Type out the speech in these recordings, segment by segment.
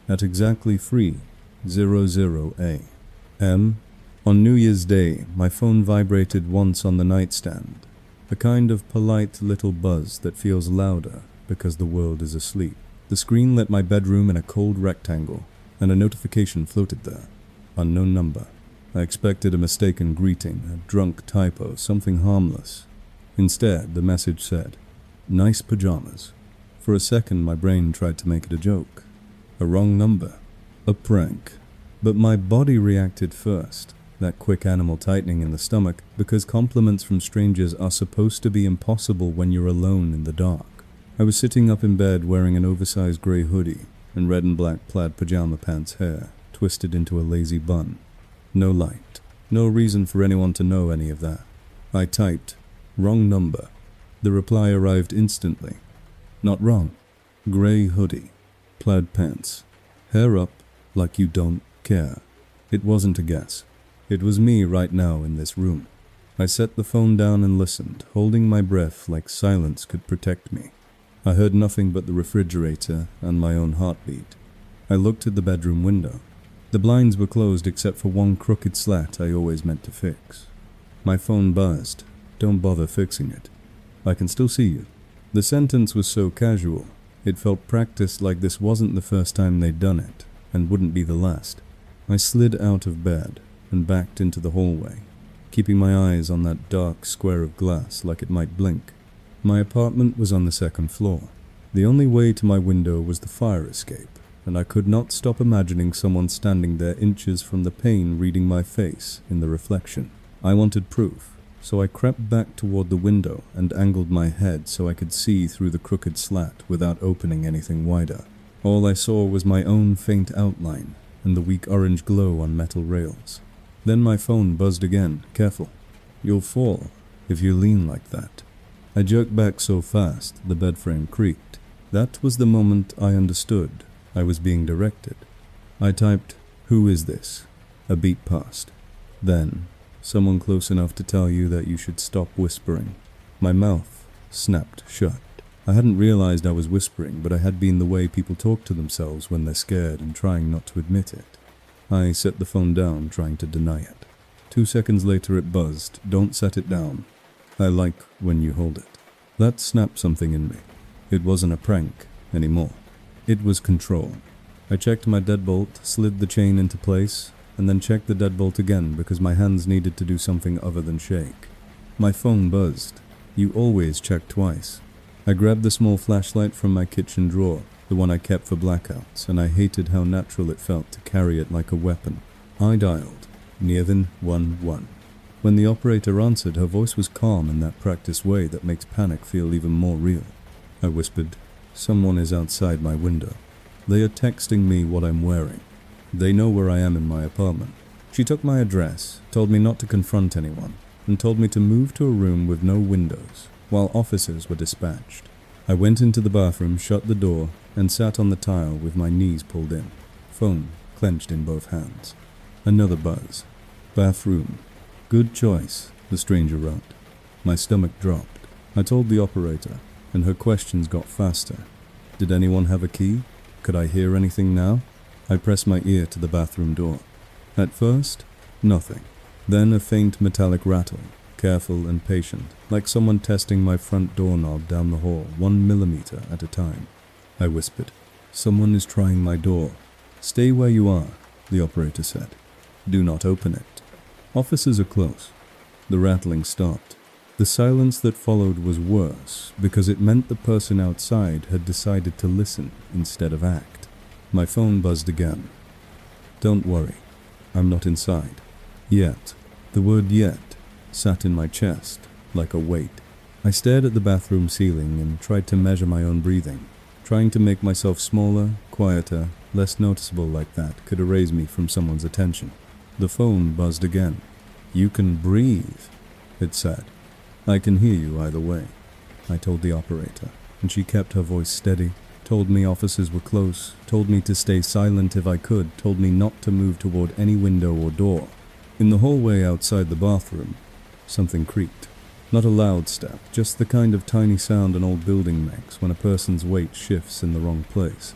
at exactly 3:00 a.m. On New Year's Day, my phone vibrated once on the nightstand, a kind of polite little buzz that feels louder because the world is asleep. The screen lit my bedroom in a cold rectangle, and a notification floated there. Unknown number. I expected a mistaken greeting, a drunk typo, something harmless. Instead, the message said, "Nice pajamas." For a second, my brain tried to make it a joke. A wrong number. A prank. But my body reacted first, that quick animal tightening in the stomach, because compliments from strangers are supposed to be impossible when you're alone in the dark. I was sitting up in bed wearing an oversized grey hoodie and red and black plaid pajama pants hair, twisted into a lazy bun. No light. No reason for anyone to know any of that. I typed, "Wrong number." The reply arrived instantly. Not wrong. Grey hoodie. Plaid pants. Hair up like you don't care. It wasn't a guess. It was me right now in this room. I set the phone down and listened, holding my breath like silence could protect me. I heard nothing but the refrigerator and my own heartbeat. I looked at the bedroom window. The blinds were closed except for one crooked slat I always meant to fix. My phone buzzed. "Don't bother fixing it. I can still see you." The sentence was so casual, it felt practiced, like this wasn't the first time they'd done it, and wouldn't be the last. I slid out of bed and backed into the hallway, keeping my eyes on that dark square of glass like it might blink. My apartment was on the second floor. The only way to my window was the fire escape, and I could not stop imagining someone standing there inches from the pane reading my face in the reflection. I wanted proof, so I crept back toward the window and angled my head so I could see through the crooked slat without opening anything wider. All I saw was my own faint outline and the weak orange glow on metal rails. Then my phone buzzed again. "Careful. You'll fall if you lean like that." I jerked back so fast the bed frame creaked. That was the moment I understood I was being directed. I typed, "Who is this?" A beat passed. Then, someone close enough to tell you that you should stop whispering. My mouth snapped shut. I hadn't realized I was whispering, but I had been the way people talk to themselves when they're scared and trying not to admit it. I set the phone down, trying to deny it. 2 seconds later it buzzed. "Don't set it down. I like when you hold it." That snapped something in me. It wasn't a prank anymore. It was control. I checked my deadbolt, slid the chain into place, and then checked the deadbolt again because my hands needed to do something other than shake. My phone buzzed. You always check twice. I grabbed the small flashlight from my kitchen drawer, the one I kept for blackouts, and I hated how natural it felt to carry it like a weapon. I dialed, Nievin 11. When the operator answered, her voice was calm in that practiced way that makes panic feel even more real. I whispered, "Someone is outside my window. They are texting me what I'm wearing. They know where I am in my apartment." She took my address, told me not to confront anyone, and told me to move to a room with no windows, while officers were dispatched. I went into the bathroom, shut the door, and sat on the tile with my knees pulled in, phone clenched in both hands. Another buzz. "Bathroom. Good choice," the stranger wrote. My stomach dropped. I told the operator, and her questions got faster. Did anyone have a key? Could I hear anything now? I pressed my ear to the bathroom door. At first, nothing. Then a faint metallic rattle, careful and patient, like someone testing my front doorknob down the hall 1 millimeter at a time. I whispered, "Someone is trying my door." "Stay where you are," the operator said. "Do not open it." Officers are close. The rattling stopped. The silence that followed was worse because it meant the person outside had decided to listen instead of act. My phone buzzed again. "Don't worry, I'm not inside. Yet." The word "yet" sat in my chest like a weight. I stared at the bathroom ceiling and tried to measure my own breathing. Trying to make myself smaller, quieter, less noticeable like that could erase me from someone's attention. The phone buzzed again. "You can breathe," it said. "I can hear you either way," I told the operator, and she kept her voice steady, told me officers were close, told me to stay silent if I could, told me not to move toward any window or door. In the hallway outside the bathroom, something creaked. Not a loud step, just the kind of tiny sound an old building makes when a person's weight shifts in the wrong place.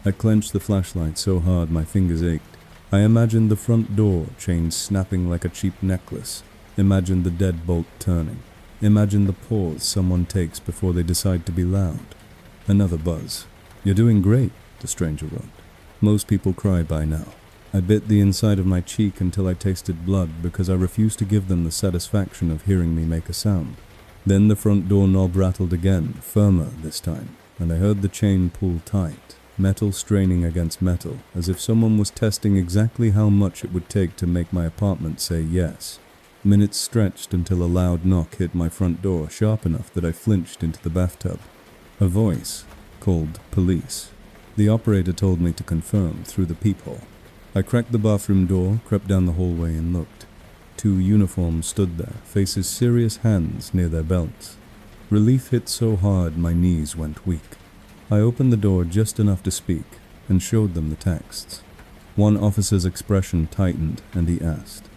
I clenched the flashlight so hard my fingers ached. I imagined the front door chain snapping like a cheap necklace. Imagined the deadbolt turning. Imagined the pause someone takes before they decide to be loud. Another buzz. "You're doing great," the stranger wrote. "Most people cry by now." I bit the inside of my cheek until I tasted blood because I refused to give them the satisfaction of hearing me make a sound. Then the front door knob rattled again, firmer this time, and I heard the chain pull tight, metal straining against metal, as if someone was testing exactly how much it would take to make my apartment say yes. Minutes stretched until a loud knock hit my front door, sharp enough that I flinched into the bathtub. A voice called police. The operator told me to confirm through the peephole. I cracked the bathroom door, crept down the hallway and looked. 2 uniforms stood there, faces serious, hands near their belts. Relief hit so hard my knees went weak. I opened the door just enough to speak and showed them the texts. One officer's expression tightened and he asked,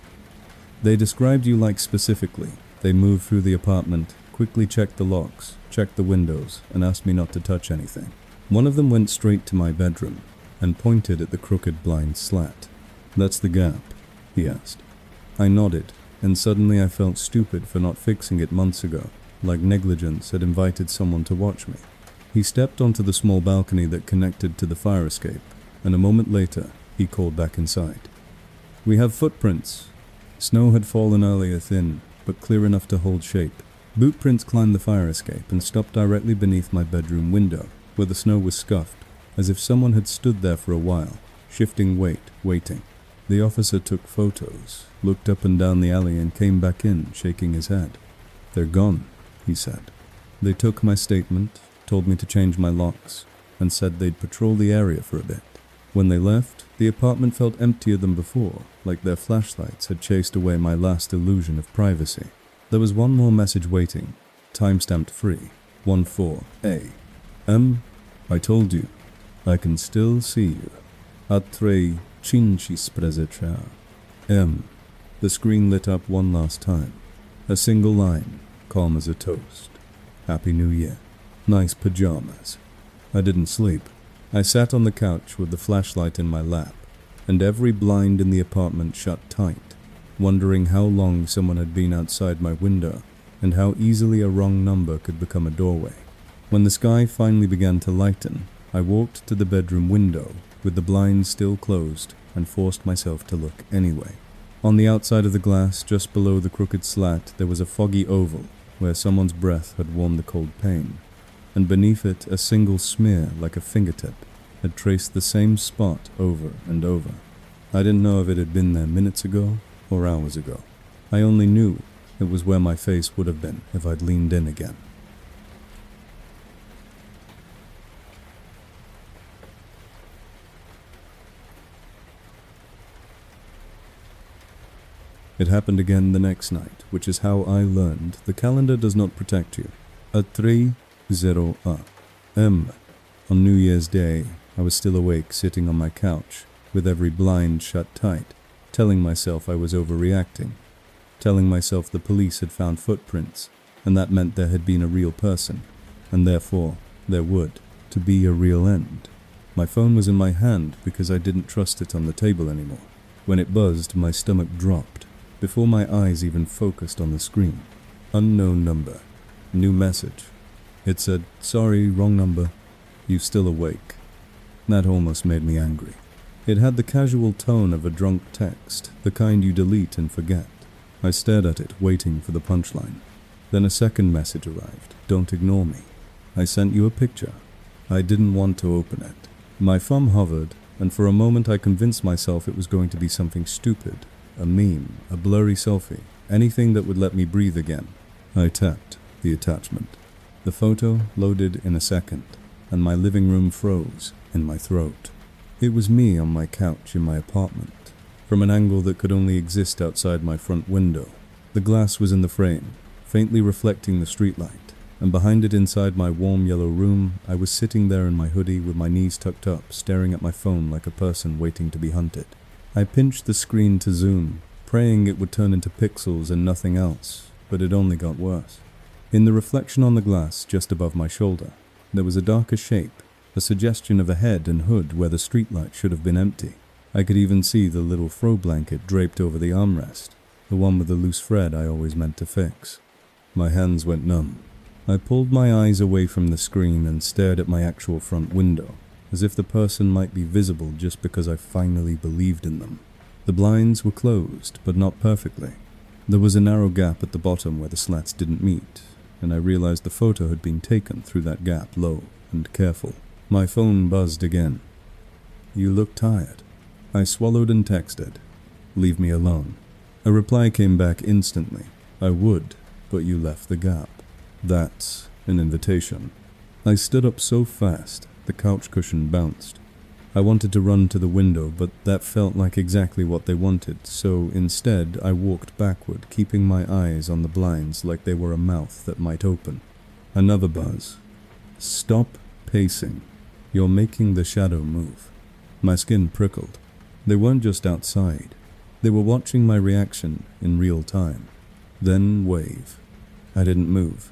"They described you like specifically. They moved through the apartment, quickly checked the locks, checked the windows, and asked me not to touch anything." One of them went straight to my bedroom and pointed at the crooked blind slat. "That's the gap?" he asked. I nodded, and suddenly I felt stupid for not fixing it months ago, like negligence had invited someone to watch me. He stepped onto the small balcony that connected to the fire escape, and a moment later, he called back inside. "We have footprints." Snow had fallen earlier, thin, but clear enough to hold shape. Boot prints climbed the fire escape and stopped directly beneath my bedroom window, where the snow was scuffed, as if someone had stood there for a while, shifting weight, waiting. The officer took photos, looked up and down the alley and came back in, shaking his head. "They're gone," he said. They took my statement, told me to change my locks, and said they'd patrol the area for a bit. When they left, the apartment felt emptier than before, like their flashlights had chased away my last illusion of privacy. There was one more message waiting, timestamped free, 14A. I told you, I can still see you. Atre cinci sprezecea. The screen lit up one last time. A single line, calm as a toast. "Happy New Year. Nice pajamas." I didn't sleep. I sat on the couch with the flashlight in my lap, and every blind in the apartment shut tight, wondering how long someone had been outside my window, and how easily a wrong number could become a doorway. When the sky finally began to lighten, I walked to the bedroom window, with the blinds still closed, and forced myself to look anyway. On the outside of the glass, just below the crooked slat, there was a foggy oval, where someone's breath had warmed the cold pane, and beneath it a single smear like a fingertip had traced the same spot over and over. I didn't know if it had been there minutes ago or hours ago. I only knew it was where my face would have been if I'd leaned in again. It happened again the next night, which is how I learned the calendar does not protect you. At 3:00 a.m. on New Year's Day, I was still awake, sitting on my couch, with every blind shut tight, telling myself I was overreacting, telling myself the police had found footprints, and that meant there had been a real person, and therefore there would to be a real end. My phone was in my hand because I didn't trust it on the table anymore. When it buzzed, my stomach dropped, before my eyes even focused on the screen. Unknown number. New message. It said, "Sorry, wrong number. You still awake." That almost made me angry. It had the casual tone of a drunk text, the kind you delete and forget. I stared at it, waiting for the punchline. Then a second message arrived. "Don't ignore me. I sent you a picture." I didn't want to open it. My thumb hovered, and for a moment I convinced myself it was going to be something stupid. A meme, a blurry selfie, anything that would let me breathe again. I tapped the attachment. The photo loaded in a second, and my living room froze in my throat. It was me on my couch in my apartment, from an angle that could only exist outside my front window. The glass was in the frame, faintly reflecting the streetlight, and behind it inside my warm yellow room, I was sitting there in my hoodie with my knees tucked up, staring at my phone like a person waiting to be hunted. I pinched the screen to zoom, praying it would turn into pixels and nothing else, but it only got worse. In the reflection on the glass just above my shoulder, there was a darker shape, a suggestion of a head and hood where the streetlight should have been empty. I could even see the little throw blanket draped over the armrest, the one with the loose thread I always meant to fix. My hands went numb. I pulled my eyes away from the screen and stared at my actual front window, as if the person might be visible just because I finally believed in them. The blinds were closed, but not perfectly. There was a narrow gap at the bottom where the slats didn't meet, and I realized the photo had been taken through that gap, low and careful. My phone buzzed again. "You look tired." I swallowed and texted, "Leave me alone." A reply came back instantly. "I would, but you left the gap." That's an invitation. I stood up so fast, the couch cushion bounced. I wanted to run to the window, but that felt like exactly what they wanted, so instead I walked backward, keeping my eyes on the blinds like they were a mouth that might open. Another buzz. "Stop pacing. You're making the shadow move." My skin prickled. They weren't just outside. They were watching my reaction in real time. Then wave. I didn't move.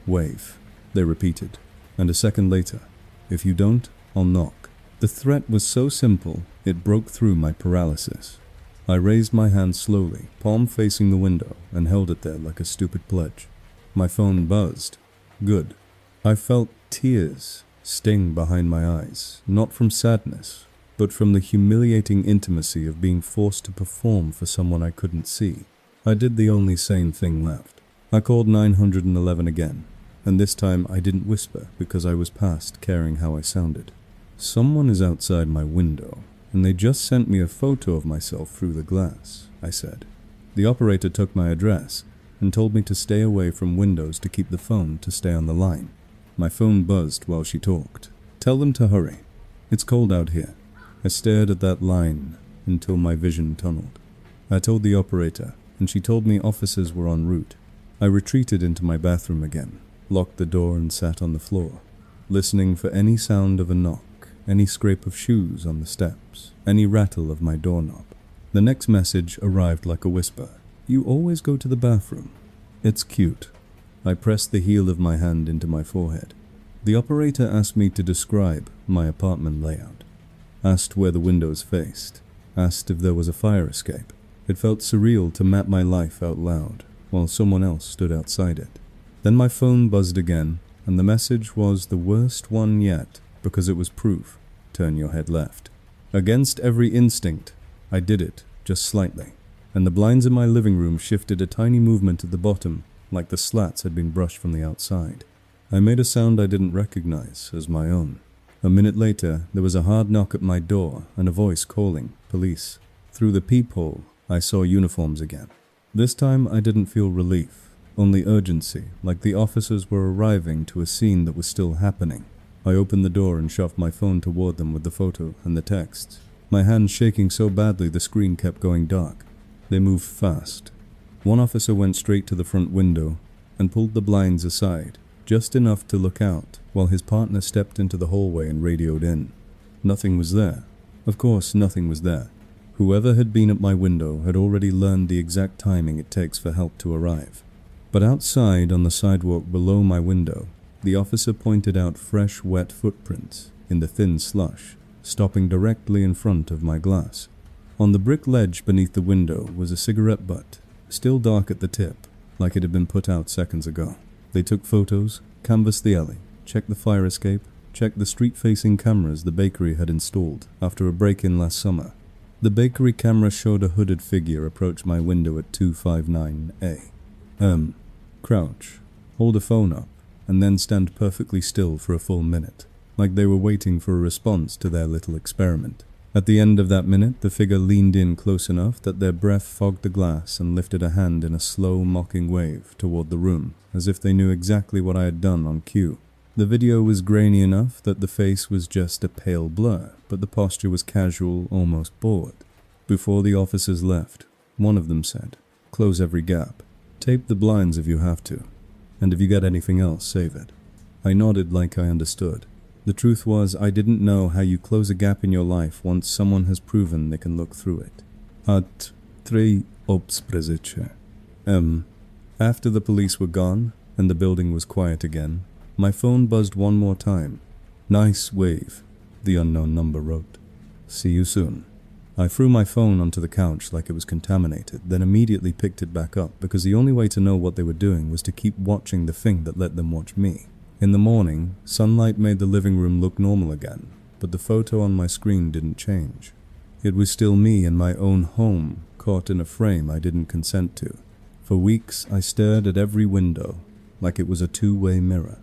"Wave," they repeated. And a second later, "If you don't, I'll knock." The threat was so simple, it broke through my paralysis. I raised my hand slowly, palm facing the window, and held it there like a stupid pledge. My phone buzzed. Good. I felt tears sting behind my eyes, not from sadness, but from the humiliating intimacy of being forced to perform for someone I couldn't see. I did the only sane thing left. I called 911 again, and this time I didn't whisper because I was past caring how I sounded. "Someone is outside my window, and they just sent me a photo of myself through the glass," I said. The operator took my address and told me to stay away from windows to keep the phone to stay on the line. My phone buzzed while she talked. "Tell them to hurry. It's cold out here." I stared at that line until my vision tunneled. I told the operator, and she told me officers were en route. I retreated into my bathroom again, locked the door and sat on the floor, listening for any sound of a knock, any scrape of shoes on the steps, any rattle of my doorknob. The next message arrived like a whisper. "You always go to the bathroom." "It's cute." I pressed the heel of my hand into my forehead. The operator asked me to describe my apartment layout, asked where the windows faced, asked if there was a fire escape. It felt surreal to map my life out loud, while someone else stood outside it. Then my phone buzzed again, and the message was the worst one yet, because it was proof. Turn your head left. Against every instinct, I did it, just slightly, and the blinds in my living room shifted a tiny movement at the bottom, like the slats had been brushed from the outside. I made a sound I didn't recognize as my own. A minute later, there was a hard knock at my door and a voice calling, "Police." Through the peephole, I saw uniforms again. This time I didn't feel relief, only urgency, like the officers were arriving to a scene that was still happening. I opened the door and shoved my phone toward them with the photo and the texts, my hands shaking so badly the screen kept going dark. They moved fast. One officer went straight to the front window and pulled the blinds aside, just enough to look out, while his partner stepped into the hallway and radioed in. Nothing was there. Of course, nothing was there. Whoever had been at my window had already learned the exact timing it takes for help to arrive. But outside, on the sidewalk below my window, the officer pointed out fresh, wet footprints in the thin slush, stopping directly in front of my glass. On the brick ledge beneath the window was a cigarette butt, still dark at the tip, like it had been put out seconds ago. They took photos, canvassed the alley, checked the fire escape, checked the street-facing cameras the bakery had installed after a break-in last summer. The bakery camera showed a hooded figure approach my window at 259A. Crouch, hold a phone up, and then stand perfectly still for a full minute, like they were waiting for a response to their little experiment. At the end of that minute, the figure leaned in close enough that their breath fogged the glass and lifted a hand in a slow, mocking wave toward the room, as if they knew exactly what I had done on cue. The video was grainy enough that the face was just a pale blur, but the posture was casual, almost bored. Before the officers left, one of them said, "Close every gap. Tape the blinds if you have to. And if you get anything else, save it." I nodded like I understood. The truth was, I didn't know how you close a gap in your life once someone has proven they can look through it. At 3 obsprezicie. After the police were gone, and the building was quiet again, my phone buzzed one more time. Nice wave, the unknown number wrote. See you soon. I threw my phone onto the couch like it was contaminated, then immediately picked it back up because the only way to know what they were doing was to keep watching the thing that let them watch me. In the morning, sunlight made the living room look normal again, but the photo on my screen didn't change. It was still me in my own home, caught in a frame I didn't consent to. For weeks, I stared at every window, like it was a two-way mirror.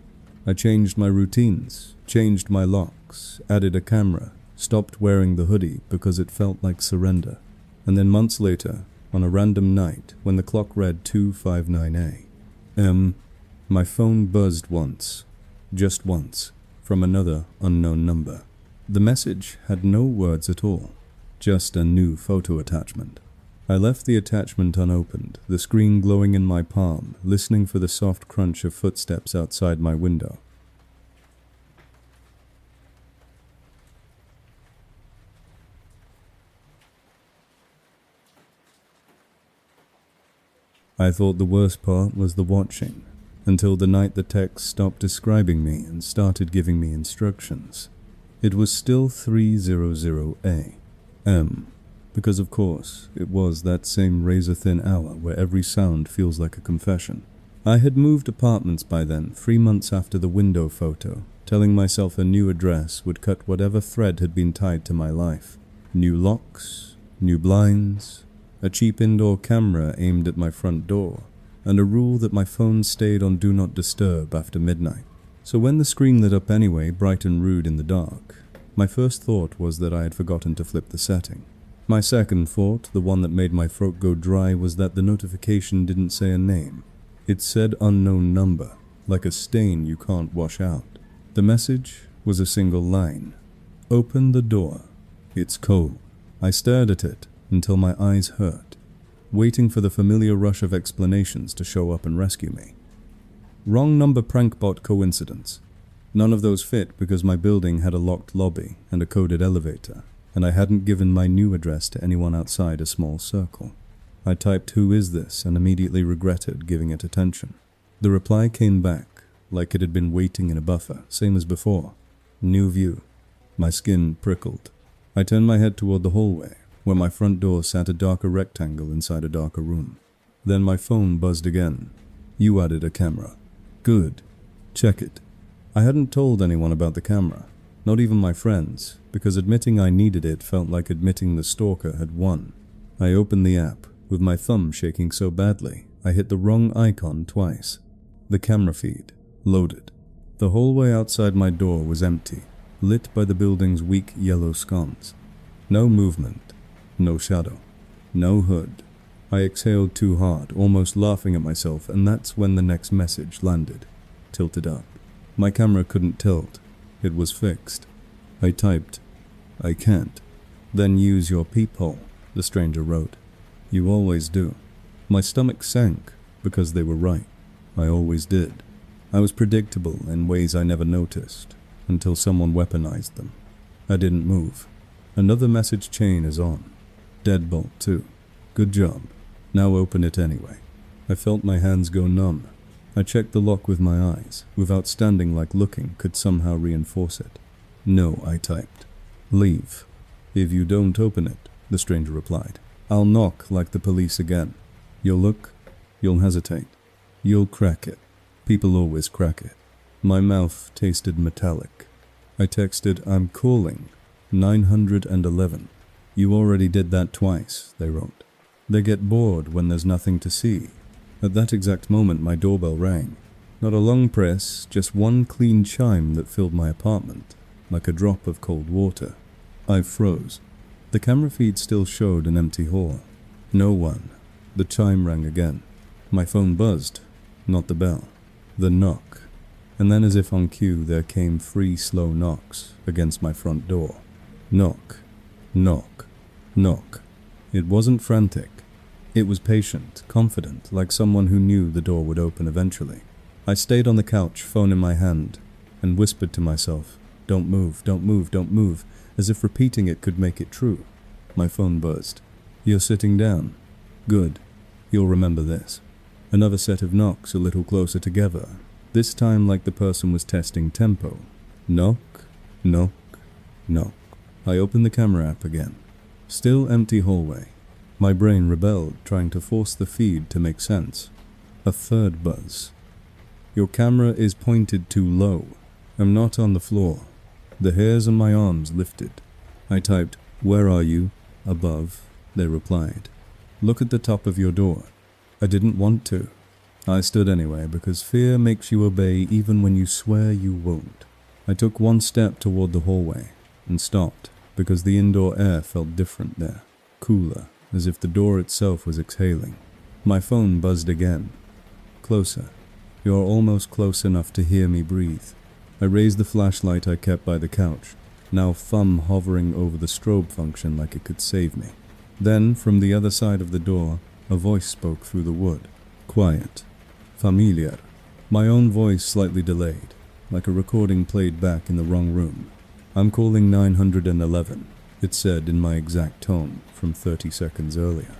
I changed my routines, changed my locks, added a camera, stopped wearing the hoodie because it felt like surrender. And then months later, on a random night, when the clock read 2:59 a.m., my phone buzzed once, just once, from another unknown number. The message had no words at all, just a new photo attachment. I left the attachment unopened, the screen glowing in my palm, listening for the soft crunch of footsteps outside my window. I thought the worst part was the watching, until the night the text stopped describing me and started giving me instructions. It was still 3:00 a.m., because of course it was that same razor-thin hour where every sound feels like a confession. I had moved apartments by then, 3 months after the window photo, telling myself a new address would cut whatever thread had been tied to my life. New locks, new blinds, a cheap indoor camera aimed at my front door, and a rule that my phone stayed on Do Not Disturb after midnight. So when the screen lit up anyway, bright and rude in the dark, my first thought was that I had forgotten to flip the setting. My second thought, the one that made my throat go dry, was that the notification didn't say a name. It said unknown number, like a stain you can't wash out. The message was a single line. Open the door. It's cold. I stared at it until my eyes hurt, waiting for the familiar rush of explanations to show up and rescue me. Wrong number prankbot coincidence. None of those fit because my building had a locked lobby and a coded elevator, and I hadn't given my new address to anyone outside a small circle. I typed "Who is this?" and immediately regretted giving it attention. The reply came back, like it had been waiting in a buffer, same as before. New view. My skin prickled. I turned my head toward the hallway, where my front door sat a darker rectangle inside a darker room. Then my phone buzzed again. You added a camera. Good. Check it. I hadn't told anyone about the camera, not even my friends, because admitting I needed it felt like admitting the stalker had won. I opened the app, with my thumb shaking so badly I hit the wrong icon twice. The camera feed loaded. The hallway outside my door was empty, lit by the building's weak yellow sconce. No movement. No shadow. No hood. I exhaled too hard, almost laughing at myself, and that's when the next message landed. Tilted up. My camera couldn't tilt. It was fixed. I typed, "I can't." "Then use your peephole," the stranger wrote. "You always do." My stomach sank, because they were right. I always did. I was predictable in ways I never noticed, until someone weaponized them. I didn't move. Another message chain is on. Deadbolt too. Good job. Now open it anyway. I felt my hands go numb. I checked the lock with my eyes, without standing like looking could somehow reinforce it. "No," I typed. "Leave." "If you don't open it," the stranger replied, "I'll knock like the police again. You'll look, you'll hesitate, you'll crack it. People always crack it." My mouth tasted metallic. I texted, "I'm calling 911. "You already did that twice," they wrote. "They get bored when there's nothing to see." At that exact moment, my doorbell rang. Not a long press, just one clean chime that filled my apartment, like a drop of cold water. I froze. The camera feed still showed an empty hall. No one. The chime rang again. My phone buzzed, not the bell. The knock. And then, as if on cue, there came 3 slow knocks against my front door. Knock. Knock. Knock. It wasn't frantic. It was patient, confident, like someone who knew the door would open eventually. I stayed on the couch, phone in my hand, and whispered to myself, "Don't move, don't move, don't move," as if repeating it could make it true. My phone buzzed. "You're sitting down. Good. You'll remember this." Another set of knocks a little closer together, this time like the person was testing tempo. Knock, Knock, knock. I opened the camera app again. Still empty hallway. My brain rebelled, trying to force the feed to make sense. A third buzz. Your camera is pointed too low. I'm not on the floor. The hairs on my arms lifted. I typed, "Where are you?" Above, they replied, "Look at the top of your door." I didn't want to. I stood anyway because fear makes you obey even when you swear you won't. I took one step toward the hallway and stopped because the indoor air felt different there, cooler, as if the door itself was exhaling. My phone buzzed again. Closer. You're almost close enough to hear me breathe. I raised the flashlight I kept by the couch, now thumb hovering over the strobe function like it could save me. Then, from the other side of the door, a voice spoke through the wood. Quiet. Familiar. My own voice slightly delayed, like a recording played back in the wrong room. "I'm calling 911, it said in my exact tone from 30 seconds earlier.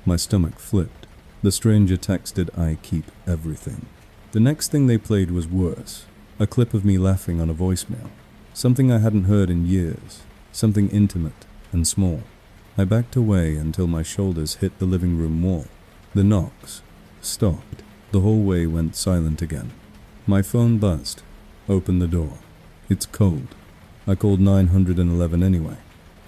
My stomach flipped. The stranger texted, "I keep everything." The next thing they played was worse. A clip of me laughing on a voicemail. Something I hadn't heard in years. Something intimate and small. I backed away until my shoulders hit the living room wall. The knocks stopped. The hallway went silent again. My phone buzzed. Opened the door. It's cold. I called 911 anyway,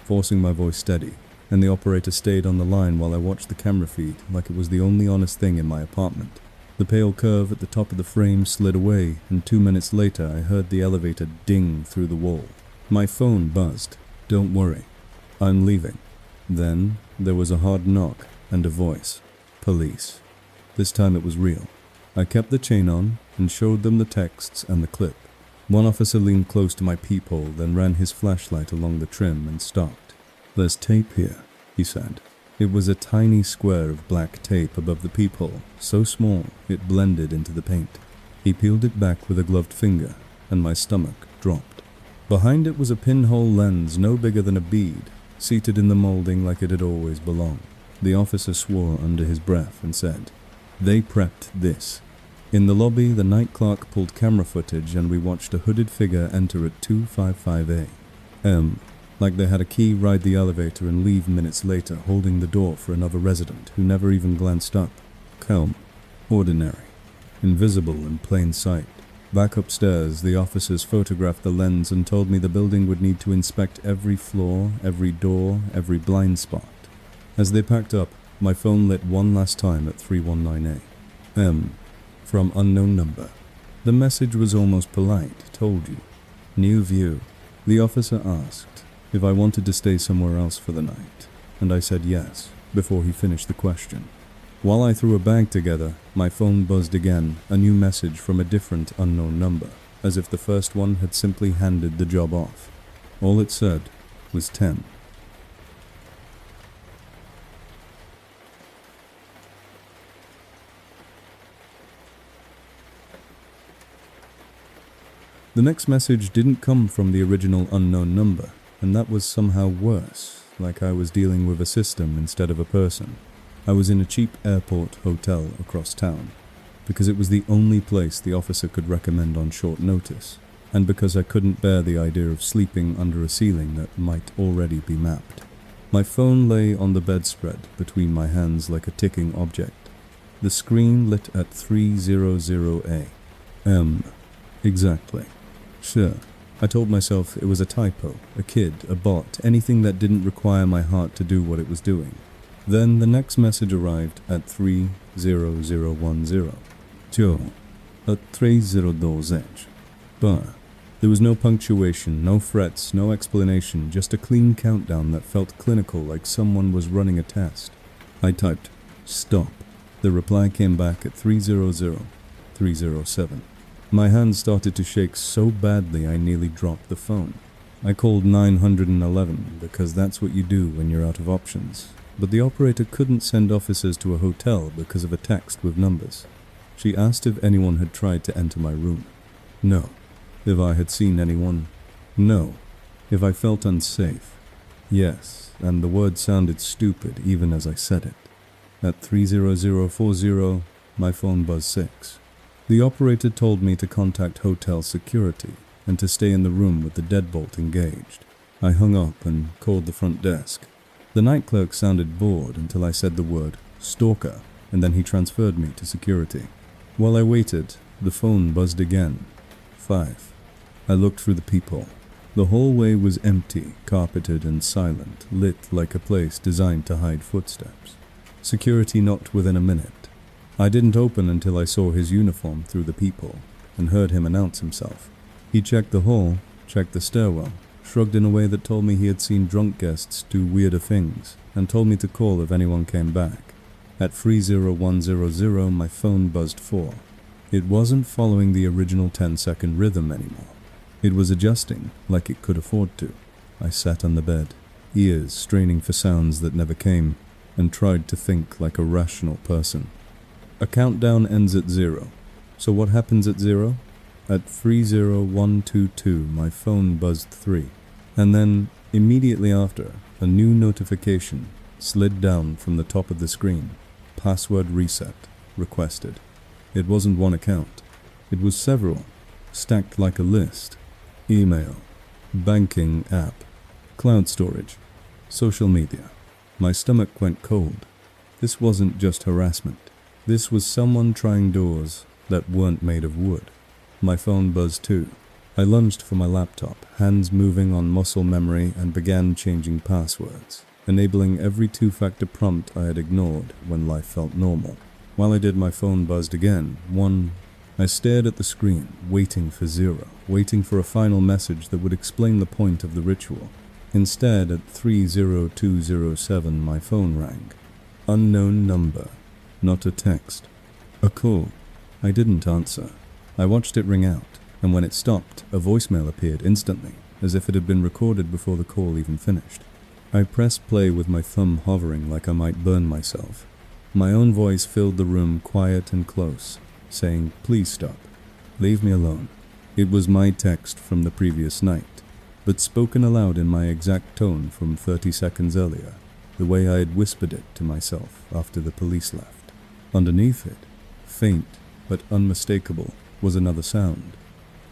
forcing my voice steady, and the operator stayed on the line while I watched the camera feed like it was the only honest thing in my apartment. The pale curve at the top of the frame slid away, and 2 minutes later I heard the elevator ding through the wall. My phone buzzed. "Don't worry. I'm leaving." Then there was a hard knock and a voice. Police. This time it was real. I kept the chain on and showed them the texts and the clip. One officer leaned close to my peephole, then ran his flashlight along the trim and stopped. "There's tape here," he said. It was a tiny square of black tape above the peephole, so small it blended into the paint. He peeled it back with a gloved finger, and my stomach dropped. Behind it was a pinhole lens no bigger than a bead, seated in the molding like it had always belonged. The officer swore under his breath and said, "They prepped this." In the lobby, the night clerk pulled camera footage and we watched a hooded figure enter at 255 A.M. Like they had a key, ride the elevator and leave minutes later, holding the door for another resident who never even glanced up. Calm. Ordinary. Invisible in plain sight. Back upstairs, the officers photographed the lens and told me the building would need to inspect every floor, every door, every blind spot. As they packed up, my phone lit one last time at 319 A.M. From unknown number. The message was almost polite, told you. New view. The officer asked if I wanted to stay somewhere else for the night, and I said yes, before he finished the question. While I threw a bag together, my phone buzzed again, a new message from a different unknown number, as if the first one had simply handed the job off. All it said was 10. The next message didn't come from the original unknown number, and that was somehow worse, like I was dealing with a system instead of a person. I was in a cheap airport hotel across town, because it was the only place the officer could recommend on short notice, and because I couldn't bear the idea of sleeping under a ceiling that might already be mapped. My phone lay on the bedspread between my hands like a ticking object. The screen lit at 300 A.M. Exactly. Sure, I told myself it was a typo, a kid, a bot, anything that didn't require my heart to do what it was doing. Then the next message arrived at 30010. Joe, at 302. But there was no punctuation, no frets, no explanation, just a clean countdown that felt clinical, like someone was running a test. I typed, "Stop." The reply came back at 300-307. My hands started to shake so badly I nearly dropped the phone. I called 911 because that's what you do when you're out of options. But the operator couldn't send officers to a hotel because of a text with numbers. She asked if anyone had tried to enter my room. No. If I had seen anyone. No. If I felt unsafe. Yes, and the word sounded stupid even as I said it. At 30040, my phone buzzed 6. The operator told me to contact hotel security, and to stay in the room with the deadbolt engaged. I hung up and called the front desk. The night clerk sounded bored until I said the word Stalker, and then he transferred me to security. While I waited, the phone buzzed again. 5. I looked through the peephole. The hallway was empty, carpeted and silent, lit like a place designed to hide footsteps. Security knocked within a minute. I didn't open until I saw his uniform through the peephole and heard him announce himself. He checked the hall, checked the stairwell, shrugged in a way that told me he had seen drunk guests do weirder things, and told me to call if anyone came back. At 30100, my phone buzzed 4. It wasn't following the original 10-second rhythm anymore. It was adjusting like it could afford to. I sat on the bed, ears straining for sounds that never came, and tried to think like a rational person. A countdown ends at 0. So what happens at 0? At 30122, my phone buzzed 3. And then, immediately after, a new notification slid down from the top of the screen. Password reset requested. It wasn't one account. It was several, stacked like a list. Email, banking app, cloud storage, social media. My stomach went cold. This wasn't just harassment. This was someone trying doors that weren't made of wood. My phone buzzed too. I lunged for my laptop, hands moving on muscle memory, and began changing passwords, enabling every two-factor prompt I had ignored when life felt normal. While I did, my phone buzzed again. 1. I stared at the screen, waiting for 0, waiting for a final message that would explain the point of the ritual. Instead, at 30207, my phone rang. Unknown number. Not a text. A call. I didn't answer. I watched it ring out, and when it stopped, a voicemail appeared instantly, as if it had been recorded before the call even finished. I pressed play with my thumb hovering like I might burn myself. My own voice filled the room, quiet and close, saying, "Please stop. Leave me alone." It was my text from the previous night, but spoken aloud in my exact tone from 30 seconds earlier, the way I had whispered it to myself after the police left. Underneath it, faint but unmistakable, was another sound.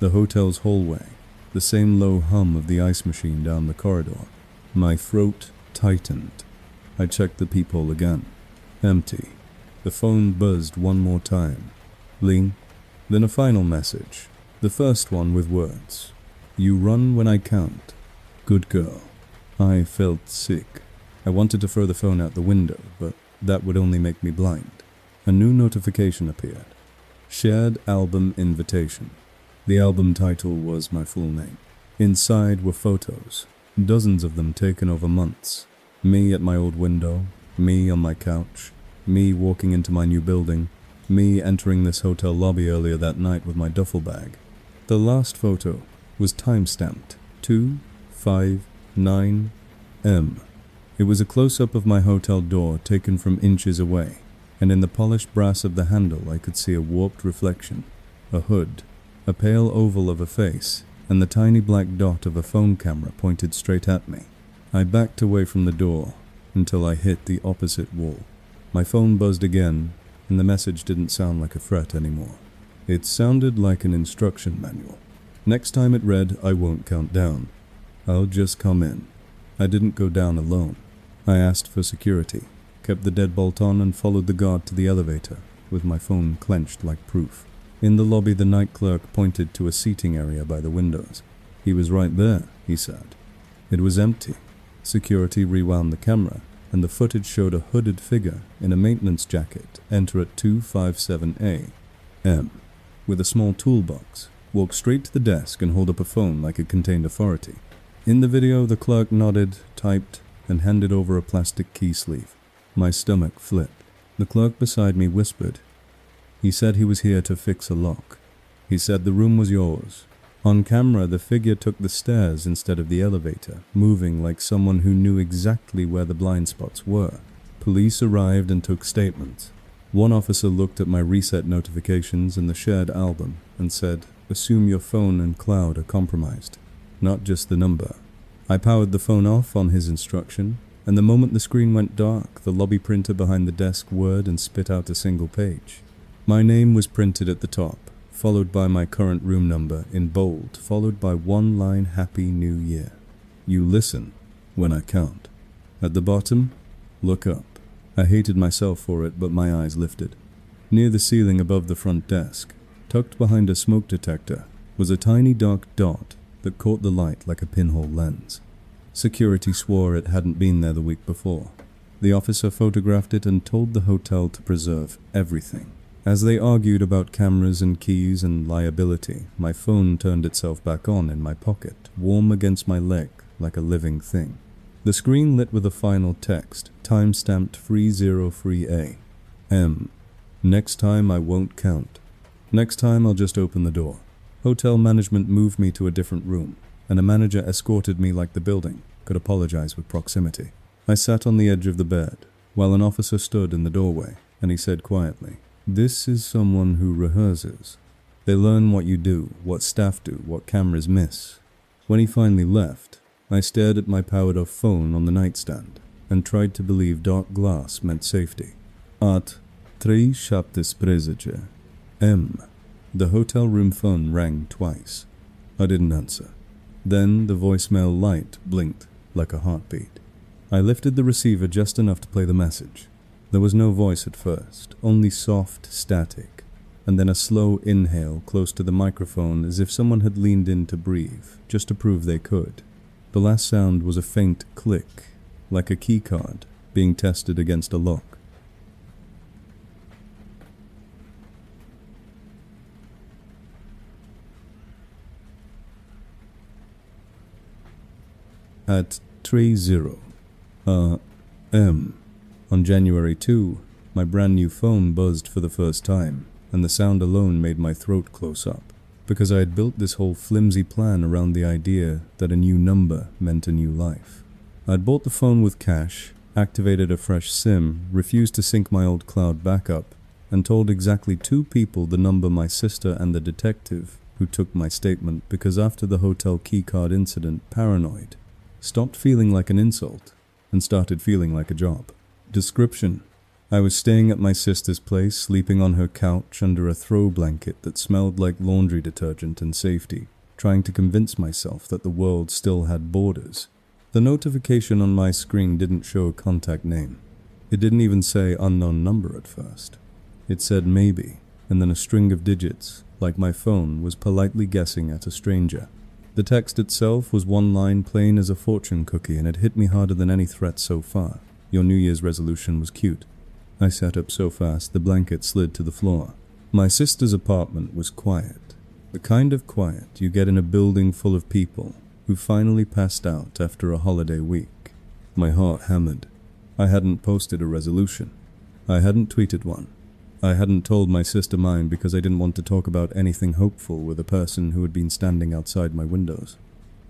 The hotel's hallway, the same low hum of the ice machine down the corridor. My throat tightened. I checked the peephole again. Empty. The phone buzzed one more time. Ling. Then a final message. The first one with words. "You run when I count. Good girl." I felt sick. I wanted to throw the phone out the window, but that would only make me blind. A new notification appeared. Shared album invitation. The album title was my full name. Inside were photos, dozens of them taken over months. Me at my old window, me on my couch, me walking into my new building, me entering this hotel lobby earlier that night with my duffel bag. The last photo was time-stamped 259M. It was a close-up of my hotel door taken from inches away, and in the polished brass of the handle I could see a warped reflection, a hood, a pale oval of a face, and the tiny black dot of a phone camera pointed straight at me. I backed away from the door until I hit the opposite wall. My phone buzzed again, and the message didn't sound like a threat anymore. It sounded like an instruction manual. Next time it read, "I won't count down. I'll just come in." I didn't go down alone. I asked for security, kept the deadbolt on, and followed the guard to the elevator, with my phone clenched like proof. In the lobby, the night clerk pointed to a seating area by the windows. "He was right there," he said. It was empty. Security rewound the camera, and the footage showed a hooded figure in a maintenance jacket enter at 257A.M. with a small toolbox, walk straight to the desk and hold up a phone like it contained authority. In the video, the clerk nodded, typed, and handed over a plastic key sleeve. My stomach flipped. The clerk beside me whispered, "He said he was here to fix a lock. He said the room was yours." On camera, the figure took the stairs instead of the elevator, moving like someone who knew exactly where the blind spots were. Police arrived and took statements. One officer looked at my reset notifications and the shared album and said, "Assume your phone and cloud are compromised, not just the number." I powered the phone off on his instruction, and the moment the screen went dark, the lobby printer behind the desk whirred and spit out a single page. My name was printed at the top, followed by my current room number in bold, followed by one line Happy New Year. You listen when I count. At the bottom, look up. I hated myself for it, but my eyes lifted. Near the ceiling above the front desk, tucked behind a smoke detector, was a tiny dark dot that caught the light like a pinhole lens. Security swore it hadn't been there the week before. The officer photographed it and told the hotel to preserve everything. As they argued about cameras and keys and liability, my phone turned itself back on in my pocket, warm against my leg like a living thing. The screen lit with a final text, time-stamped 303A. M. Next time I won't count. Next time I'll just open the door. Hotel management moved me to a different room, and a manager escorted me like the building could apologize with proximity. I sat on the edge of the bed, while an officer stood in the doorway, and he said quietly, "This is someone who rehearses. They learn what you do, what staff do, what cameras miss." When he finally left, I stared at my powered-off phone on the nightstand and tried to believe dark glass meant safety. At 3 szapty prezycie. M. The hotel room phone rang twice. I didn't answer. Then the voicemail light blinked like a heartbeat. I lifted the receiver just enough to play the message. There was no voice at first, only soft static, and then a slow inhale close to the microphone as if someone had leaned in to breathe, just to prove they could. The last sound was a faint click, like a keycard being tested against a lock. At 30 M. On January 2, my brand new phone buzzed for the first time, and the sound alone made my throat close up, because I had built this whole flimsy plan around the idea that a new number meant a new life. I'd bought the phone with cash, activated a fresh SIM, refused to sync my old cloud backup, and told exactly 2 people the number my sister and the detective who took my statement because after the hotel keycard incident, paranoid, stopped feeling like an insult and started feeling like a job. Description: I was staying at my sister's place, sleeping on her couch under a throw blanket that smelled like laundry detergent and safety, trying to convince myself that the world still had borders. The notification on my screen didn't show a contact name. It didn't even say unknown number at first. It said maybe, and then a string of digits, like my phone was politely guessing at a stranger. The text itself was one line plain as a fortune cookie, and it hit me harder than any threat so far. Your New Year's resolution was cute. I sat up so fast the blanket slid to the floor. My sister's apartment was quiet. The kind of quiet you get in a building full of people who finally passed out after a holiday week. My heart hammered. I hadn't posted a resolution. I hadn't tweeted one. I hadn't told my sister mine because I didn't want to talk about anything hopeful with a person who had been standing outside my windows.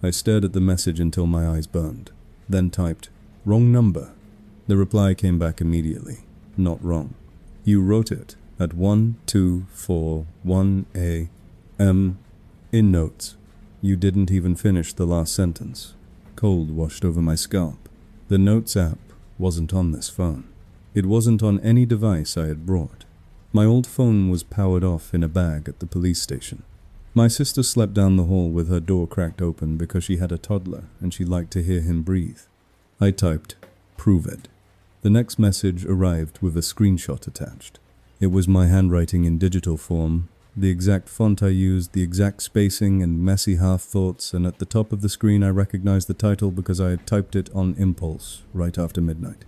I stared at the message until my eyes burned, then typed, "Wrong number." The reply came back immediately. Not wrong. You wrote it at 1241 a.m. In notes. You didn't even finish the last sentence. Cold washed over my scalp. The Notes app wasn't on this phone. It wasn't on any device I had brought. My old phone was powered off in a bag at the police station. My sister slept down the hall with her door cracked open because she had a toddler and she liked to hear him breathe. I typed, "Prove it." The next message arrived with a screenshot attached. It was my handwriting in digital form, the exact font I used, the exact spacing and messy half-thoughts, and at the top of the screen I recognized the title because I had typed it on impulse right after midnight.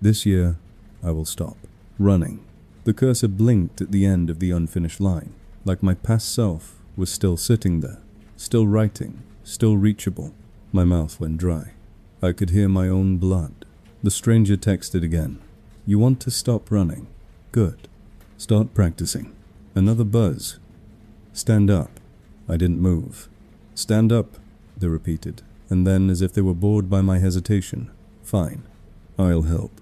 This year, I will stop. Running. The cursor blinked at the end of the unfinished line, like my past self was still sitting there, still writing, still reachable. My mouth went dry. I could hear my own blood. The stranger texted again. "You want to stop running? Good. Start practicing." Another buzz. "Stand up." I didn't move. "Stand up," they repeated, and then, as if they were bored by my hesitation, "Fine. I'll help."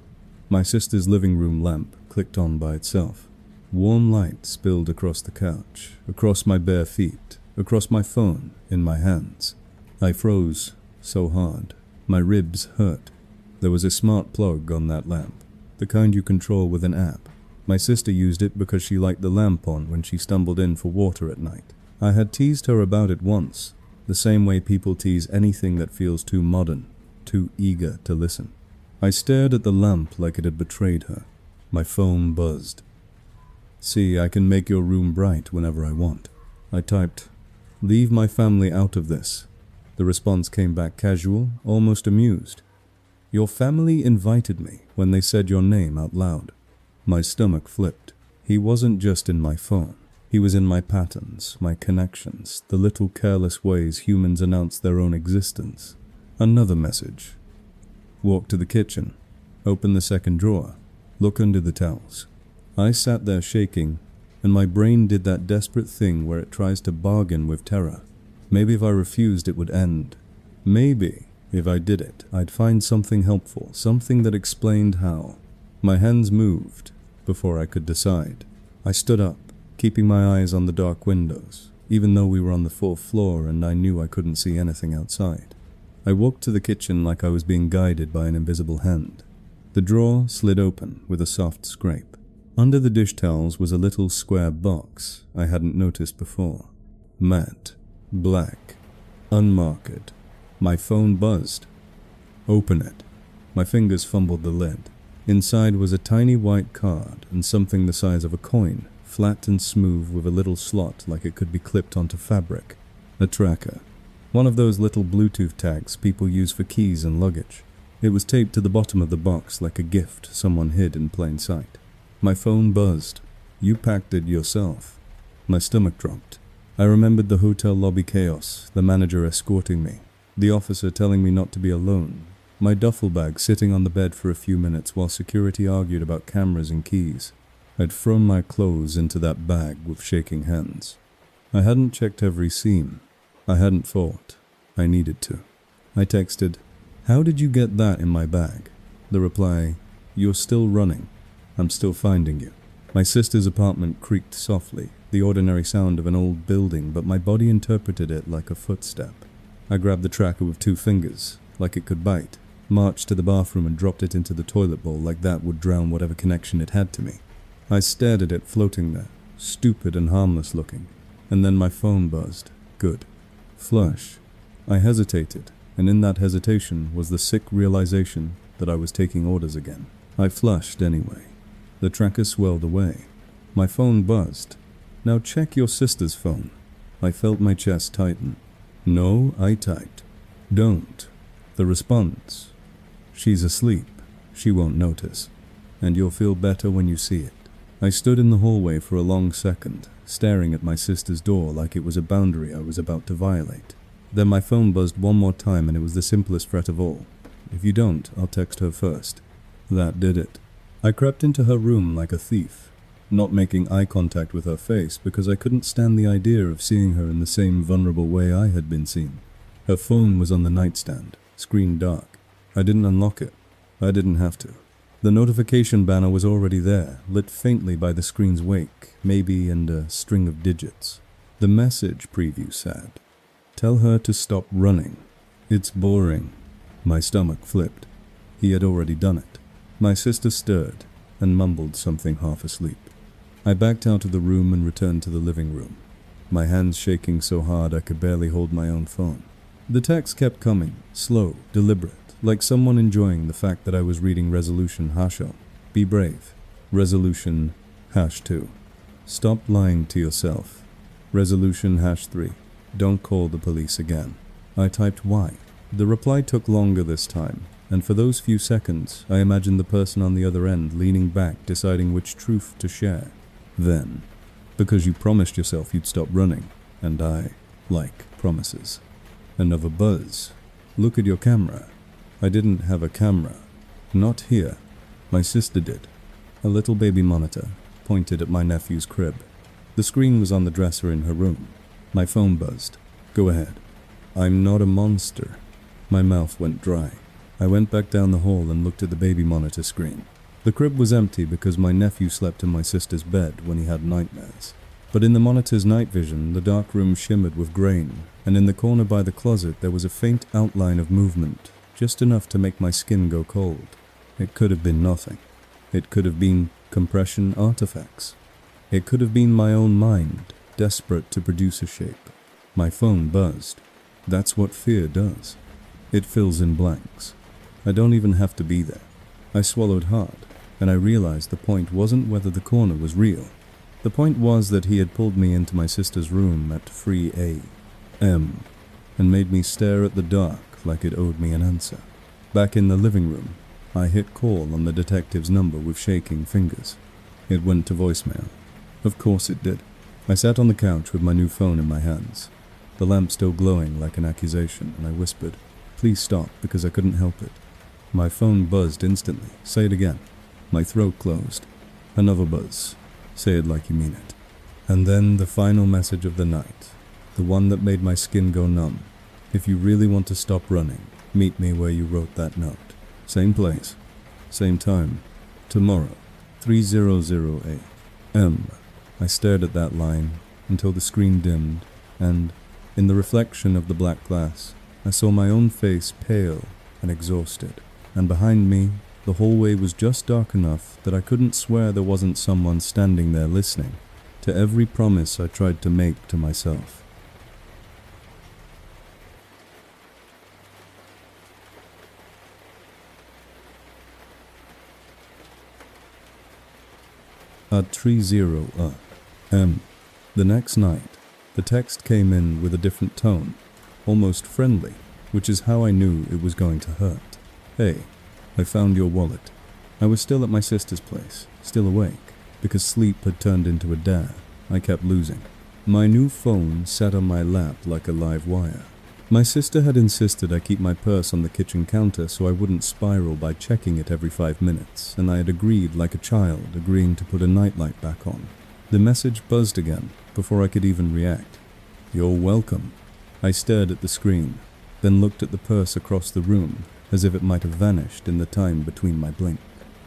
My sister's living room lamp clicked on by itself. Warm light spilled across the couch, across my bare feet, across my phone, in my hands. I froze so hard. My ribs hurt. There was a smart plug on that lamp, the kind you control with an app. My sister used it because she liked the lamp on when she stumbled in for water at night. I had teased her about it once, the same way people tease anything that feels too modern, too eager to listen. I stared at the lamp like it had betrayed her. My phone buzzed. "See, I can make your room bright whenever I want." I typed, "Leave my family out of this." The response came back casual, almost amused. "Your family invited me when they said your name out loud." My stomach flipped. He wasn't just in my phone. He was in my patterns, my connections, the little careless ways humans announce their own existence. Another message. "Walk to the kitchen. Open the second drawer. Look under the towels." I sat there shaking, and my brain did that desperate thing where it tries to bargain with terror. Maybe if I refused it would end. Maybe if I did it, I'd find something helpful, something that explained how. My hands moved before I could decide. I stood up, keeping my eyes on the dark windows, even though we were on the 4th floor and I knew I couldn't see anything outside. I walked to the kitchen like I was being guided by an invisible hand. The drawer slid open with a soft scrape. Under the dish towels was a little square box I hadn't noticed before. Matte, black, unmarked. My phone buzzed. "Open it." My fingers fumbled the lid. Inside was a tiny white card and something the size of a coin, flat and smooth with a little slot like it could be clipped onto fabric. A tracker. One of those little Bluetooth tags people use for keys and luggage. It was taped to the bottom of the box like a gift someone hid in plain sight. My phone buzzed. "You packed it yourself." My stomach dropped. I remembered the hotel lobby chaos, the manager escorting me, the officer telling me not to be alone, my duffel bag sitting on the bed for a few minutes while security argued about cameras and keys. I'd thrown my clothes into that bag with shaking hands. I hadn't checked every seam. I hadn't thought I needed to. I texted, "How did you get that in my bag?" The reply, "You're still running. I'm still finding you." My sister's apartment creaked softly, the ordinary sound of an old building, but my body interpreted it like a footstep. I grabbed the tracker with 2 fingers, like it could bite, marched to the bathroom and dropped it into the toilet bowl like that would drown whatever connection it had to me. I stared at it floating there, stupid and harmless looking, and then my phone buzzed. Good. Flush. I hesitated, and in that hesitation was the sick realization that I was taking orders again. I flushed anyway. The tracker swirled away. My phone buzzed. "Now check your sister's phone." I felt my chest tighten. "No," I typed. "Don't." The response, "She's asleep. She won't notice. And you'll feel better when you see it." I stood in the hallway for a long second, staring at my sister's door like it was a boundary I was about to violate. Then my phone buzzed one more time and it was the simplest threat of all. "If you don't, I'll text her first." That did it. I crept into her room like a thief, not making eye contact with her face because I couldn't stand the idea of seeing her in the same vulnerable way I had been seen. Her phone was on the nightstand, screen dark. I didn't unlock it. I didn't have to. The notification banner was already there, lit faintly by the screen's wake, maybe and a string of digits. The message preview said, "Tell her to stop running. It's boring." My stomach flipped. He had already done it. My sister stirred and mumbled something half asleep. I backed out of the room and returned to the living room, my hands shaking so hard I could barely hold my own phone. The text kept coming, slow, deliberate, like someone enjoying the fact that I was reading Resolution #. Be brave. Resolution #2. Stop lying to yourself. Resolution #3. Don't call the police again. I typed why. The reply took longer this time, and for those few seconds, I imagined the person on the other end leaning back, deciding which truth to share. Then, because you promised yourself you'd stop running, and I like promises. Another buzz. Look at your camera. I didn't have a camera. Not here. My sister did. A little baby monitor, pointed at my nephew's crib. The screen was on the dresser in her room. My phone buzzed. Go ahead. I'm not a monster. My mouth went dry. I went back down the hall and looked at the baby monitor screen. The crib was empty because my nephew slept in my sister's bed when he had nightmares. But in the monitor's night vision, the dark room shimmered with grain, and in the corner by the closet there was a faint outline of movement, just enough to make my skin go cold. It could have been nothing. It could have been Compression artifacts. It could have been my own mind, desperate to produce a shape. My phone buzzed. That's what fear does. It fills in blanks. I don't even have to be there. I swallowed hard, and I realized the point wasn't whether the corner was real. The point was that he had pulled me into my sister's room at 3 a.m. and made me stare at the dark like it owed me an answer. Back in the living room, I hit call on the detective's number with shaking fingers. It went to voicemail. Of course it did. I sat on the couch with my new phone in my hands, the lamp still glowing like an accusation, and I whispered, "Please stop," because I couldn't help it. My phone buzzed instantly. Say it again. My throat closed. Another buzz. Say it like you mean it. And then the final message of the night, the one that made my skin go numb. If you really want to stop running, meet me where you wrote that note. Same place, same time, tomorrow, 3:00 a.m. I stared at that line until the screen dimmed, and, in the reflection of the black glass, I saw my own face pale and exhausted, and behind me, the hallway was just dark enough that I couldn't swear there wasn't someone standing there listening to every promise I tried to make to myself. At 3:00 a.m. the next night, the text came in with a different tone, almost friendly, which is how I knew it was going to hurt. "Hey, I found your wallet." I was still at my sister's place, still awake, because sleep had turned into a dare. I kept losing. My new phone sat on my lap like a live wire. My sister had insisted I keep my purse on the kitchen counter so I wouldn't spiral by checking it every 5 minutes, and I had agreed like a child agreeing to put a nightlight back on. The message buzzed again before I could even react. "You're welcome." I stared at the screen, then looked at the purse across the room as if it might have vanished in the time between my blink.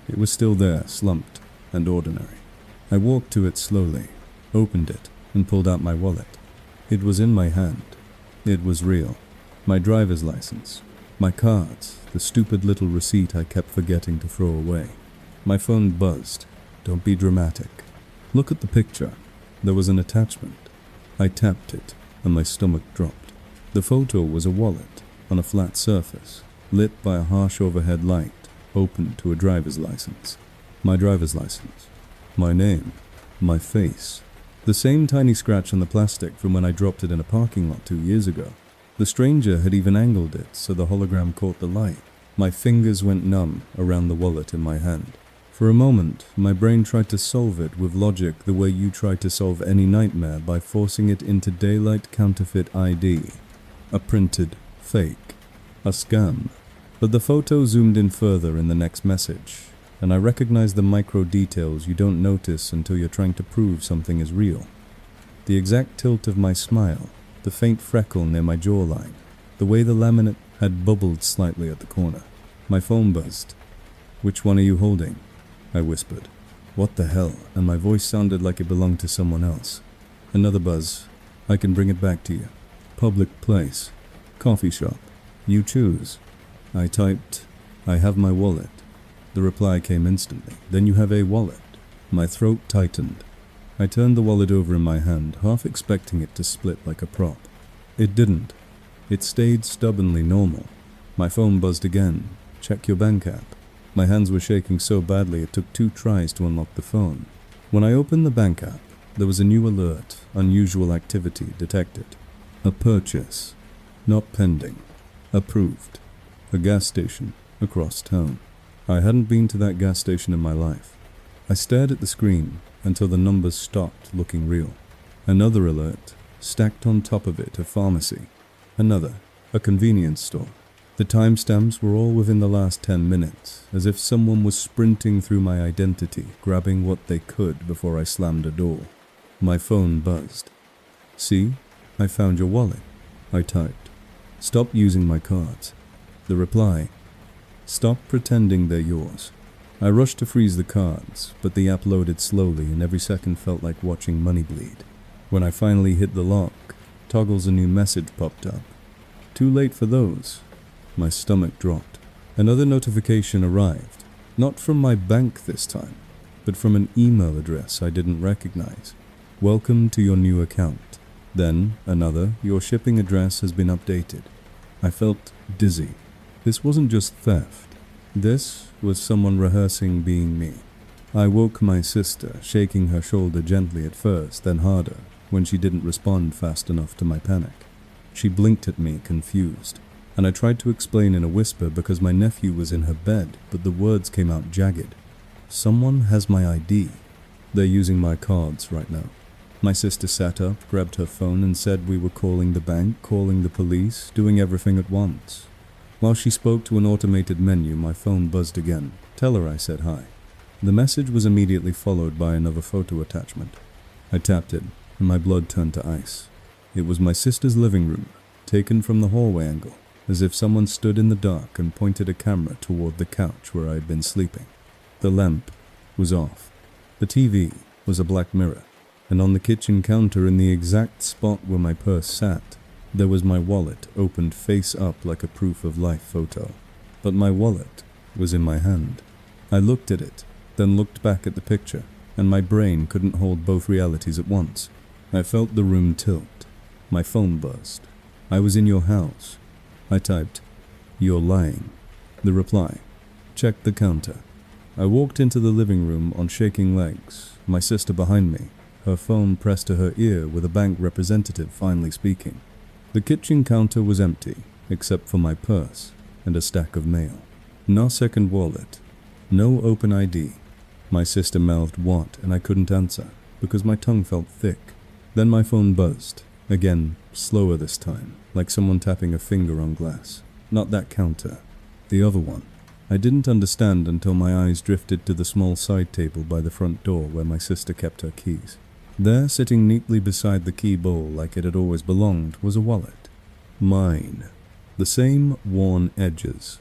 It was still there, slumped and ordinary. I walked to it slowly, opened it, and pulled out my wallet. It was in my hand. It was real. My driver's license, my cards, the stupid little receipt I kept forgetting to throw away. My phone buzzed. "Don't be dramatic. Look at the picture." There was an attachment. I tapped it, and my stomach dropped. The photo was a wallet on a flat surface, lit by a harsh overhead light, open to a driver's license. My driver's license. My name. My face. The same tiny scratch on the plastic from when I dropped it in a parking lot 2 years ago. The stranger had even angled it so the hologram caught the light. My fingers went numb around the wallet in my hand. For a moment, my brain tried to solve it with logic the way you try to solve any nightmare by forcing it into daylight counterfeit ID. A printed fake. A scam. But the photo zoomed in further in the next message, and I recognized the micro details you don't notice until you're trying to prove something is real. The exact tilt of my smile, the faint freckle near my jawline, the way the laminate had bubbled slightly at the corner. My phone buzzed. "Which one are you holding?" I whispered. "What the hell?" And my voice sounded like it belonged to someone else. Another buzz. "I can bring it back to you." "Public place. Coffee shop. You choose." I typed, "I have my wallet." The reply came instantly. "Then you have a wallet." My throat tightened. I turned the wallet over in my hand, half expecting it to split like a prop. It didn't. It stayed stubbornly normal. My phone buzzed again. "Check your bank app." My hands were shaking so badly it took 2 tries to unlock the phone. When I opened the bank app, there was a new alert, unusual activity detected. A purchase. Not pending. Approved. A gas station across town. I hadn't been to that gas station in my life. I stared at the screen until the numbers stopped looking real. Another alert, stacked on top of it, a pharmacy. Another, a convenience store. The timestamps were all within the last 10 minutes, as if someone was sprinting through my identity, grabbing what they could before I slammed a door. My phone buzzed. "See? I found your wallet." I typed. "Stop using my cards." The reply, "Stop pretending they're yours." I rushed to freeze the cards, but the app loaded slowly and every second felt like watching money bleed. When I finally hit the lock, toggles a new message popped up. "Too late for those." My stomach dropped. Another notification arrived, not from my bank this time, but from an email address I didn't recognize. Welcome to your new account. Then another, your shipping address has been updated. I felt dizzy. This wasn't just theft. This was someone rehearsing being me. I woke my sister, shaking her shoulder gently at first, then harder, when she didn't respond fast enough to my panic. She blinked at me, confused, and I tried to explain in a whisper because my nephew was in her bed, but the words came out jagged. Someone has my ID. They're using my cards right now. My sister sat up, grabbed her phone, and said we were calling the bank, calling the police, doing everything at once. While she spoke to an automated menu, my phone buzzed again. Tell her I said hi. The message was immediately followed by another photo attachment. I tapped it, and my blood turned to ice. It was my sister's living room, taken from the hallway angle, as if someone stood in the dark and pointed a camera toward the couch where I had been sleeping. The lamp was off. The TV was a black mirror, and on the kitchen counter in the exact spot where my purse sat, there was my wallet opened face up like a proof of life photo. But my wallet was in my hand. I looked at it, then looked back at the picture, and my brain couldn't hold both realities at once. I felt the room tilt. My phone buzzed. I was in your house. I typed, "You're lying." The reply, "Check the counter." I walked into the living room on shaking legs, my sister behind me, her phone pressed to her ear with a bank representative finally speaking. The kitchen counter was empty, except for my purse and a stack of mail. No second wallet. No open ID. My sister mouthed what, and I couldn't answer, because my tongue felt thick. Then my phone buzzed, again, slower this time, like someone tapping a finger on glass. Not that counter. The other one. I didn't understand until my eyes drifted to the small side table by the front door where my sister kept her keys. There, sitting neatly beside the key bowl like it had always belonged, was a wallet. Mine. The same worn edges.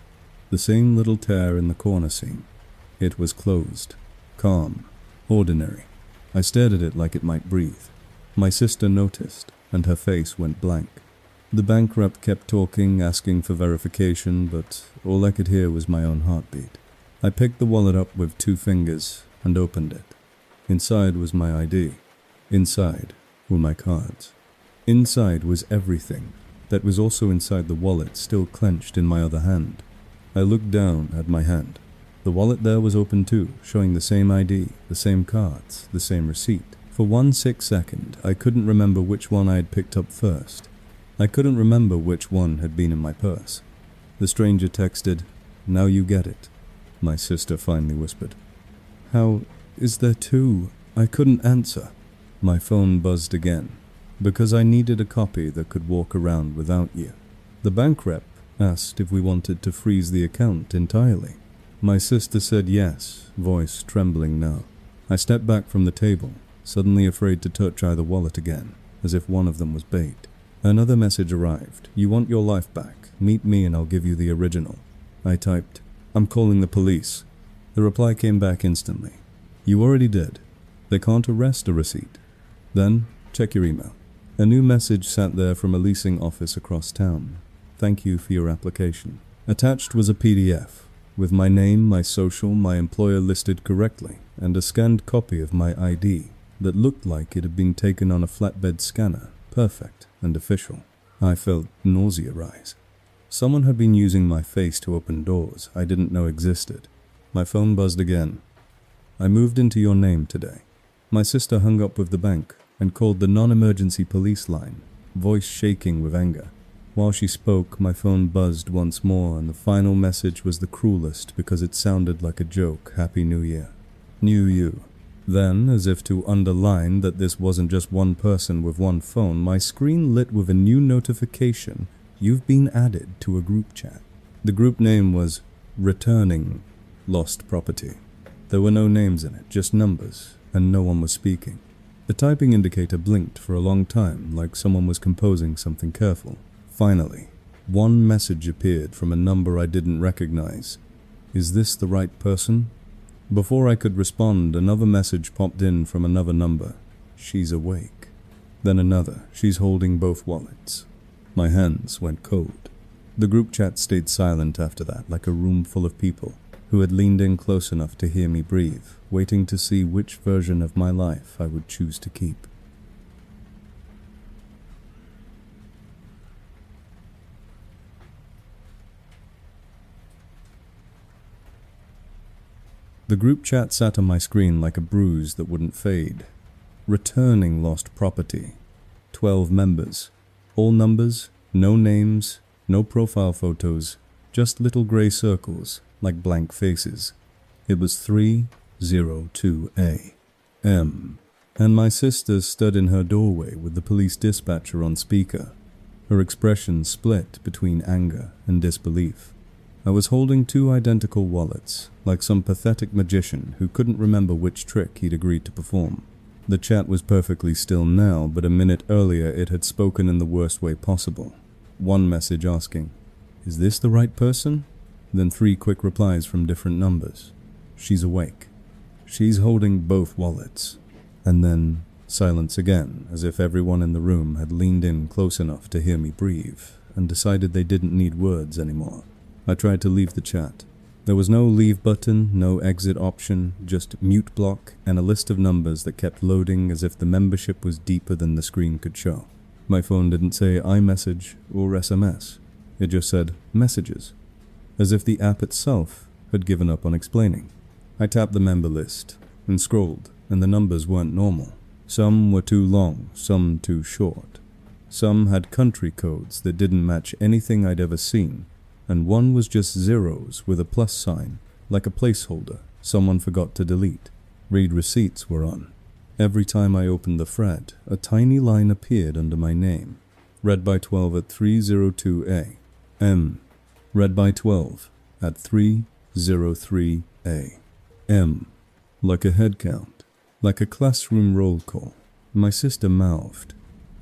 The same little tear in the corner seam. It was closed. Calm. Ordinary. I stared at it like it might breathe. My sister noticed, and her face went blank. The bank rep kept talking, asking for verification, but all I could hear was my own heartbeat. I picked the wallet up with 2 fingers and opened it. Inside was my ID. Inside were my cards. Inside was everything that was also inside the wallet, still clenched in my other hand. I looked down at my hand. The wallet there was open too, showing the same ID, the same cards, the same receipt. For 1 sick second, I couldn't remember which one I had picked up first. I couldn't remember which one had been in my purse. The stranger texted, "Now you get it," my sister finally whispered. "How is there 2? I couldn't answer." My phone buzzed again, because I needed a copy that could walk around without you. The bank rep asked if we wanted to freeze the account entirely. My sister said yes, voice trembling now. I stepped back from the table, suddenly afraid to touch either wallet again, as if one of them was bait. Another message arrived. "You want your life back? Meet me and I'll give you the original." I typed, "I'm calling the police." The reply came back instantly. "You already did. They can't arrest a receipt." Then, check your email. A new message sat there from a leasing office across town. "Thank you for your application." Attached was a PDF, with my name, my social, my employer listed correctly, and a scanned copy of my ID that looked like it had been taken on a flatbed scanner, perfect and official. I felt nausea rise. Someone had been using my face to open doors I didn't know existed. My phone buzzed again. "I moved into your name today." My sister hung up with the bank and called the non-emergency police line, voice shaking with anger. While she spoke, my phone buzzed once more, and the final message was the cruelest because it sounded like a joke. "Happy New Year. New you." Then, as if to underline that this wasn't just one person with one phone, my screen lit with a new notification. "You've been added to a group chat." The group name was Returning Lost Property. There were no names in it, just numbers, and no one was speaking. The typing indicator blinked for a long time, like someone was composing something careful. Finally, one message appeared from a number I didn't recognize. "Is this the right person?" Before I could respond, another message popped in from another number. "She's awake." Then another. "She's holding both wallets." My hands went cold. The group chat stayed silent after that, like a room full of people who had leaned in close enough to hear me breathe, waiting to see which version of my life I would choose to keep. The group chat sat on my screen like a bruise that wouldn't fade. Returning lost property. 12 members. All numbers, no names, no profile photos, just little grey circles like blank faces. It was 302A. M. And my sister stood in her doorway with the police dispatcher on speaker, her expression split between anger and disbelief. I was holding 2 identical wallets, like some pathetic magician who couldn't remember which trick he'd agreed to perform. The chat was perfectly still now, but a minute earlier it had spoken in the worst way possible. One message asking, "Is this the right person?" Then 3 quick replies from different numbers. "She's awake. She's holding both wallets." And then silence again, as if everyone in the room had leaned in close enough to hear me breathe and decided they didn't need words anymore. I tried to leave the chat. There was no leave button, no exit option, just mute block and a list of numbers that kept loading as if the membership was deeper than the screen could show. My phone didn't say iMessage or SMS. It just said messages, as if the app itself had given up on explaining. I tapped the member list and scrolled, and the numbers weren't normal. Some were too long, some too short. Some had country codes that didn't match anything I'd ever seen, and one was just zeros with a plus sign, like a placeholder someone forgot to delete. Read receipts were on. Every time I opened the thread, a tiny line appeared under my name. Read by 12 at 302A. M. Read by 12 at 303A. M. Like a head count, like a classroom roll call. My sister mouthed,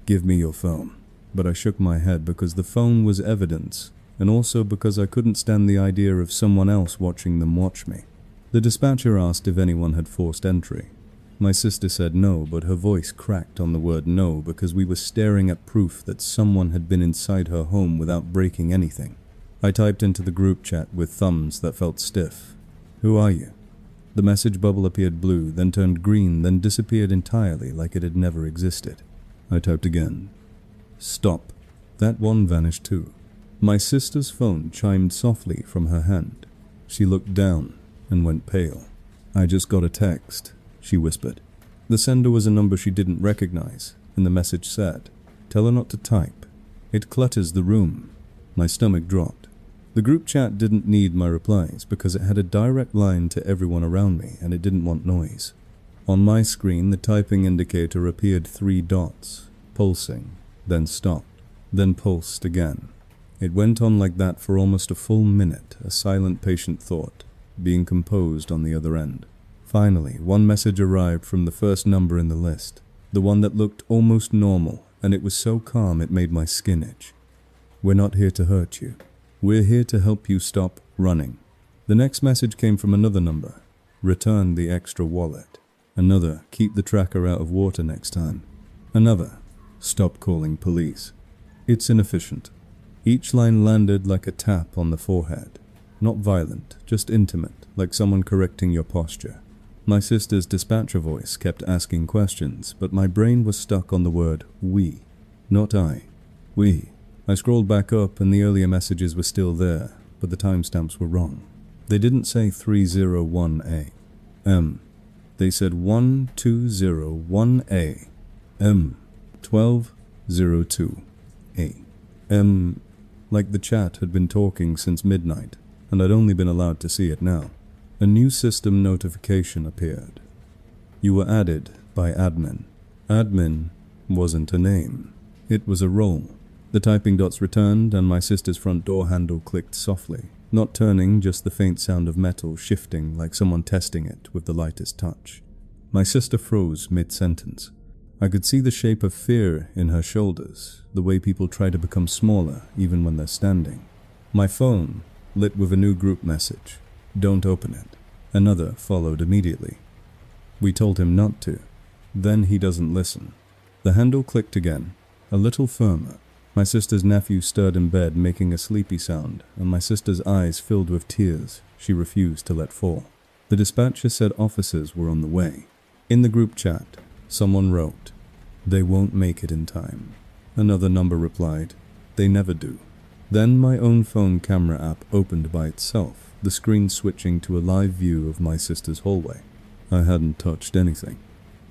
"Give me your phone." But I shook my head because the phone was evidence, and also because I couldn't stand the idea of someone else watching them watch me. The dispatcher asked if anyone had forced entry. My sister said no, but her voice cracked on the word no because we were staring at proof that someone had been inside her home without breaking anything. I typed into the group chat with thumbs that felt stiff. "Who are you?" The message bubble appeared blue, then turned green, then disappeared entirely like it had never existed. I typed again. "Stop." That one vanished too. My sister's phone chimed softly from her hand. She looked down and went pale. "I just got a text," she whispered. The sender was a number she didn't recognize, and the message said, "Tell her not to type. It clutters the room." My stomach dropped. The group chat didn't need my replies because it had a direct line to everyone around me and it didn't want noise. On my screen, the typing indicator appeared 3 dots, pulsing, then stopped, then pulsed again. It went on like that for almost a full minute, a silent, patient thought, being composed on the other end. Finally, one message arrived from the first number in the list, the one that looked almost normal, and it was so calm it made my skin itch. "We're not here to hurt you. We're here to help you stop running." The next message came from another number. "Return the extra wallet." Another, "Keep the tracker out of water next time." Another, "Stop calling police." It's inefficient. Each line landed like a tap on the forehead. Not violent, just intimate, like someone correcting your posture. My sister's dispatcher voice kept asking questions, but my brain was stuck on the word we, not I. We. I scrolled back up and the earlier messages were still there, but the timestamps were wrong. They didn't say 301A. M. They said 1201A. M. 1202A. M. Like the chat had been talking since midnight, and I'd only been allowed to see it now. A new system notification appeared. You were added by admin. Admin wasn't a name. It was a role. The typing dots returned, and my sister's front door handle clicked softly, not turning, just the faint sound of metal shifting like someone testing it with the lightest touch. My sister froze mid-sentence. I could see the shape of fear in her shoulders, the way people try to become smaller even when they're standing. My phone lit with a new group message. "Don't open it." Another followed immediately. "We told him not to. Then he doesn't listen." The handle clicked again, a little firmer. My sister's nephew stirred in bed, making a sleepy sound, and my sister's eyes filled with tears. she refused to let fall. The dispatcher said officers were on the way. In the group chat, someone wrote, "They won't make it in time." Another number replied, "They never do." Then my own phone camera app opened by itself, the screen switching to a live view of my sister's hallway. I hadn't touched anything.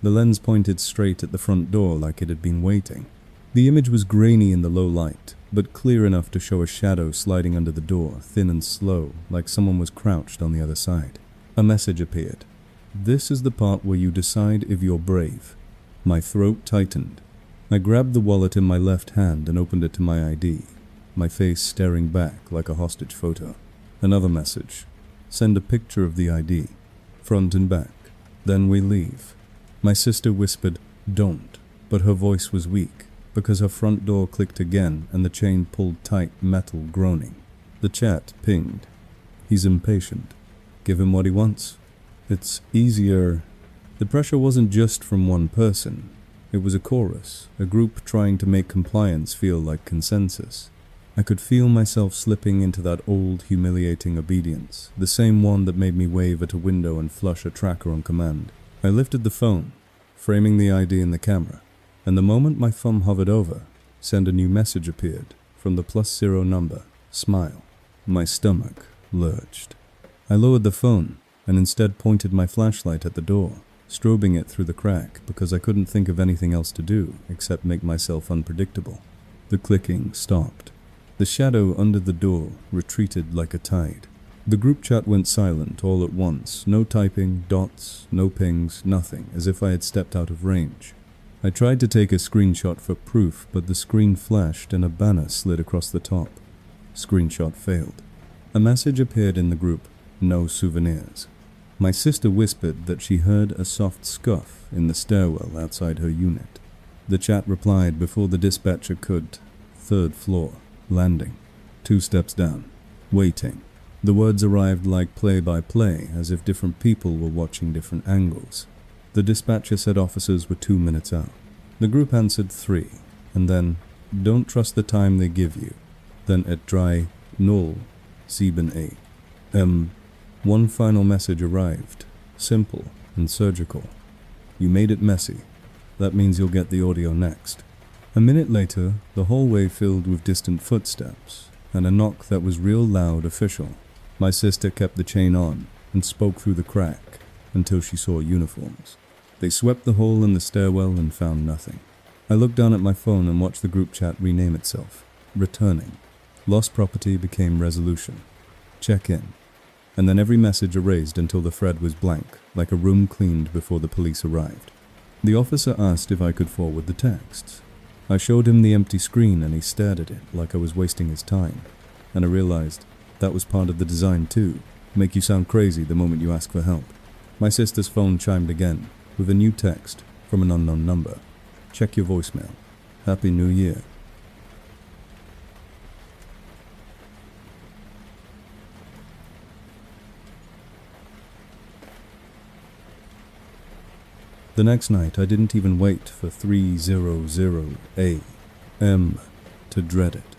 The lens pointed straight at the front door like it had been waiting. The image was grainy in the low light, but clear enough to show a shadow sliding under the door, thin and slow, like someone was crouched on the other side. A message appeared. "This is the part where you decide if you're brave." My throat tightened. I grabbed the wallet in my left hand and opened it to my ID, my face staring back like a hostage photo. Another message. "Send a picture of the ID, front and back. Then we leave." My sister whispered, "Don't," but her voice was weak, because her front door clicked again and the chain pulled tight, metal groaning. The chat pinged. "He's impatient. Give him what he wants. It's easier." The pressure wasn't just from one person. It was a chorus, a group trying to make compliance feel like consensus. I could feel myself slipping into that old, humiliating obedience, the same one that made me wave at a window and flush a tracker on command. I lifted the phone, framing the ID in the camera, and the moment my thumb hovered over, send a new message appeared from the +0 number, smile. My stomach lurched. I lowered the phone and instead pointed my flashlight at the door, strobing it through the crack because I couldn't think of anything else to do except make myself unpredictable. The clicking stopped. The shadow under the door retreated like a tide. The group chat went silent all at once, no typing, dots, no pings, nothing, as if I had stepped out of range. I tried to take a screenshot for proof, but the screen flashed and a banner slid across the top. Screenshot failed. A message appeared in the group, "No souvenirs." My sister whispered that she heard a soft scuff in the stairwell outside her unit. The chat replied before the dispatcher could. 3rd floor, landing, 2 steps down, waiting. The words arrived like play-by-play, as if different people were watching different angles. The dispatcher said officers were 2 minutes out. The group answered 3, and then, "Don't trust the time they give you." Then at dry, "Null, 7 One final message arrived, simple and surgical. "You made it messy. That means you'll get the audio next." A minute later, the hallway filled with distant footsteps, and a knock that was real loud official. My sister kept the chain on and spoke through the crack until she saw uniforms. They swept the hole in the stairwell and found nothing. I looked down at my phone and watched the group chat rename itself. Returning. Lost property became resolution. Check in. And then every message erased until the thread was blank, like a room cleaned before the police arrived. The officer asked if I could forward the texts. I showed him the empty screen and he stared at it like I was wasting his time. And I realized that was part of the design too, make you sound crazy the moment you ask for help. My sister's phone chimed again, with a new text from an unknown number. "Check your voicemail. Happy New Year." The next night, I didn't even wait for 3:00 a.m. to dread it.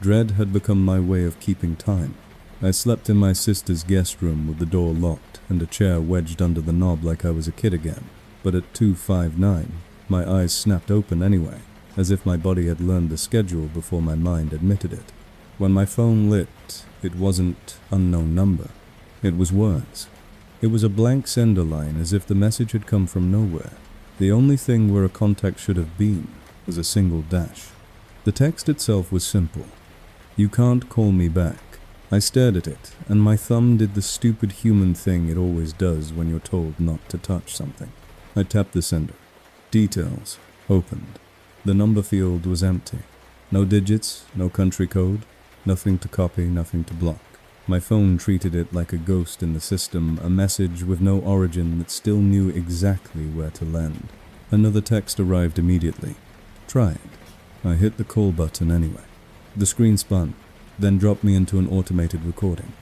Dread had become my way of keeping time. I slept in my sister's guest room with the door locked and a chair wedged under the knob like I was a kid again. But at 2:59, my eyes snapped open anyway, as if my body had learned the schedule before my mind admitted it. When my phone lit, it wasn't unknown number. It was words. It was a blank sender line, as if the message had come from nowhere. The only thing where a contact should have been was a single dash. The text itself was simple. "You can't call me back." I stared at it, and my thumb did the stupid human thing it always does when you're told not to touch something. I tapped the sender. Details. Opened. The number field was empty. No digits, no country code, nothing to copy, nothing to block. My phone treated it like a ghost in the system, a message with no origin that still knew exactly where to land. Another text arrived immediately. Tried. I hit the call button anyway. The screen spun, then dropped me into an automated recording.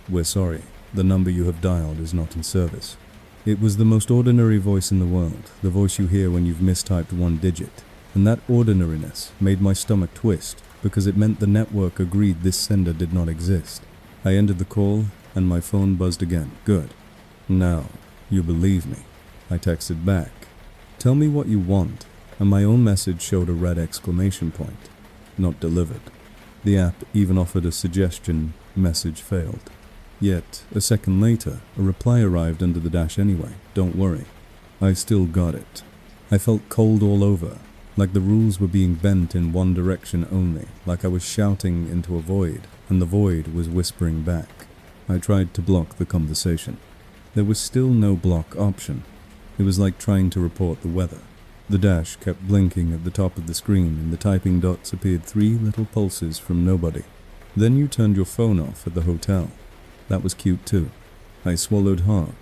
"We're sorry. The number you have dialed is not in service." It was the most ordinary voice in the world, the voice you hear when you've mistyped one digit. And that ordinariness made my stomach twist, because it meant the network agreed this sender did not exist. I ended the call and my phone buzzed again. Good. Now, you believe me. I texted back. Tell me what you want, and my own message showed a red exclamation point. Not delivered. The app even offered a suggestion, message failed. Yet, a second later, a reply arrived under the dash anyway. Don't worry. I still got it. I felt cold all over, like the rules were being bent in one direction only, like I was shouting into a void, and the void was whispering back. I tried to block the conversation. There was still no block option. It was like trying to report the weather. The dash kept blinking at the top of the screen, and the typing dots appeared 3 little pulses from nobody. Then you turned your phone off at the hotel. That was cute too. I swallowed hard.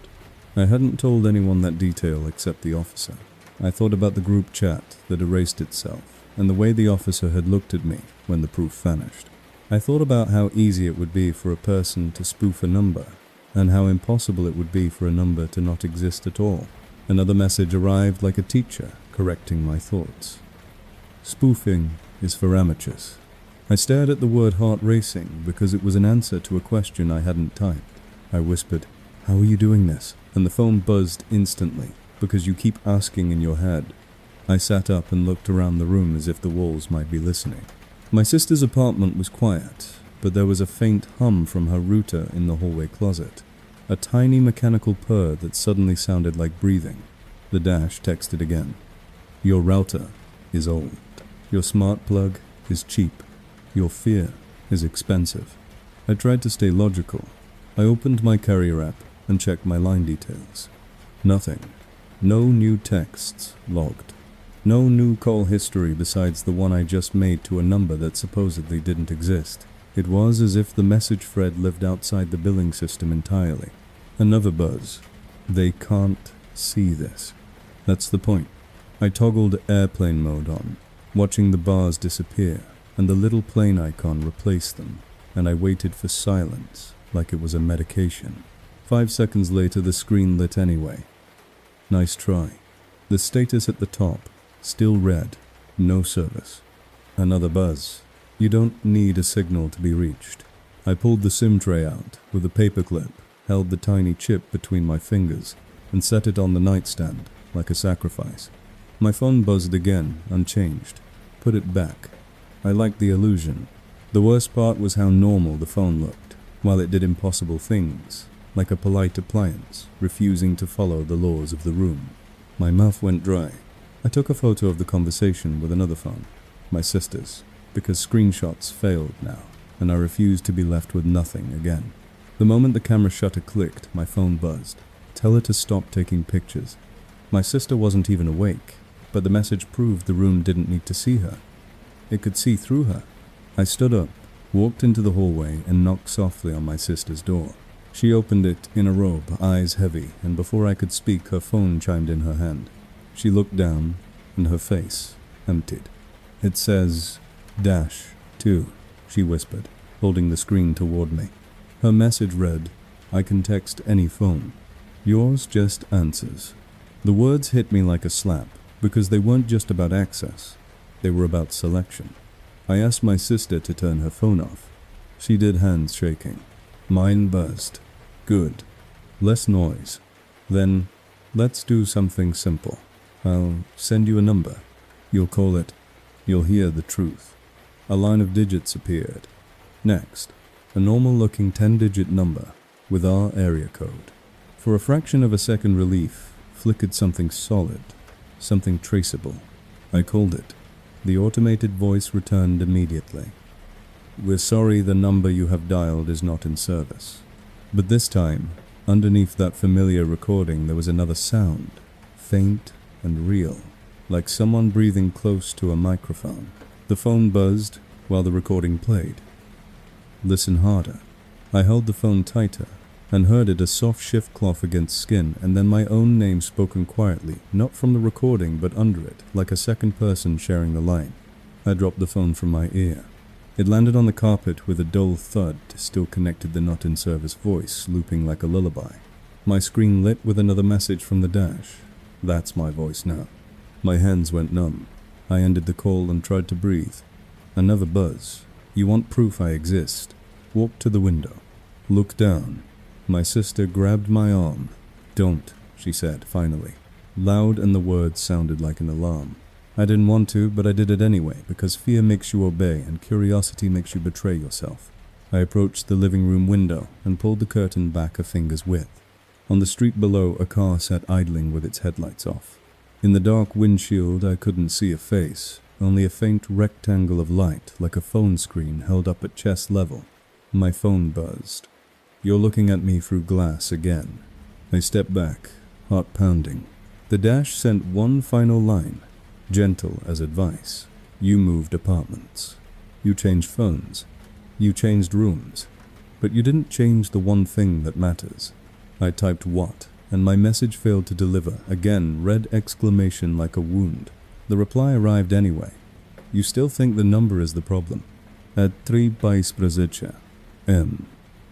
I hadn't told anyone that detail except the officer. I thought about the group chat that erased itself, and the way the officer had looked at me when the proof vanished. I thought about how easy it would be for a person to spoof a number, and how impossible it would be for a number to not exist at all. Another message arrived like a teacher, correcting my thoughts. Spoofing is for amateurs. I stared at the word heart racing because it was an answer to a question I hadn't typed. I whispered, "How are you doing this?" And the phone buzzed instantly because you keep asking in your head. I sat up and looked around the room as if the walls might be listening. My sister's apartment was quiet, but there was a faint hum from her router in the hallway closet. A tiny mechanical purr that suddenly sounded like breathing. The dash texted again. Your router is old. Your smart plug is cheap. Your fear is expensive. I tried to stay logical. I opened my carrier app and checked my line details. Nothing. No new texts logged. No new call history besides the one I just made to a number that supposedly didn't exist. It was as if the message thread lived outside the billing system entirely. Another buzz. They can't see this. That's the point. I toggled airplane mode on, watching the bars disappear, and the little plane icon replaced them, and I waited for silence, like it was a medication. 5 seconds later, the screen lit anyway. Nice try. The status at the top, still red, no service. Another buzz. You don't need a signal to be reached. I pulled the SIM tray out with a paperclip, held the tiny chip between my fingers, and set it on the nightstand, like a sacrifice. My phone buzzed again, unchanged. Put it back. I liked the illusion. The worst part was how normal the phone looked, while it did impossible things, like a polite appliance, refusing to follow the laws of the room. My mouth went dry. I took a photo of the conversation with another phone, my sister's, because screenshots failed now, and I refused to be left with nothing again. The moment the camera shutter clicked, my phone buzzed. Tell her to stop taking pictures. My sister wasn't even awake, but the message proved the room didn't need to see her. It could see through her. I stood up, walked into the hallway, and knocked softly on my sister's door. She opened it in a robe, eyes heavy, and before I could speak, her phone chimed in her hand. She looked down, and her face emptied. It says, -2, she whispered, holding the screen toward me. Her message read, I can text any phone. Yours just answers. The words hit me like a slap, because they weren't just about access. They were about selection. I asked my sister to turn her phone off. She did, hands shaking. Mine buzzed. Good. Less noise. Then, let's do something simple. I'll send you a number. You'll call it. You'll hear the truth. A line of digits appeared. Next, a normal-looking 10-digit number with our area code. For a fraction of a second, relief flickered something solid, something traceable. I called it. The automated voice returned immediately. We're sorry, the number you have dialed is not in service. But this time, underneath that familiar recording, there was another sound, faint and real, like someone breathing close to a microphone. The phone buzzed while the recording played. Listen harder. I held the phone tighter and heard it, a soft shift cloth against skin, and then my own name spoken quietly, not from the recording but under it, like a second person sharing the line. I dropped the phone from my ear. It landed on the carpet with a dull thud, still connected the not in service voice, looping like a lullaby. My screen lit with another message from the dash. That's my voice now. My hands went numb. I ended the call and tried to breathe. Another buzz. You want proof I exist? Walk to the window. Look down. My sister grabbed my arm. "Don't," she said, finally. Loud, and the words sounded like an alarm. I didn't want to, but I did it anyway, because fear makes you obey and curiosity makes you betray yourself. I approached the living room window and pulled the curtain back a finger's width. On the street below, a car sat idling with its headlights off. In the dark windshield, I couldn't see a face, only a faint rectangle of light like a phone screen held up at chest level. My phone buzzed. "You're looking at me through glass again." I stepped back, heart pounding. The dash sent one final line, gentle as advice. "You moved apartments. You changed phones. You changed rooms. But you didn't change the one thing that matters." I typed "what?" and my message failed to deliver. Again, red exclamation like a wound. The reply arrived anyway. "You still think the number is the problem. At 3:15 M."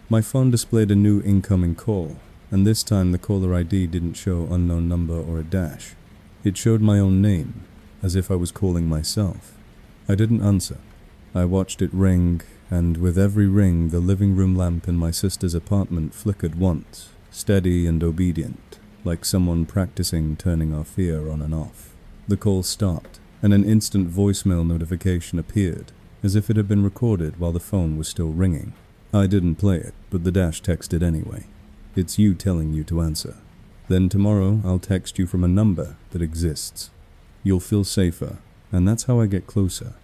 My phone displayed a new incoming call, and this time the caller ID didn't show unknown number or a dash. It showed my own name, as if I was calling myself. I didn't answer. I watched it ring, and with every ring the living room lamp in my sister's apartment flickered once, steady and obedient, like someone practicing turning our fear on and off. The call stopped, and an instant voicemail notification appeared, as if it had been recorded while the phone was still ringing. I didn't play it, but the dash texted anyway. "It's you telling you to answer. Then tomorrow I'll text you from a number that exists. You'll feel safer, and that's how I get closer."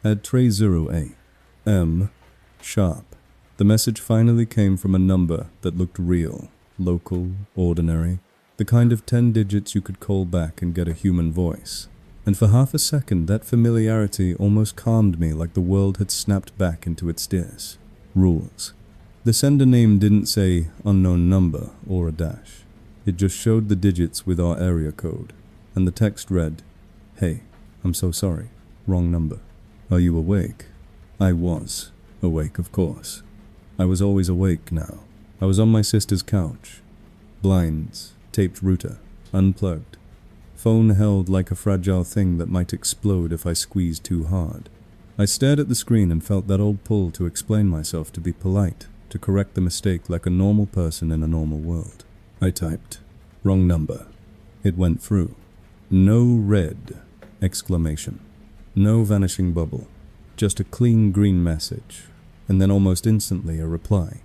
At 3:08 M sharp, the message finally came from a number that looked real, local, ordinary, the kind of 10 digits you could call back and get a human voice. And for half a second that familiarity almost calmed me, like the world had snapped back into its disk. Rules. The sender name didn't say unknown number or a dash. It just showed the digits with our area code, and the text read, "Hey, I'm so sorry. Wrong number. Are you awake?" I was awake, of course. I was always awake now. I was on my sister's couch. Blinds, taped router, unplugged. Phone held like a fragile thing that might explode if I squeezed too hard. I stared at the screen and felt that old pull to explain myself, to be polite, to correct the mistake like a normal person in a normal world. I typed, "Wrong number." It went through. No red exclamation. No vanishing bubble, just a clean green message, and then almost instantly a reply.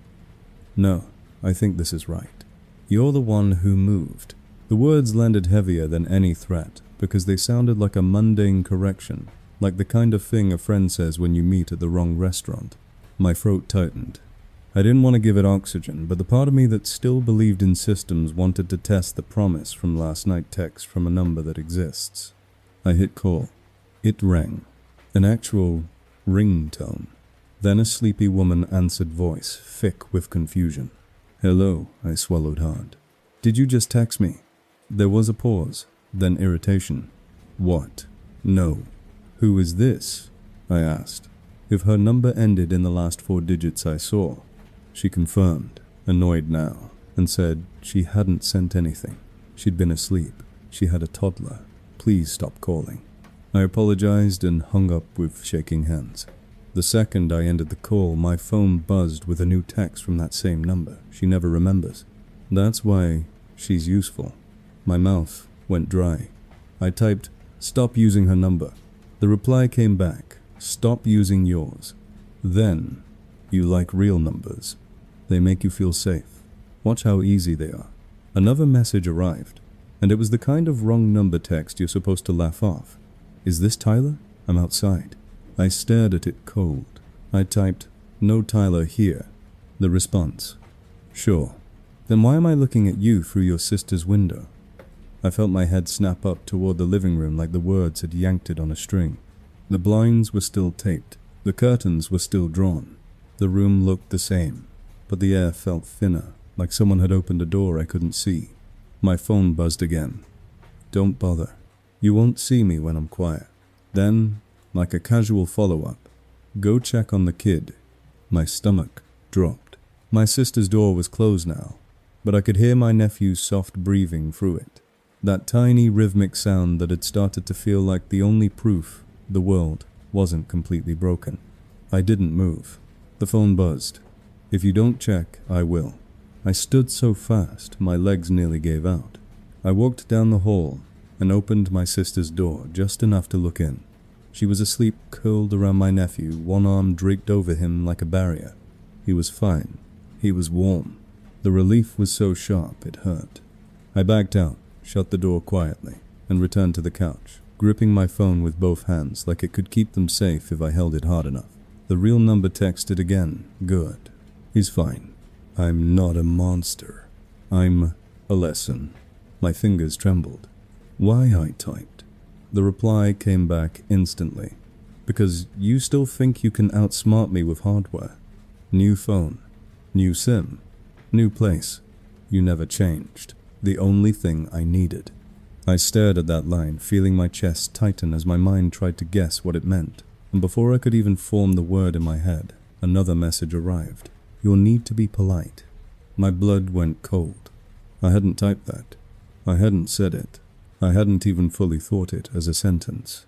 "No, I think this is right. You're the one who moved." The words landed heavier than any threat, because they sounded like a mundane correction, like the kind of thing a friend says when you meet at the wrong restaurant. My throat tightened. I didn't want to give it oxygen, but the part of me that still believed in systems wanted to test the promise from last night's text from a number that exists. I hit call. It rang. An actual ringtone. Then a sleepy woman answered voice, thick with confusion. "Hello," I swallowed hard. "Did you just text me?" There was a pause, then irritation. "What? No. Who is this?" I asked. If her number ended in the last 4 digits I saw. She confirmed, annoyed now, and said she hadn't sent anything. She'd been asleep. She had a toddler. Please stop calling. I apologized and hung up with shaking hands. The second I ended the call, my phone buzzed with a new text from that same number. She never remembers. That's why she's useful. My mouth went dry. I typed, "Stop using her number." The reply came back, "Stop using yours." Then, "You like real numbers. They make you feel safe. Watch how easy they are." Another message arrived, and it was the kind of wrong number text you're supposed to laugh off. "Is this Tyler? I'm outside." I stared at it cold. I typed, "No Tyler here." The response, "Sure. Then why am I looking at you through your sister's window?" I felt my head snap up toward the living room like the words had yanked it on a string. The blinds were still taped. The curtains were still drawn. The room looked the same, but the air felt thinner, like someone had opened a door I couldn't see. My phone buzzed again. "Don't bother. You won't see me when I'm quiet." Then, like a casual follow-up, "Go check on the kid." My stomach dropped. My sister's door was closed now, but I could hear my nephew's soft breathing through it. That tiny rhythmic sound that had started to feel like the only proof the world wasn't completely broken. I didn't move. The phone buzzed. If you don't check, I will. I stood so fast, my legs nearly gave out. I walked down the hall and opened my sister's door just enough to look in. She was asleep, curled around my nephew, one arm draped over him like a barrier. He was fine. He was warm. The relief was so sharp it hurt. I backed out, shut the door quietly, and returned to the couch, gripping my phone with both hands like it could keep them safe if I held it hard enough. The real number texted again. Good. He's fine. I'm not a monster. I'm a lesson. My fingers trembled. Why, I typed. The reply came back instantly. Because you still think you can outsmart me with hardware. New phone. New SIM. New place. You never changed. The only thing I needed. I stared at that line, feeling my chest tighten as my mind tried to guess what it meant. And before I could even form the word in my head, another message arrived. You'll need to be polite. My blood went cold. I hadn't typed that. I hadn't said it. I hadn't even fully thought it as a sentence.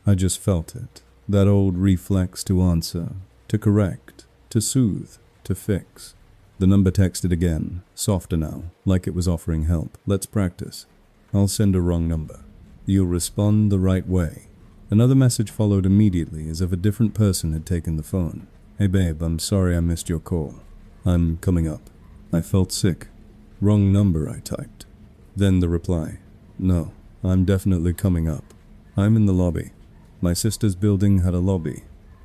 I just felt it. That old reflex to answer, to correct, to soothe, to fix. The number texted again, softer now, like it was offering help. Let's practice. I'll send a wrong number. You'll respond the right way. Another message followed immediately, as if a different person had taken the phone. Hey babe, I'm sorry I missed your call. I'm coming up. I felt sick. Wrong number, I typed. Then the reply. No, I'm definitely coming up. I'm in the lobby. My sister's building had a lobby.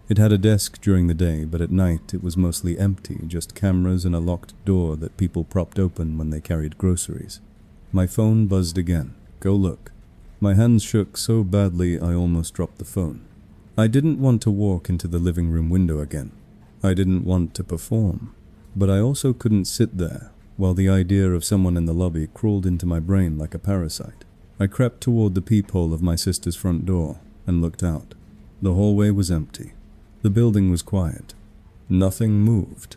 It had a desk during the day, but at night it was mostly empty, just cameras and a locked door that people propped open when they carried groceries. My phone buzzed again. Go look. My hands shook so badly I almost dropped the phone. I didn't want to walk into the living room window again. I didn't want to perform. But I also couldn't sit there while the idea of someone in the lobby crawled into my brain like a parasite. I crept toward the peephole of my sister's front door and looked out. The hallway was empty. The building was quiet. Nothing moved.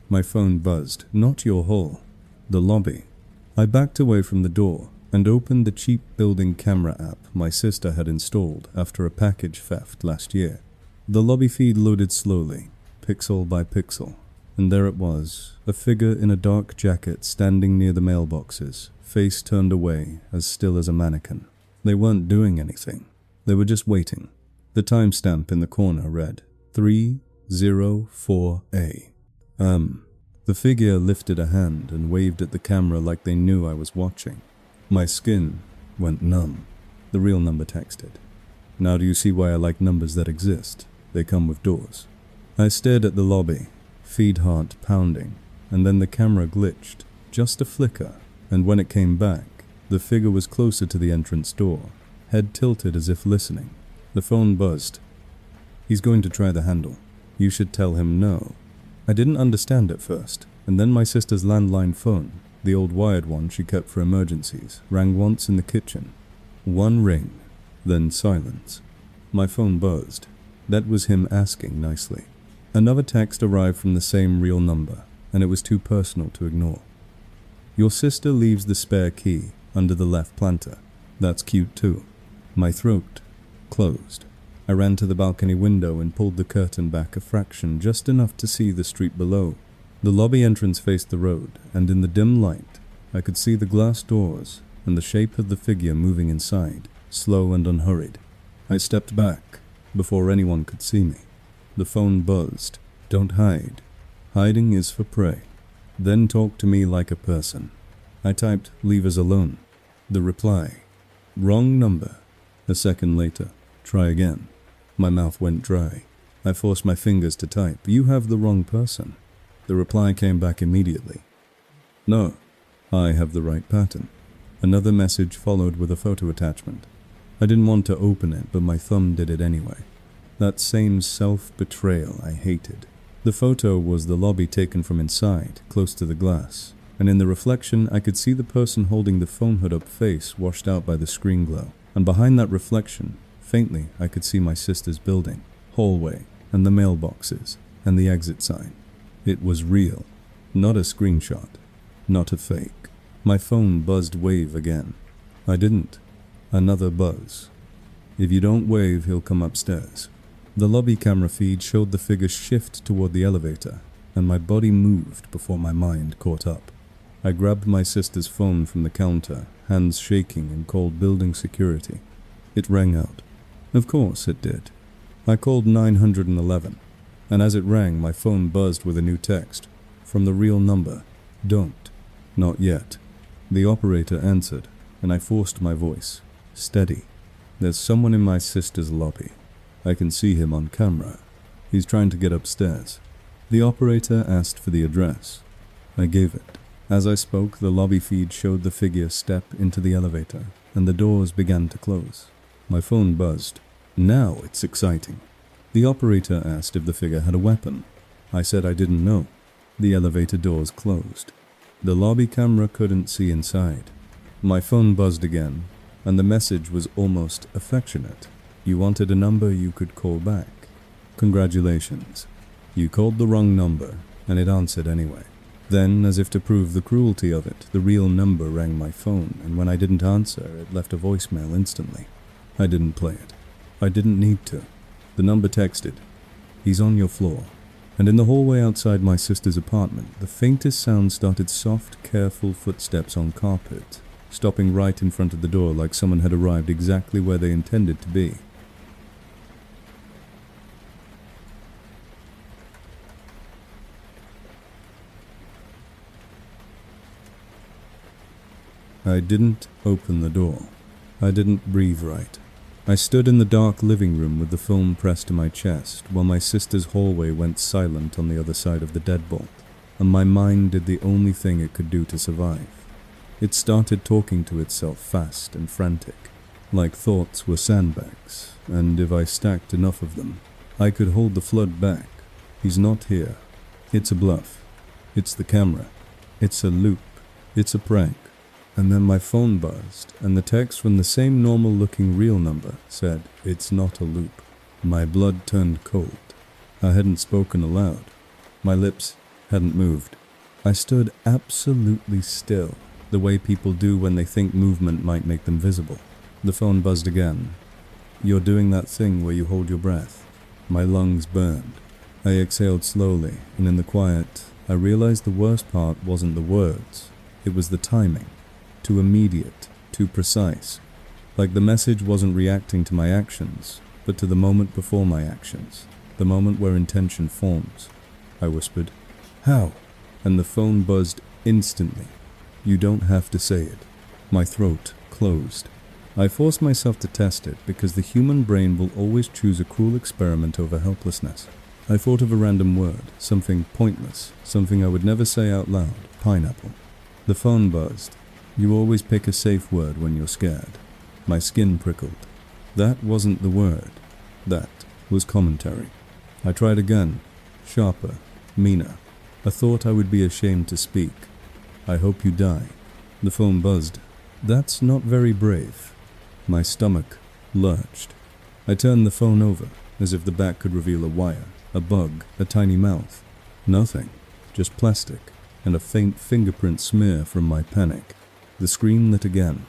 My phone buzzed. Not your hall. The lobby. I backed away from the door and opened the cheap building camera app my sister had installed after a package theft last year. The lobby feed loaded slowly, pixel by pixel, and there it was, a figure in a dark jacket standing near the mailboxes, face turned away, as still as a mannequin. They weren't doing anything. They were just waiting. The timestamp in the corner read 304A. The figure lifted a hand and waved at the camera like they knew I was watching. My skin went numb. The real number texted. Now do you see why I like numbers that exist? They come with doors. I stared at the lobby, feed heart pounding, and then the camera glitched, just a flicker, and when it came back, the figure was closer to the entrance door, head tilted as if listening. The phone buzzed. He's going to try the handle. You should tell him no. I didn't understand at first, and then my sister's landline phone, the old wired one she kept for emergencies, rang once in the kitchen. One ring, then silence. My phone buzzed. That was him asking nicely. Another text arrived from the same real number, and it was too personal to ignore. Your sister leaves the spare key under the left planter. That's cute too. My throat closed. I ran to the balcony window and pulled the curtain back a fraction, just enough to see the street below. The lobby entrance faced the road, and in the dim light, I could see the glass doors and the shape of the figure moving inside, slow and unhurried. I stepped back before anyone could see me. The phone buzzed. Don't hide. Hiding is for prey. Then talk to me like a person. I typed, leave us alone. The reply, wrong number. A second later, try again. My mouth went dry. I forced my fingers to type, you have the wrong person. The reply came back immediately. No, I have the right pattern. Another message followed with a photo attachment. I didn't want to open it, but my thumb did it anyway. That same self-betrayal I hated. The photo was the lobby taken from inside, close to the glass, and in the reflection I could see the person holding the phone hood-up face washed out by the screen glow. And behind that reflection, faintly, I could see my sister's building, hallway, and the mailboxes, and the exit sign. It was real, not a screenshot, not a fake. My phone buzzed wave again. I didn't. Another buzz. If you don't wave, he'll come upstairs. The lobby camera feed showed the figure shift toward the elevator, and my body moved before my mind caught up. I grabbed my sister's phone from the counter, hands shaking, and called building security. It rang out. Of course it did. I called 911, and as it rang, my phone buzzed with a new text. From the real number. Don't. Not yet. The operator answered, and I forced my voice. Steady. There's someone in my sister's lobby. I can see him on camera. He's trying to get upstairs. The operator asked for the address. I gave it. As I spoke, the lobby feed showed the figure step into the elevator, and the doors began to close. My phone buzzed. Now it's exciting. The operator asked if the figure had a weapon. I said I didn't know. The elevator doors closed. The lobby camera couldn't see inside. My phone buzzed again, and the message was almost affectionate. You wanted a number you could call back. Congratulations. You called the wrong number, and it answered anyway. Then, as if to prove the cruelty of it, the real number rang my phone, and when I didn't answer, it left a voicemail instantly. I didn't play it. I didn't need to. The number texted, "He's on your floor." And in the hallway outside my sister's apartment, the faintest sound started soft, careful footsteps on carpet, stopping right in front of the door like someone had arrived exactly where they intended to be. I didn't open the door. I didn't breathe right. I stood in the dark living room with the phone pressed to my chest while my sister's hallway went silent on the other side of the deadbolt, and my mind did the only thing it could do to survive. It started talking to itself fast and frantic, like thoughts were sandbags, and if I stacked enough of them, I could hold the flood back. He's not here. It's a bluff. It's the camera. It's a loop. It's a prank. And then my phone buzzed, and the text from the same normal-looking real number said, "It's not a loop." My blood turned cold. I hadn't spoken aloud. My lips hadn't moved. I stood absolutely still, the way people do when they think movement might make them visible. The phone buzzed again. "You're doing that thing where you hold your breath." My lungs burned. I exhaled slowly, and in the quiet, I realized the worst part wasn't the words. It was the timing. Too immediate, too precise. Like the message wasn't reacting to my actions, but to the moment before my actions, the moment where intention forms. I whispered, "How?" And the phone buzzed instantly. "You don't have to say it." My throat closed. I forced myself to test it because the human brain will always choose a cruel experiment over helplessness. I thought of a random word, something pointless, something I would never say out loud. Pineapple. The phone buzzed. "You always pick a safe word when you're scared." My skin prickled. That wasn't the word. That was commentary. I tried again, sharper, meaner. A thought I would be ashamed to speak. "I hope you die." The phone buzzed. "That's not very brave." My stomach lurched. I turned the phone over, as if the back could reveal a wire, a bug, a tiny mouth. Nothing, just plastic, and a faint fingerprint smear from my panic. The screen lit again.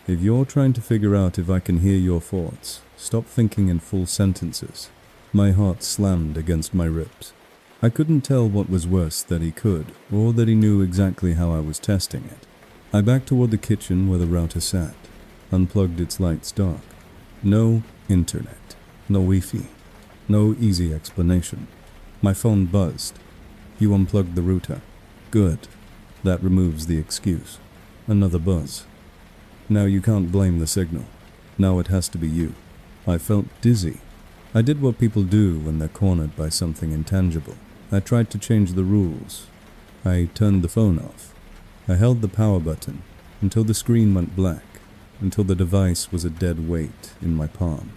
"If you're trying to figure out if I can hear your thoughts, stop thinking in full sentences." My heart slammed against my ribs. I couldn't tell what was worse, that he could, or that he knew exactly how I was testing it. I backed toward the kitchen where the router sat, unplugged its lights dark. No internet, no Wi-Fi, no easy explanation. My phone buzzed. "You unplugged the router." "Good. That removes the excuse." Another buzz. "Now you can't blame the signal. Now it has to be you." I felt dizzy. I did what people do when they're cornered by something intangible. I tried to change the rules. I turned the phone off. I held the power button until the screen went black, until the device was a dead weight in my palm.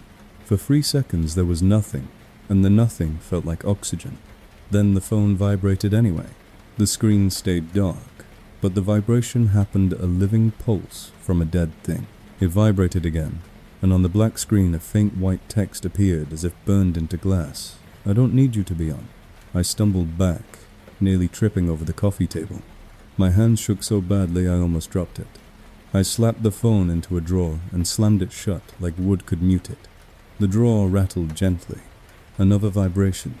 For 3 seconds there was nothing, and the nothing felt like oxygen. Then the phone vibrated anyway. The screen stayed dark, but the vibration happened a living pulse from a dead thing. It vibrated again, and on the black screen a faint white text appeared as if burned into glass. "I don't need you to be on." I stumbled back, nearly tripping over the coffee table. My hand shook so badly I almost dropped it. I slapped the phone into a drawer and slammed it shut like wood could mute it. The drawer rattled gently. Another vibration.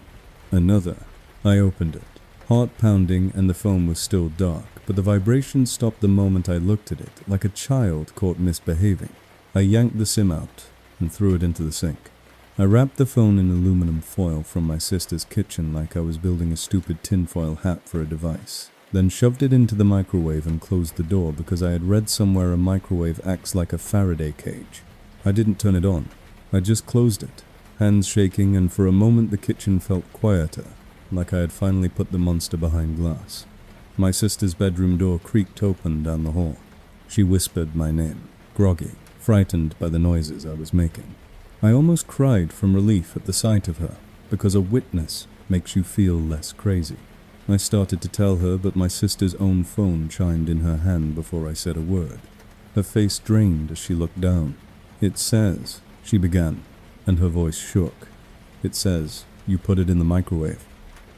Another. I opened it. Heart pounding, and the phone was still dark, but the vibration stopped the moment I looked at it, like a child caught misbehaving. I yanked the SIM out and threw it into the sink. I wrapped the phone in aluminum foil from my sister's kitchen like I was building a stupid tinfoil hat for a device, then shoved it into the microwave and closed the door because I had read somewhere a microwave acts like a Faraday cage. I didn't turn it on. I just closed it, hands shaking, and for a moment the kitchen felt quieter, like I had finally put the monster behind glass. My sister's bedroom door creaked open down the hall. She whispered my name, groggy, frightened by the noises I was making. I almost cried from relief at the sight of her, because a witness makes you feel less crazy. I started to tell her, but my sister's own phone chimed in her hand before I said a word. Her face drained as she looked down. "It says," she began, and her voice shook. "It says, you put it in the microwave."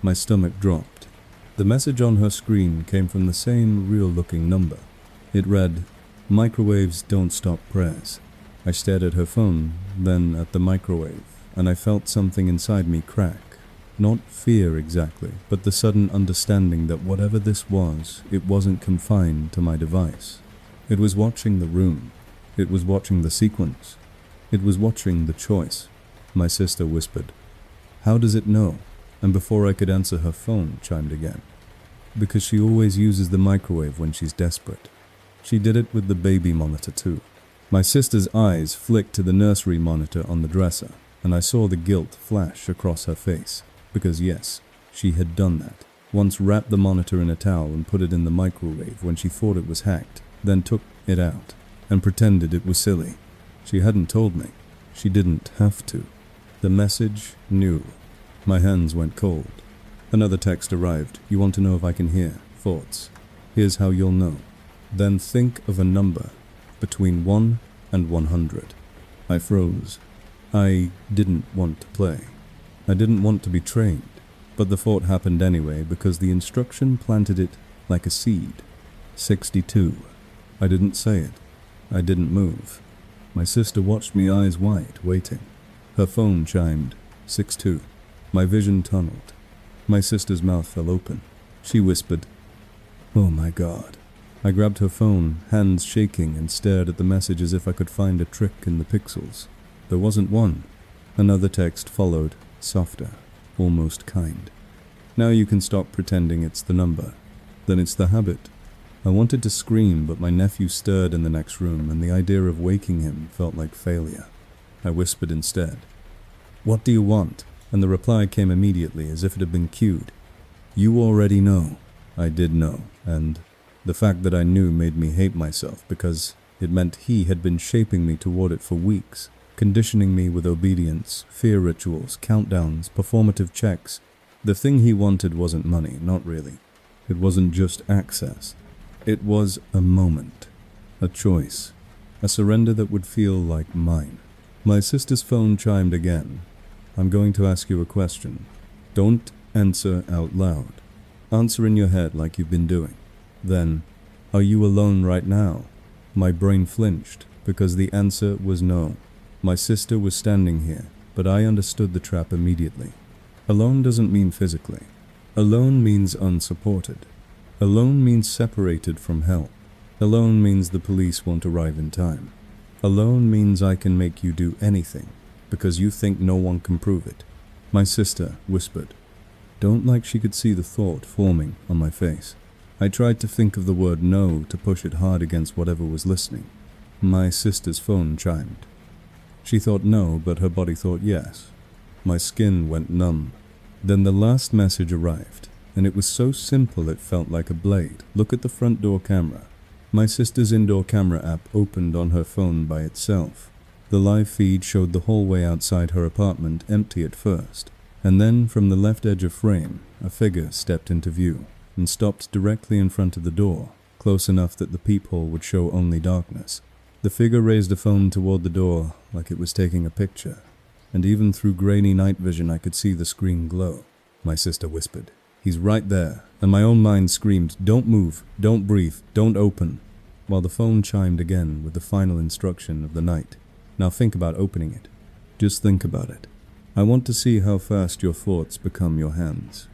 My stomach dropped. The message on her screen came from the same real-looking number. It read, "Microwaves don't stop prayers." I stared at her phone, then at the microwave, and I felt something inside me crack. Not fear exactly, but the sudden understanding that whatever this was, it wasn't confined to my device. It was watching the room. It was watching the sequence. It was watching the choice. My sister whispered, "How does it know?" And before I could answer, her phone chimed again. Because she always uses the microwave when she's desperate. She did it with the baby monitor too. My sister's eyes flicked to the nursery monitor on the dresser, and I saw the guilt flash across her face. Because yes, she had done that. Once wrapped the monitor in a towel and put it in the microwave when she thought it was hacked, then took it out and pretended it was silly. She hadn't told me. She didn't have to. The message knew. My hands went cold. Another text arrived. "You want to know if I can hear thoughts? Here's how you'll know. Then think of a number between 1 and 100. I froze. I didn't want to play. I didn't want to be trained, but the thought happened anyway because the instruction planted it like a seed. 62. I didn't say it. I didn't move. My sister watched me eyes wide, waiting. Her phone chimed. 62. My vision tunneled. My sister's mouth fell open. She whispered, "Oh my God." I grabbed her phone, hands shaking, and stared at the message as if I could find a trick in the pixels. There wasn't one. Another text followed, softer, almost kind. "Now you can stop pretending it's the number. Then it's the habit." I wanted to scream, but my nephew stirred in the next room, and the idea of waking him felt like failure. I whispered instead, "What do you want?" And the reply came immediately, as if it had been cued. "You already know." I did know, and the fact that I knew made me hate myself because it meant he had been shaping me toward it for weeks, conditioning me with obedience, fear rituals, countdowns, performative checks. The thing he wanted wasn't money, not really. It wasn't just access. It was a moment, a choice, a surrender that would feel like mine. My sister's phone chimed again. "I'm going to ask you a question. Don't answer out loud. Answer in your head like you've been doing. Then, are you alone right now?" My brain flinched because the answer was no. My sister was standing here, but I understood the trap immediately. Alone doesn't mean physically. Alone means unsupported. Alone means separated from help. Alone means the police won't arrive in time. Alone means I can make you do anything because you think no one can prove it. My sister whispered, don't like she could see the thought forming on my face. I tried to think of the word no to push it hard against whatever was listening. My sister's phone chimed. She thought no, but her body thought yes. My skin went numb. Then the last message arrived, and it was so simple it felt like a blade. Look at the front door camera. My sister's indoor camera app opened on her phone by itself. The live feed showed the hallway outside her apartment empty at first, and then from the left edge of frame, a figure stepped into view and stopped directly in front of the door, close enough that the peephole would show only darkness. The figure raised a phone toward the door like it was taking a picture, and even through grainy night vision I could see the screen glow. My sister whispered, "He's right there," and my own mind screamed, "Don't move, don't breathe, don't open." while the phone chimed again with the final instruction of the night. Now think about opening it. Just think about it. I want to see how fast your thoughts become your hands.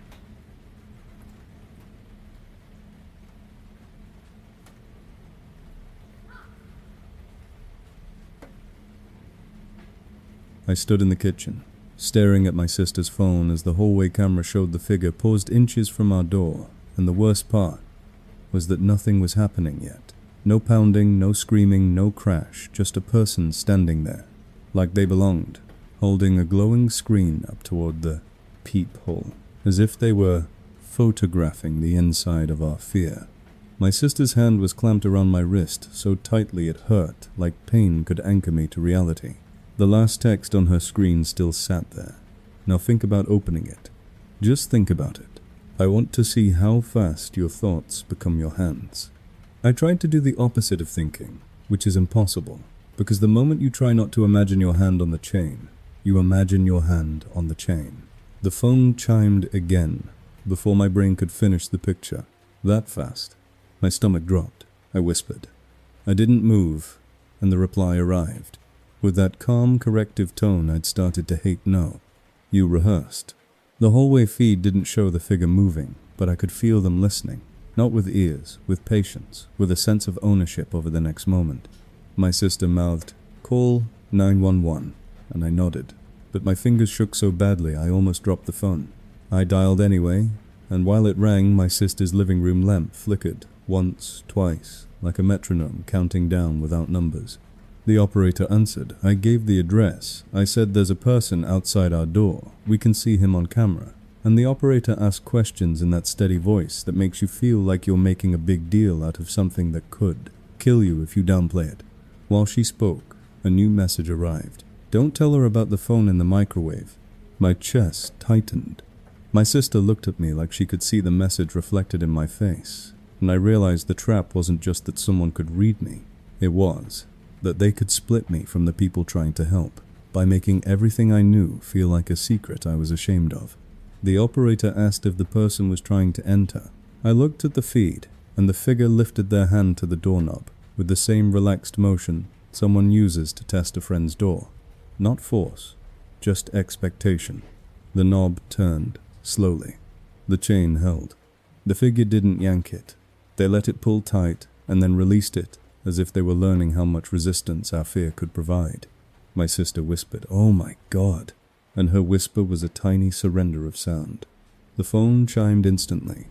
I stood in the kitchen, staring at my sister's phone as the hallway camera showed the figure paused inches from our door, and the worst part was that nothing was happening yet. No pounding, no screaming, no crash, just a person standing there, like they belonged, holding a glowing screen up toward the peephole, as if they were photographing the inside of our fear. My sister's hand was clamped around my wrist so tightly it hurt, like pain could anchor me to reality. The last text on her screen still sat there. Now think about opening it. Just think about it. I want to see how fast your thoughts become your hands. I tried to do the opposite of thinking, which is impossible, because the moment you try not to imagine your hand on the chain, you imagine your hand on the chain. The phone chimed again, before my brain could finish the picture. That fast. My stomach dropped. I whispered. I didn't move, and the reply arrived. With that calm, corrective tone I'd started to hate no. You rehearsed. The hallway feed didn't show the figure moving, but I could feel them listening. Not with ears, with patience, with a sense of ownership over the next moment. My sister mouthed, "Call 911, and I nodded. But my fingers shook so badly I almost dropped the phone. I dialed anyway, and while it rang, my sister's living room lamp flickered, once, twice, like a metronome counting down without numbers. The operator answered. I gave the address. I said there's a person outside our door. We can see him on camera. And the operator asked questions in that steady voice that makes you feel like you're making a big deal out of something that could kill you if you downplay it. While she spoke, a new message arrived. Don't tell her about the phone in the microwave. My chest tightened. My sister looked at me like she could see the message reflected in my face, and I realized the trap wasn't just that someone could read me. It was that they could split me from the people trying to help by making everything I knew feel like a secret I was ashamed of. The operator asked if the person was trying to enter. I looked at the feed, and the figure lifted their hand to the doorknob with the same relaxed motion someone uses to test a friend's door. Not force, just expectation. The knob turned, slowly. The chain held. The figure didn't yank it. They let it pull tight and then released it, as if they were learning how much resistance our fear could provide. My sister whispered, "Oh my God," and her whisper was a tiny surrender of sound. The phone chimed instantly.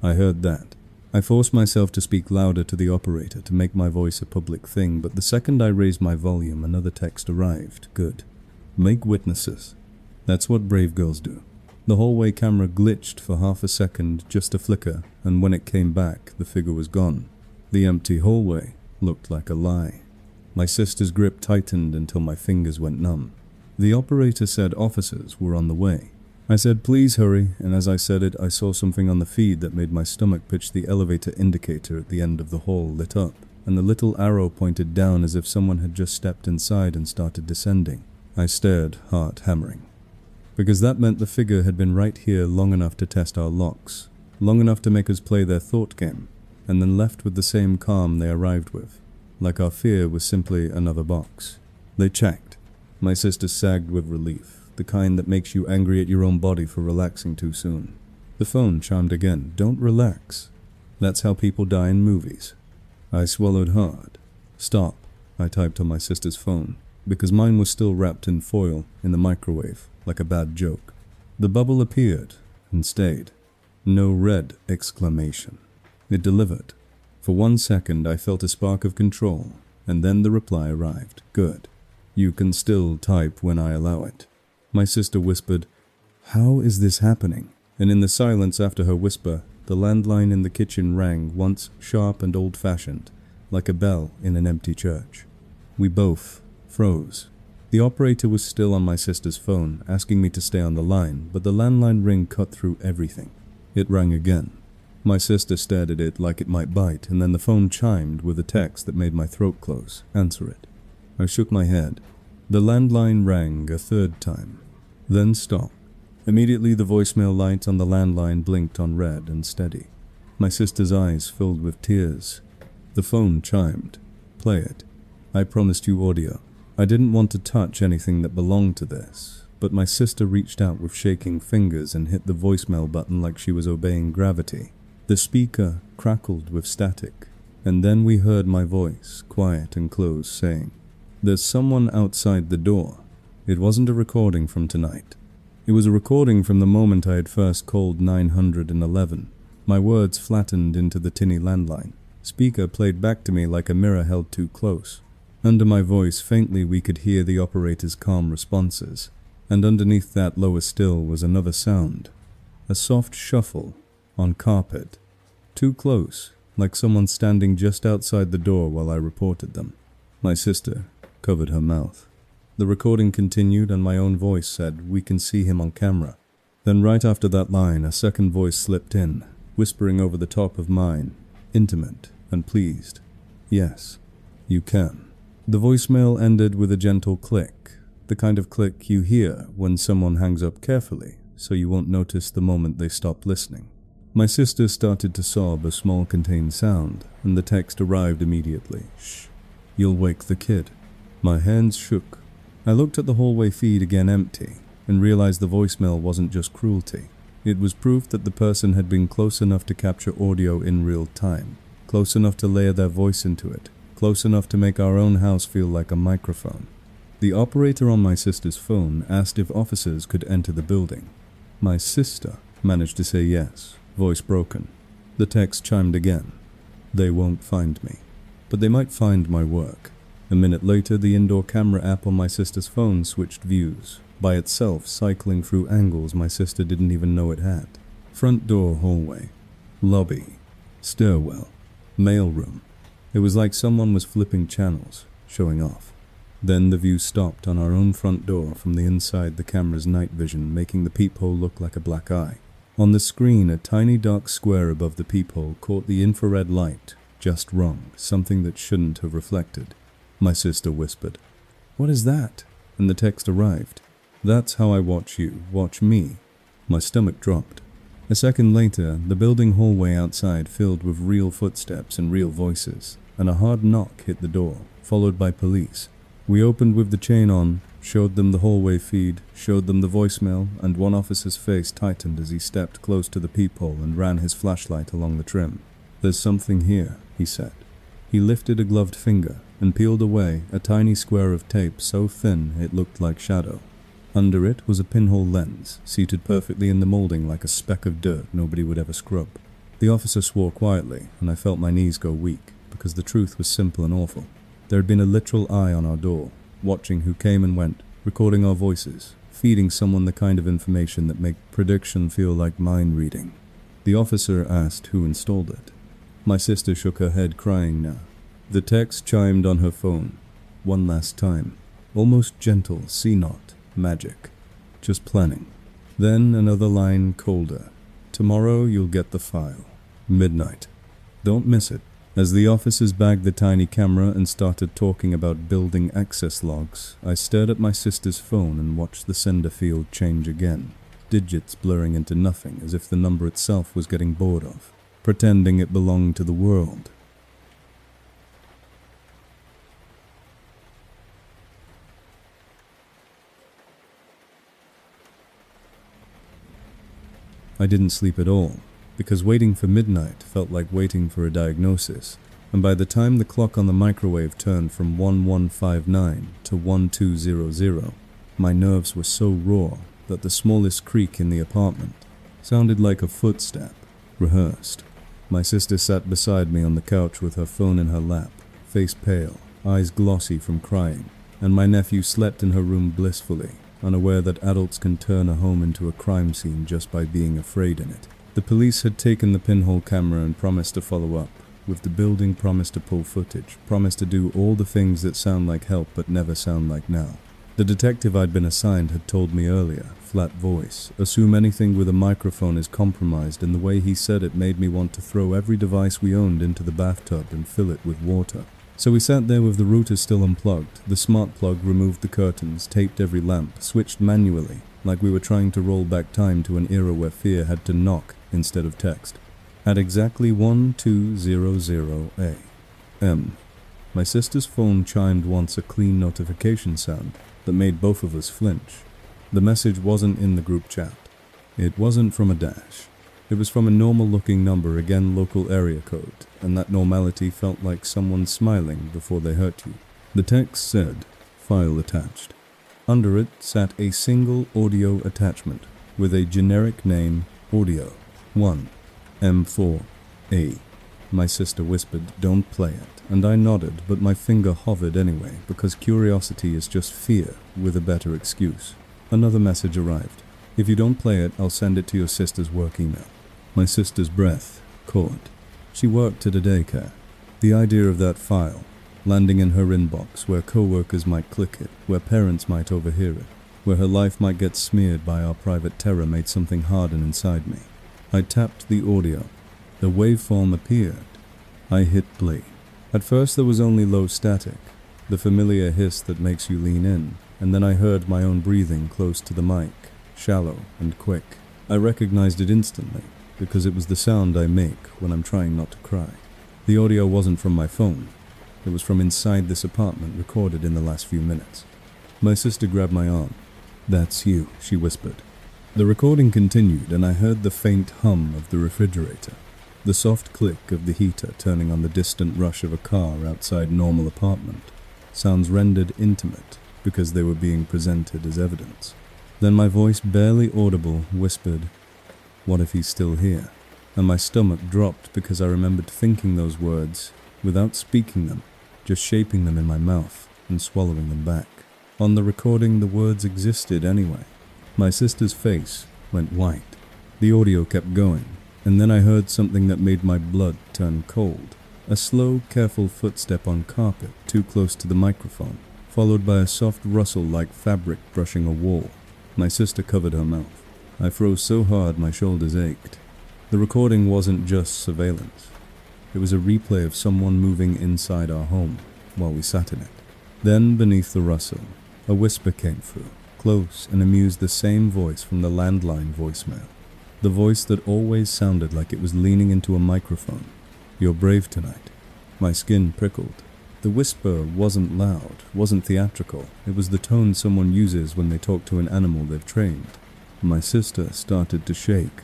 I heard that. I forced myself to speak louder to the operator to make my voice a public thing, but the second I raised my volume, another text arrived. Good. Make witnesses. That's what brave girls do. The hallway camera glitched for half a second, just a flicker, and when it came back, the figure was gone. The empty hallway looked like a lie. My sister's grip tightened until my fingers went numb. The operator said officers were on the way. I said, "Please hurry," and as I said it, I saw something on the feed that made my stomach pitch. The elevator indicator at the end of the hall lit up, and the little arrow pointed down as if someone had just stepped inside and started descending. I stared, heart hammering, because that meant the figure had been right here long enough to test our locks, long enough to make us play their thought game, and then left with the same calm they arrived with, like our fear was simply another box. They checked. My sister sagged with relief, the kind that makes you angry at your own body for relaxing too soon. The phone chimed again. Don't relax. That's how people die in movies. I swallowed hard. Stop, I typed on my sister's phone, because mine was still wrapped in foil in the microwave, like a bad joke. The bubble appeared and stayed. No red exclamation. It delivered. For 1 second I felt a spark of control, and then the reply arrived. Good. You can still type when I allow it. My sister whispered, "How is this happening?" And in the silence after her whisper, the landline in the kitchen rang, once sharp and old-fashioned, like a bell in an empty church. We both froze. The operator was still on my sister's phone, asking me to stay on the line, but the landline ring cut through everything. It rang again. My sister stared at it like it might bite, and then the phone chimed with a text that made my throat close. Answer it. I shook my head. The landline rang a third time, then stopped. Immediately the voicemail light on the landline blinked on red and steady. My sister's eyes filled with tears. The phone chimed. Play it. I promised you audio. I didn't want to touch anything that belonged to this, but my sister reached out with shaking fingers and hit the voicemail button like she was obeying gravity. The speaker crackled with static, and then we heard my voice, quiet and close, saying, "There's someone outside the door." It wasn't a recording from tonight. It was a recording from the moment I had first called 911. My words flattened into the tinny landline. Speaker played back to me like a mirror held too close. Under my voice, faintly, we could hear the operator's calm responses, and underneath that, lower still, was another sound. A soft shuffle on carpet. Too close, like someone standing just outside the door while I reported them. My sister covered her mouth. The recording continued and my own voice said, "We can see him on camera." Then right after that line, a second voice slipped in, whispering over the top of mine, intimate and pleased. "Yes, you can." The voicemail ended with a gentle click, the kind of click you hear when someone hangs up carefully, so you won't notice the moment they stop listening. My sister started to sob a small contained sound, and the text arrived immediately. "Shh, you'll wake the kid." My hands shook. I looked at the hallway feed again empty, and realized the voicemail wasn't just cruelty. It was proof that the person had been close enough to capture audio in real time, close enough to layer their voice into it, close enough to make our own house feel like a microphone. The operator on my sister's phone asked if officers could enter the building. My sister managed to say yes, voice broken. The text chimed again. "They won't find me, but they might find my work." A minute later, the indoor camera app on my sister's phone switched views, by itself cycling through angles my sister didn't even know it had. Front door hallway, lobby, stairwell, mailroom. It was like someone was flipping channels, showing off. Then the view stopped on our own front door from the inside the camera's night vision, making the peephole look like a black eye. On the screen, a tiny dark square above the peephole caught the infrared light, just wrong, something that shouldn't have reflected. My sister whispered, "What is that?" And the text arrived. "That's how I watch you, watch me." My stomach dropped. A second later, the building hallway outside filled with real footsteps and real voices, and a hard knock hit the door, followed by police. We opened with the chain on, showed them the hallway feed, showed them the voicemail, and one officer's face tightened as he stepped close to the peephole and ran his flashlight along the trim. "There's something here," he said. He lifted a gloved finger and peeled away a tiny square of tape so thin it looked like shadow. Under it was a pinhole lens, seated perfectly in the molding like a speck of dirt nobody would ever scrub. The officer swore quietly, and I felt my knees go weak, because the truth was simple and awful. There had been a literal eye on our door, watching who came and went, recording our voices, feeding someone the kind of information that made prediction feel like mind reading. The officer asked who installed it. My sister shook her head, crying now. The text chimed on her phone, one last time, almost gentle, see not, magic, just planning. Then another line colder. "Tomorrow you'll get the file. Midnight. Don't miss it." As the officers bagged the tiny camera and started talking about building access logs, I stared at my sister's phone and watched the sender field change again, digits blurring into nothing as if the number itself was getting bored of, pretending it belonged to the world. I didn't sleep at all, because waiting for midnight felt like waiting for a diagnosis, and by the time the clock on the microwave turned from 1159 to 1200, my nerves were so raw that the smallest creak in the apartment sounded like a footstep, rehearsed. My sister sat beside me on the couch with her phone in her lap, face pale, eyes glossy from crying, and my nephew slept in her room blissfully, unaware that adults can turn a home into a crime scene just by being afraid in it. The police had taken the pinhole camera and promised to follow up, with the building promised to pull footage, promised to do all the things that sound like help but never sound like now. The detective I'd been assigned had told me earlier, flat voice, assume anything with a microphone is compromised, and the way he said it made me want to throw every device we owned into the bathtub and fill it with water. So we sat there with the router still unplugged, the smart plug removed the curtains, taped every lamp, switched manually, like we were trying to roll back time to an era where fear had to knock instead of text. At exactly 1200A, M. My sister's phone chimed once, a clean notification sound that made both of us flinch. The message wasn't in the group chat. It wasn't from a dash. It was from a normal-looking number, again local area code, and that normality felt like someone smiling before they hurt you. The text said, "File attached." Under it sat a single audio attachment with a generic name, Audio 1, M4A. My sister whispered, "Don't play it," and I nodded, but my finger hovered anyway, because curiosity is just fear with a better excuse. Another message arrived. "If you don't play it, I'll send it to your sister's work email." My sister's breath caught. She worked at a daycare. The idea of that file landing in her inbox, where co-workers might click it, where parents might overhear it, where her life might get smeared by our private terror, made something harden inside me. I tapped the audio. The waveform appeared. I hit play. At first there was only low static, the familiar hiss that makes you lean in, and then I heard my own breathing close to the mic, shallow and quick. I recognized it instantly, because it was the sound I make when I'm trying not to cry. The audio wasn't from my phone. It was from inside this apartment, recorded in the last few minutes. My sister grabbed my arm. "That's you," she whispered. The recording continued, and I heard the faint hum of the refrigerator, the soft click of the heater turning on, the distant rush of a car outside normal apartment. Sounds rendered intimate because they were being presented as evidence. Then my voice, barely audible, whispered, "What if he's still here?" And my stomach dropped because I remembered thinking those words without speaking them, just shaping them in my mouth and swallowing them back. On the recording, the words existed anyway. My sister's face went white. The audio kept going, and then I heard something that made my blood turn cold. A slow, careful footstep on carpet too close to the microphone, followed by a soft rustle like fabric brushing a wall. My sister covered her mouth. I froze so hard my shoulders ached. The recording wasn't just surveillance. It was a replay of someone moving inside our home while we sat in it. Then, beneath the rustle, a whisper came through, close and amused, the same voice from the landline voicemail. The voice that always sounded like it was leaning into a microphone. "You're brave tonight." My skin prickled. The whisper wasn't loud, wasn't theatrical. It was the tone someone uses when they talk to an animal they've trained. My sister started to shake.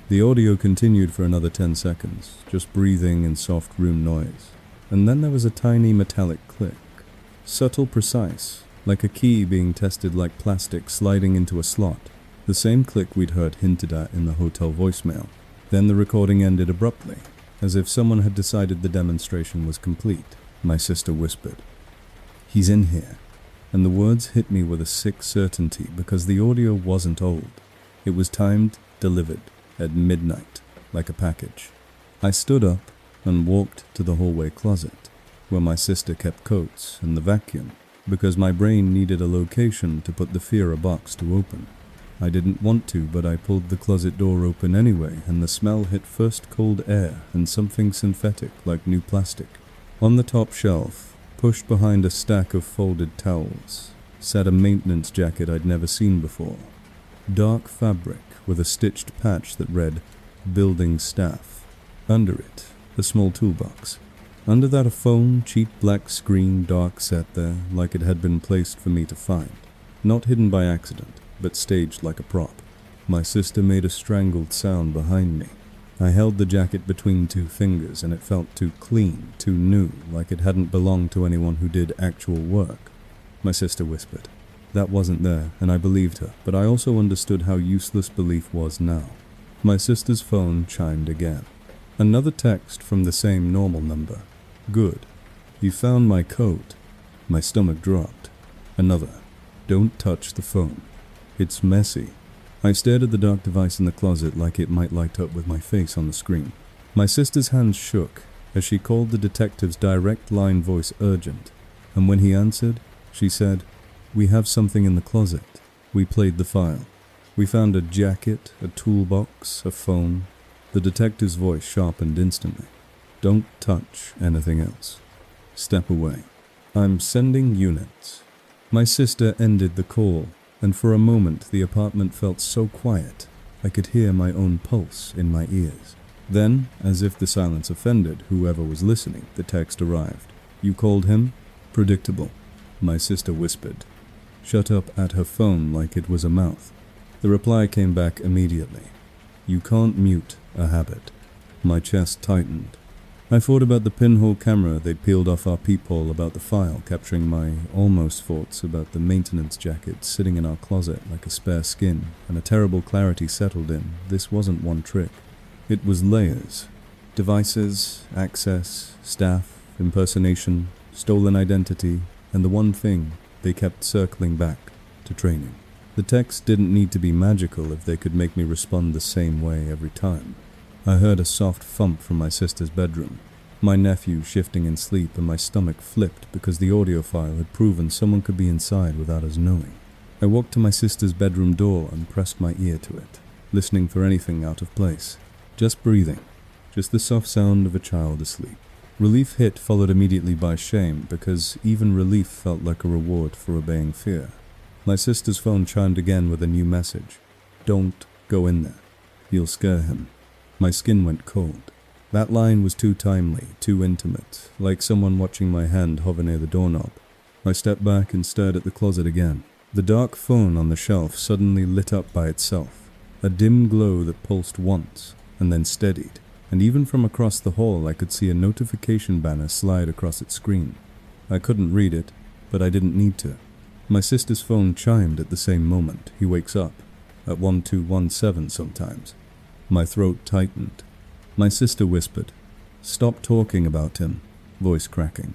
The audio continued for another 10 seconds, just breathing and soft room noise. And then there was a tiny metallic click. Subtle, precise, like a key being tested, like plastic sliding into a slot. The same click we'd heard hinted at in the hotel voicemail. Then the recording ended abruptly, as if someone had decided the demonstration was complete. My sister whispered, "He's in here." And the words hit me with a sick certainty because the audio wasn't old. It was timed, delivered, at midnight, like a package. I stood up and walked to the hallway closet, where my sister kept coats and the vacuum, because my brain needed a location to put the Fear box to open. I didn't want to, but I pulled the closet door open anyway, and the smell hit first cold air and something synthetic like new plastic. On the top shelf, pushed behind a stack of folded towels, sat a maintenance jacket I'd never seen before. Dark fabric with a stitched patch that read, "Building Staff." Under it, a small toolbox. Under that, a phone, cheap black screen, dark, set there, like it had been placed for me to find. Not hidden by accident, but staged like a prop. My sister made a strangled sound behind me. I held the jacket between two fingers, and it felt too clean, too new, like it hadn't belonged to anyone who did actual work. My sister whispered. That wasn't there, and I believed her, but I also understood how useless belief was now. My sister's phone chimed again. Another text from the same normal number. "Good. You found my coat." My stomach dropped. Another. "Don't touch the phone. It's messy." I stared at the dark device in the closet like it might light up with my face on the screen. My sister's hands shook as she called the detective's direct line voice urgent, and when he answered, she said, "We have something in the closet." We played the file. We found a jacket, a toolbox, a phone. The detective's voice sharpened instantly. "Don't touch anything else. Step away. I'm sending units." My sister ended the call, and for a moment the apartment felt so quiet I could hear my own pulse in my ears. Then, as if the silence offended whoever was listening, the text arrived. "You called him?" "Predictable," my sister whispered. Shut up at her phone like it was a mouth. The reply came back immediately. "You can't mute a habit." My chest tightened. I thought about the pinhole camera they'd peeled off our peephole, about the file capturing my almost thoughts, about the maintenance jacket sitting in our closet like a spare skin, and a terrible clarity settled in. This wasn't one trick. It was layers. Devices, access, staff, impersonation, stolen identity, and the one thing they kept circling back to: training. The text didn't need to be magical if they could make me respond the same way every time. I heard a soft thump from my sister's bedroom, my nephew shifting in sleep, and my stomach flipped because the audio file had proven someone could be inside without us knowing. I walked to my sister's bedroom door and pressed my ear to it, listening for anything out of place. Just breathing, just the soft sound of a child asleep. Relief hit, followed immediately by shame, because even relief felt like a reward for obeying fear. My sister's phone chimed again with a new message. "Don't go in there. You'll scare him." My skin went cold. That line was too timely, too intimate, like someone watching my hand hover near the doorknob. I stepped back and stared at the closet again. The dark phone on the shelf suddenly lit up by itself, a dim glow that pulsed once, and then steadied, and even from across the hall I could see a notification banner slide across its screen. I couldn't read it, but I didn't need to. My sister's phone chimed at the same moment. He wakes up at 1217 sometimes. My throat tightened. My sister whispered, "Stop talking about him," voice cracking.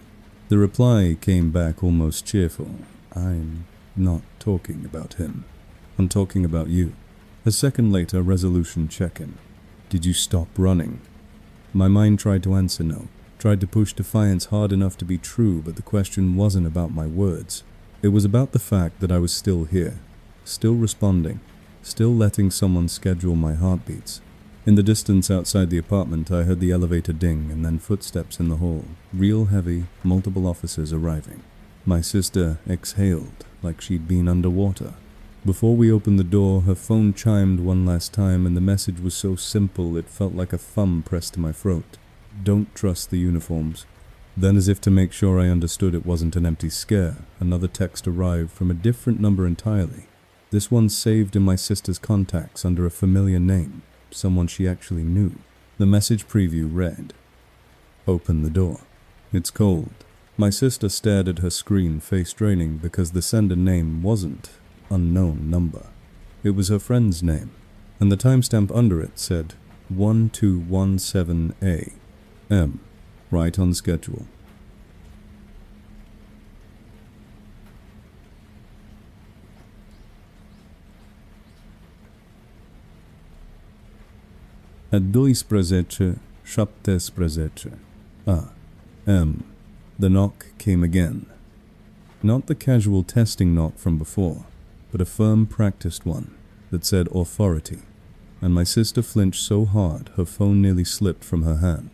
The reply came back almost cheerful. "I'm not talking about him. I'm talking about you." A second later, resolution check-in. "Did you stop running?" My mind tried to answer no, tried to push defiance hard enough to be true, but the question wasn't about my words. It was about the fact that I was still here, still responding, still letting someone schedule my heartbeats. In the distance outside the apartment, I heard the elevator ding and then footsteps in the hall, real heavy, multiple officers arriving. My sister exhaled like she'd been underwater. Before we opened the door, her phone chimed one last time, and the message was so simple it felt like a thumb pressed to my throat. "Don't trust the uniforms." Then, as if to make sure I understood it wasn't an empty scare, another text arrived from a different number entirely. This one saved in my sister's contacts under a familiar name, someone she actually knew. The message preview read, "Open the door. It's cold." My sister stared at her screen, face draining, because the sender name wasn't unknown number. It was her friend's name, and the timestamp under it said 1217 a.m. right on schedule. At 12:17 a.m. The knock came again. Not the casual testing knock from before, but a firm, practiced one that said authority, and my sister flinched so hard her phone nearly slipped from her hand.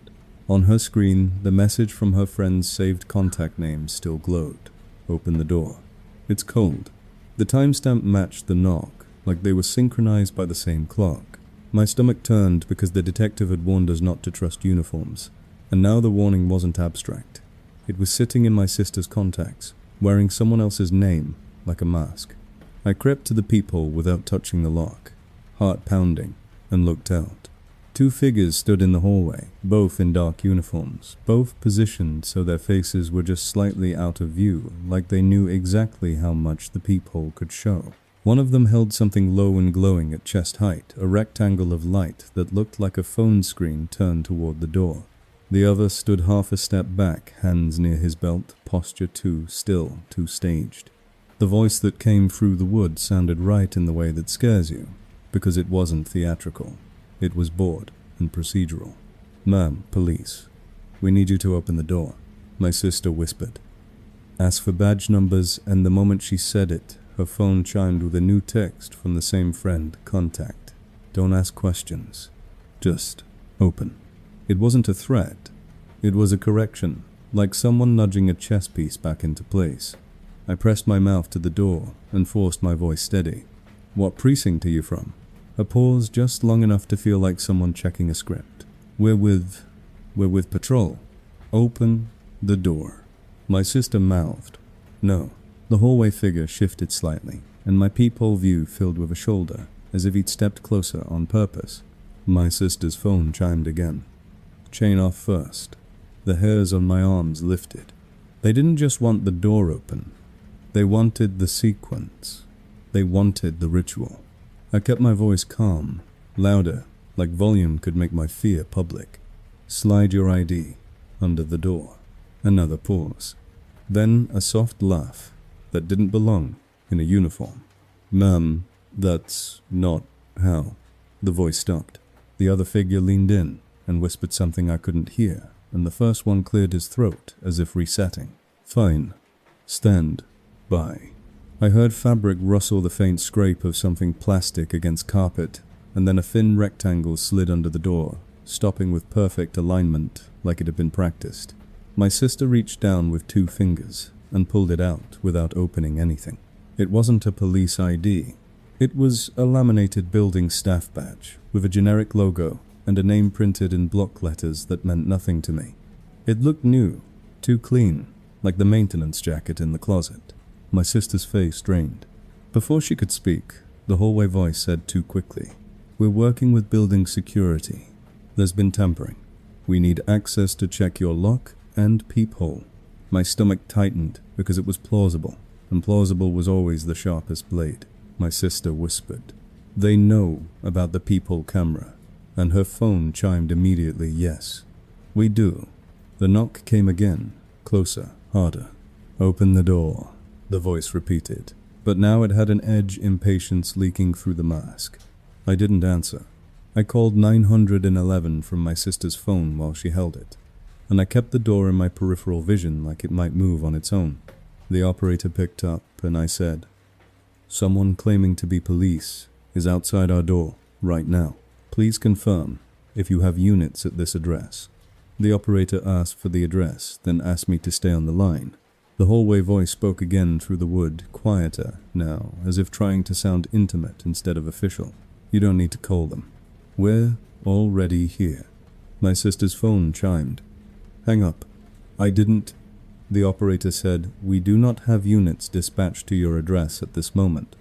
On her screen, the message from her friend's saved contact name still glowed. "Open the door. It's cold." The timestamp matched the knock, like they were synchronized by the same clock. My stomach turned because the detective had warned us not to trust uniforms, and now the warning wasn't abstract. It was sitting in my sister's contacts, wearing someone else's name like a mask. I crept to the peephole without touching the lock, heart pounding, and looked out. Two figures stood in the hallway, both in dark uniforms, both positioned so their faces were just slightly out of view, like they knew exactly how much the peephole could show. One of them held something low and glowing at chest height, a rectangle of light that looked like a phone screen turned toward the door. The other stood half a step back, hands near his belt, posture too still, too staged. The voice that came through the wood sounded right in the way that scares you, because it wasn't theatrical. It was bored and procedural. "Ma'am, police. We need you to open the door," my sister whispered. Ask for badge numbers, and the moment she said it, her phone chimed with a new text from the same friend, contact. "Don't ask questions. Just open." It wasn't a threat. It was a correction, like someone nudging a chess piece back into place. I pressed my mouth to the door and forced my voice steady. "What precinct are you from?" A pause just long enough to feel like someone checking a script. We're with patrol. Open the door." My sister mouthed, "No." The hallway figure shifted slightly, and my peephole view filled with a shoulder, as if he'd stepped closer on purpose. My sister's phone chimed again. Chain off first. The hairs on my arms lifted. They didn't just want the door open. They wanted the sequence. They wanted the ritual. I kept my voice calm, louder, like volume could make my fear public. "Slide your ID under the door." Another pause. Then a soft laugh that didn't belong in a uniform. "Ma'am, that's not how." The voice stopped. The other figure leaned in and whispered something I couldn't hear, and the first one cleared his throat as if resetting. "Fine. Stand by." I heard fabric rustle, the faint scrape of something plastic against carpet, and then a thin rectangle slid under the door, stopping with perfect alignment like it had been practiced. My sister reached down with 2 fingers and pulled it out without opening anything. It wasn't a police ID. It was a laminated building staff badge with a generic logo and a name printed in block letters that meant nothing to me. It looked new, too clean, like the maintenance jacket in the closet. My sister's face drained. Before she could speak, the hallway voice said too quickly, "We're working with building security. There's been tampering. We need access to check your lock and peephole." My stomach tightened because it was plausible, and plausible was always the sharpest blade. My sister whispered, "They know about the peephole camera," and her phone chimed immediately, "Yes, we do." The knock came again, closer, harder. "Open the door," the voice repeated, but now it had an edge impatience leaking through the mask. I didn't answer. I called 911 from my sister's phone while she held it, and I kept the door in my peripheral vision like it might move on its own. The operator picked up, and I said, "Someone claiming to be police is outside our door right now. Please confirm if you have units at this address." The operator asked for the address, then asked me to stay on the line. The hallway voice spoke again through the wood, quieter now, as if trying to sound intimate instead of official. "You don't need to call them. We're already here." My sister's phone chimed. "Hang up." "I didn't." The operator said, "We do not have units dispatched to your address at this moment."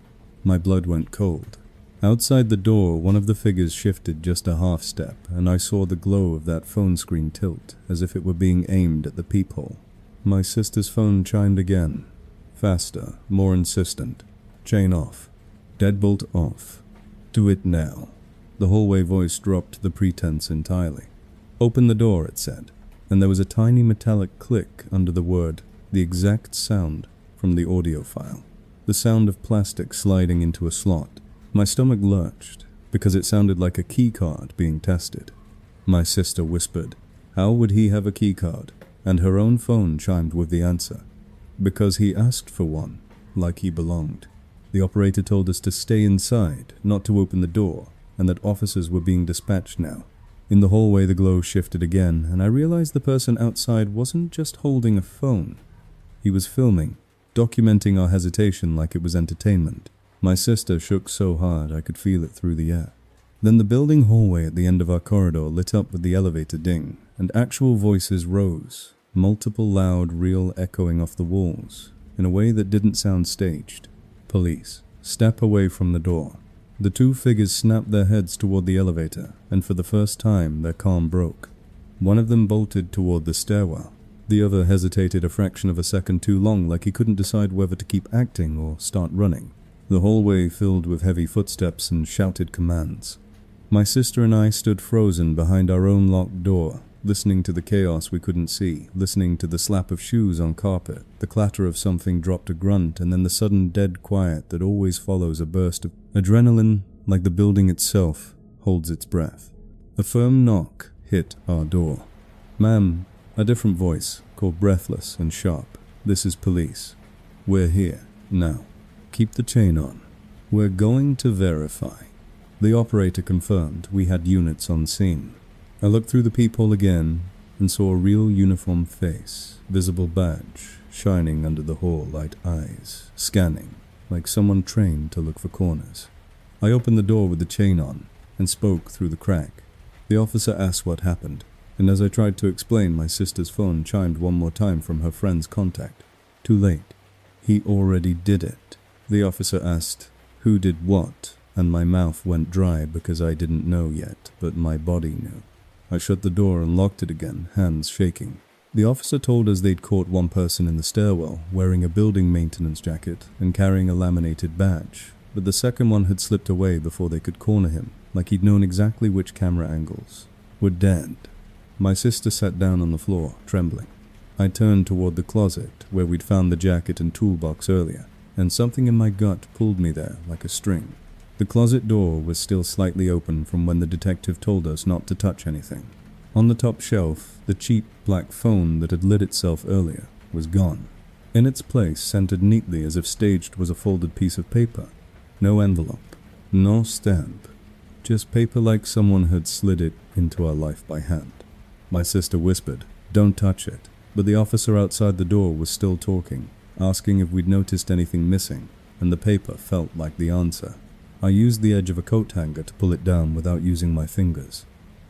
My blood went cold. Outside the door, one of the figures shifted just a half step, and I saw the glow of that phone screen tilt, as if it were being aimed at the peephole. My sister's phone chimed again, faster, more insistent. "Chain off. Deadbolt off. Do it now." The hallway voice dropped the pretense entirely. "Open the door," it said, and there was a tiny metallic click under the word, the exact sound from the audio file. The sound of plastic sliding into a slot. My stomach lurched, because it sounded like a keycard being tested. My sister whispered, "How would he have a keycard?" And her own phone chimed with the answer, "Because he asked for one, like he belonged." The operator told us to stay inside, not to open the door, and that officers were being dispatched now. In the hallway the glow shifted again, and I realized the person outside wasn't just holding a phone. He was filming, documenting our hesitation like it was entertainment. My sister shook so hard I could feel it through the air. Then the building hallway at the end of our corridor lit up with the elevator ding, and actual voices rose, multiple loud, real echoing off the walls, in a way that didn't sound staged. "Police, step away from the door." The 2 figures snapped their heads toward the elevator, and for the first time their calm broke. One of them bolted toward the stairwell. The other hesitated a fraction of a second too long, like he couldn't decide whether to keep acting or start running. The hallway filled with heavy footsteps and shouted commands. My sister and I stood frozen behind our own locked door, listening to the chaos we couldn't see, listening to the slap of shoes on carpet, the clatter of something dropped a grunt, and then the sudden dead quiet that always follows a burst of adrenaline, like the building itself holds its breath. A firm knock hit our door. "Ma'am," a different voice, called breathless and sharp. "This is police. We're here, now. Keep the chain on. We're going to verify." The operator confirmed we had units on scene. I looked through the peephole again and saw a real uniform face, visible badge, shining under the hall-light eyes, scanning, like someone trained to look for corners. I opened the door with the chain on and spoke through the crack. The officer asked what happened, and as I tried to explain, my sister's phone chimed one more time from her friend's contact. Too late. He already did it. The officer asked, who did what, and my mouth went dry because I didn't know yet, but my body knew. I shut the door and locked it again, hands shaking. The officer told us they'd caught one person in the stairwell, wearing a building maintenance jacket and carrying a laminated badge, but the second one had slipped away before they could corner him, like he'd known exactly which camera angles. We're dead. My sister sat down on the floor, trembling. I turned toward the closet, where we'd found the jacket and toolbox earlier, and something in my gut pulled me there like a string. The closet door was still slightly open from when the detective told us not to touch anything. On the top shelf, the cheap black phone that had lit itself earlier was gone. In its place, centered neatly as if staged, was a folded piece of paper. No envelope, no stamp, just paper like someone had slid it into our life by hand. My sister whispered, "Don't touch it," but the officer outside the door was still talking, asking if we'd noticed anything missing, and the paper felt like the answer. I used the edge of a coat hanger to pull it down without using my fingers.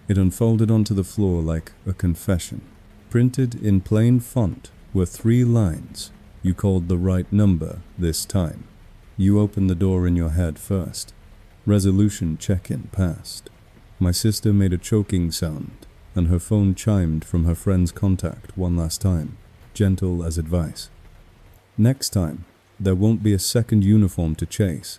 It unfolded onto the floor like a confession. Printed in plain font were 3 lines. You called the right number this time. You opened the door in your head first. Resolution check-in passed. My sister made a choking sound, and her phone chimed from her friend's contact one last time, gentle as advice. Next time, there won't be a second uniform to chase.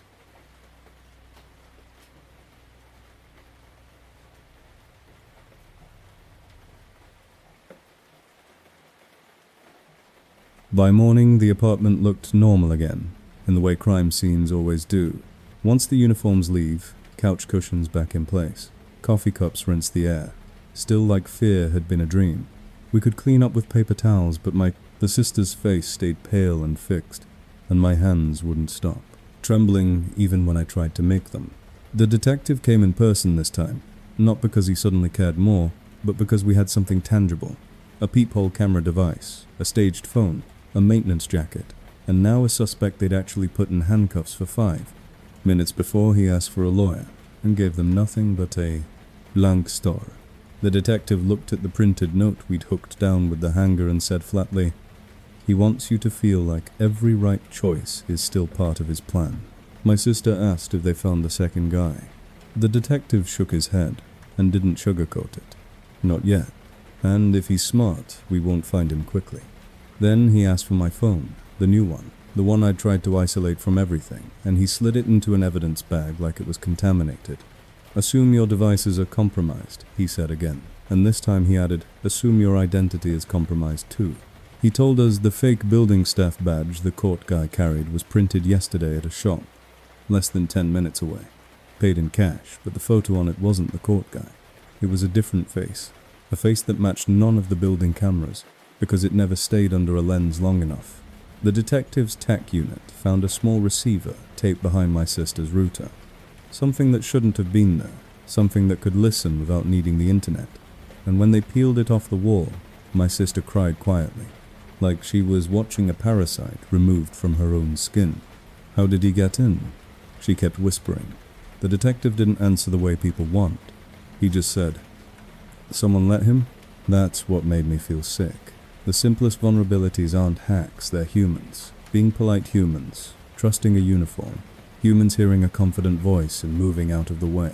By morning, the apartment looked normal again, in the way crime scenes always do. Once the uniforms leave, couch cushions back in place, coffee cups rinse the air, still like fear had been a dream. We could clean up with paper towels, but the sister's face stayed pale and fixed, and my hands wouldn't stop, trembling even when I tried to make them. The detective came in person this time, not because he suddenly cared more, but because we had something tangible. A peephole camera device, a staged phone, a maintenance jacket, and now a suspect they'd actually put in handcuffs for 5. Minutes before, he asked for a lawyer, and gave them nothing but a blank star. The detective looked at the printed note we'd hooked down with the hanger and said flatly, "He wants you to feel like every right choice is still part of his plan." My sister asked if they found the second guy. The detective shook his head, and didn't sugarcoat it. Not yet, and if he's smart, we won't find him quickly. Then he asked for my phone, the new one, the one I'd tried to isolate from everything, and he slid it into an evidence bag like it was contaminated. "Assume your devices are compromised," he said again, and this time he added, "Assume your identity is compromised too." He told us the fake building staff badge the court guy carried was printed yesterday at a shop, less than 10 minutes away. Paid in cash, but the photo on it wasn't the court guy. It was a different face, a face that matched none of the building cameras, because it never stayed under a lens long enough. The detective's tech unit found a small receiver taped behind my sister's router. Something that shouldn't have been there, something that could listen without needing the internet. And when they peeled it off the wall, my sister cried quietly, like she was watching a parasite removed from her own skin. "How did he get in?" She kept whispering. The detective didn't answer the way people want. He just said, "Someone let him?" That's what made me feel sick. The simplest vulnerabilities aren't hacks, they're humans. Being polite humans, trusting a uniform, humans hearing a confident voice and moving out of the way.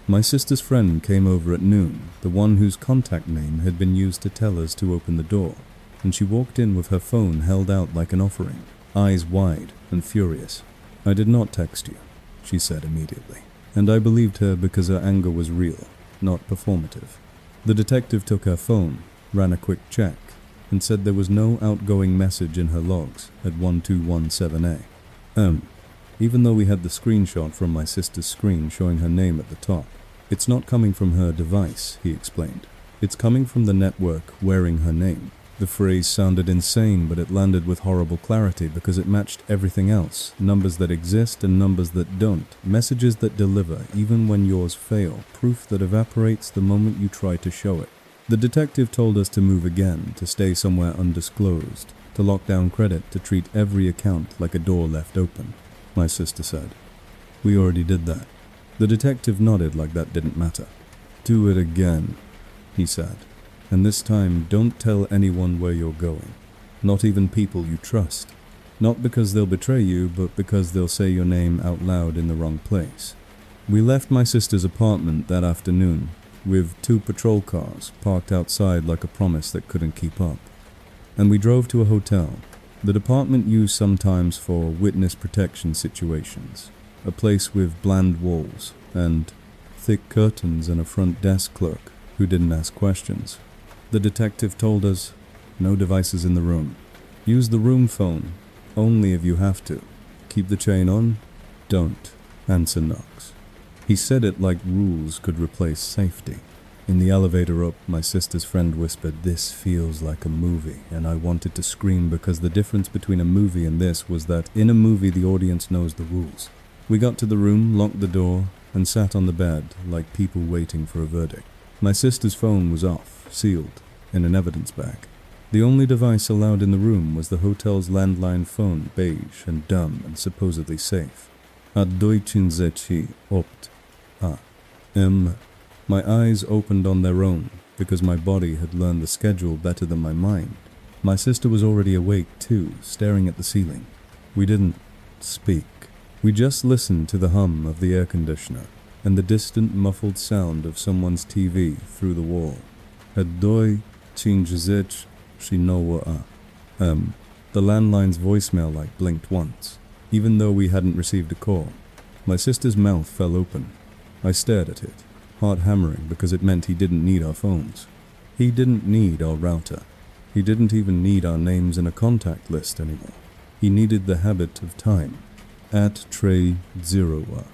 My sister's friend came over at noon, the one whose contact name had been used to tell us to open the door, and she walked in with her phone held out like an offering, eyes wide and furious. "I did not text you," she said immediately, and I believed her because her anger was real, not performative. The detective took her phone, ran a quick check, and said there was no outgoing message in her logs at 1217A. Even though we had the screenshot from my sister's screen showing her name at the top. "It's not coming from her device," he explained. "It's coming from the network wearing her name." The phrase sounded insane, but it landed with horrible clarity because it matched everything else. Numbers that exist and numbers that don't. Messages that deliver even when yours fail. Proof that evaporates the moment you try to show it. The detective told us to move again, to stay somewhere undisclosed, to lock down credit, to treat every account like a door left open. My sister said, "We already did that." The detective nodded like that didn't matter. Do it again, he said. And this time, don't tell anyone where you're going. Not even people you trust. Not because they'll betray you, but because they'll say your name out loud in the wrong place. We left my sister's apartment that afternoon, with 2 patrol cars parked outside like a promise that couldn't keep up. And we drove to a hotel, the department used sometimes for witness protection situations, a place with bland walls and thick curtains and a front desk clerk who didn't ask questions. The detective told us, no devices in the room. Use the room phone, only if you have to. Keep the chain on, don't answer knocks. He said it like rules could replace safety. In the elevator up, my sister's friend whispered, "This feels like a movie," and I wanted to scream because the difference between a movie and this was that in a movie the audience knows the rules. We got to the room, locked the door, and sat on the bed like people waiting for a verdict. My sister's phone was off, sealed, in an evidence bag. The only device allowed in the room was the hotel's landline phone, beige and dumb and supposedly safe. Untitled Chapter. My eyes opened on their own because my body had learned the schedule better than my mind. My sister was already awake too, staring at the ceiling. We didn't speak. We just listened to the hum of the air conditioner and the distant muffled sound of someone's TV through the wall. The landline's voicemail light blinked once, even though we hadn't received a call. My sister's mouth fell open. I stared at it, heart hammering because it meant he didn't need our phones. He didn't need our router. He didn't even need our names in a contact list anymore. He needed the habit of time. At tray 0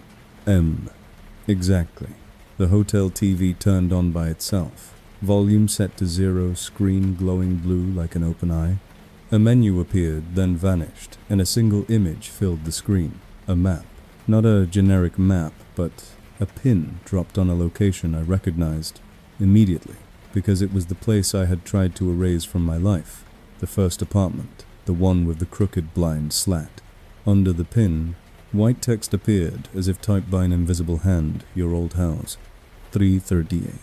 Exactly. The hotel TV turned on by itself. Volume set to 0, screen glowing blue like an open eye. A menu appeared, then vanished, and a single image filled the screen. A map. Not a generic map, but a pin dropped on a location I recognized immediately, because it was the place I had tried to erase from my life. The first apartment, the one with the crooked blind slat. Under the pin, white text appeared, as if typed by an invisible hand, your old house. 3:38.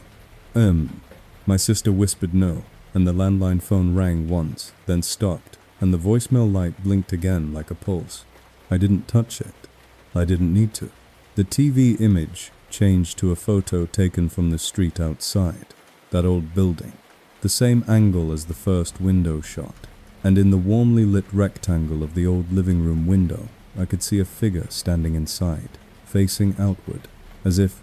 My sister whispered no, and the landline phone rang once, then stopped, and the voicemail light blinked again like a pulse. I didn't touch it. I didn't need to. The TV image changed to a photo taken from the street outside, that old building, the same angle as the first window shot, and in the warmly lit rectangle of the old living room window, I could see a figure standing inside, facing outward, as if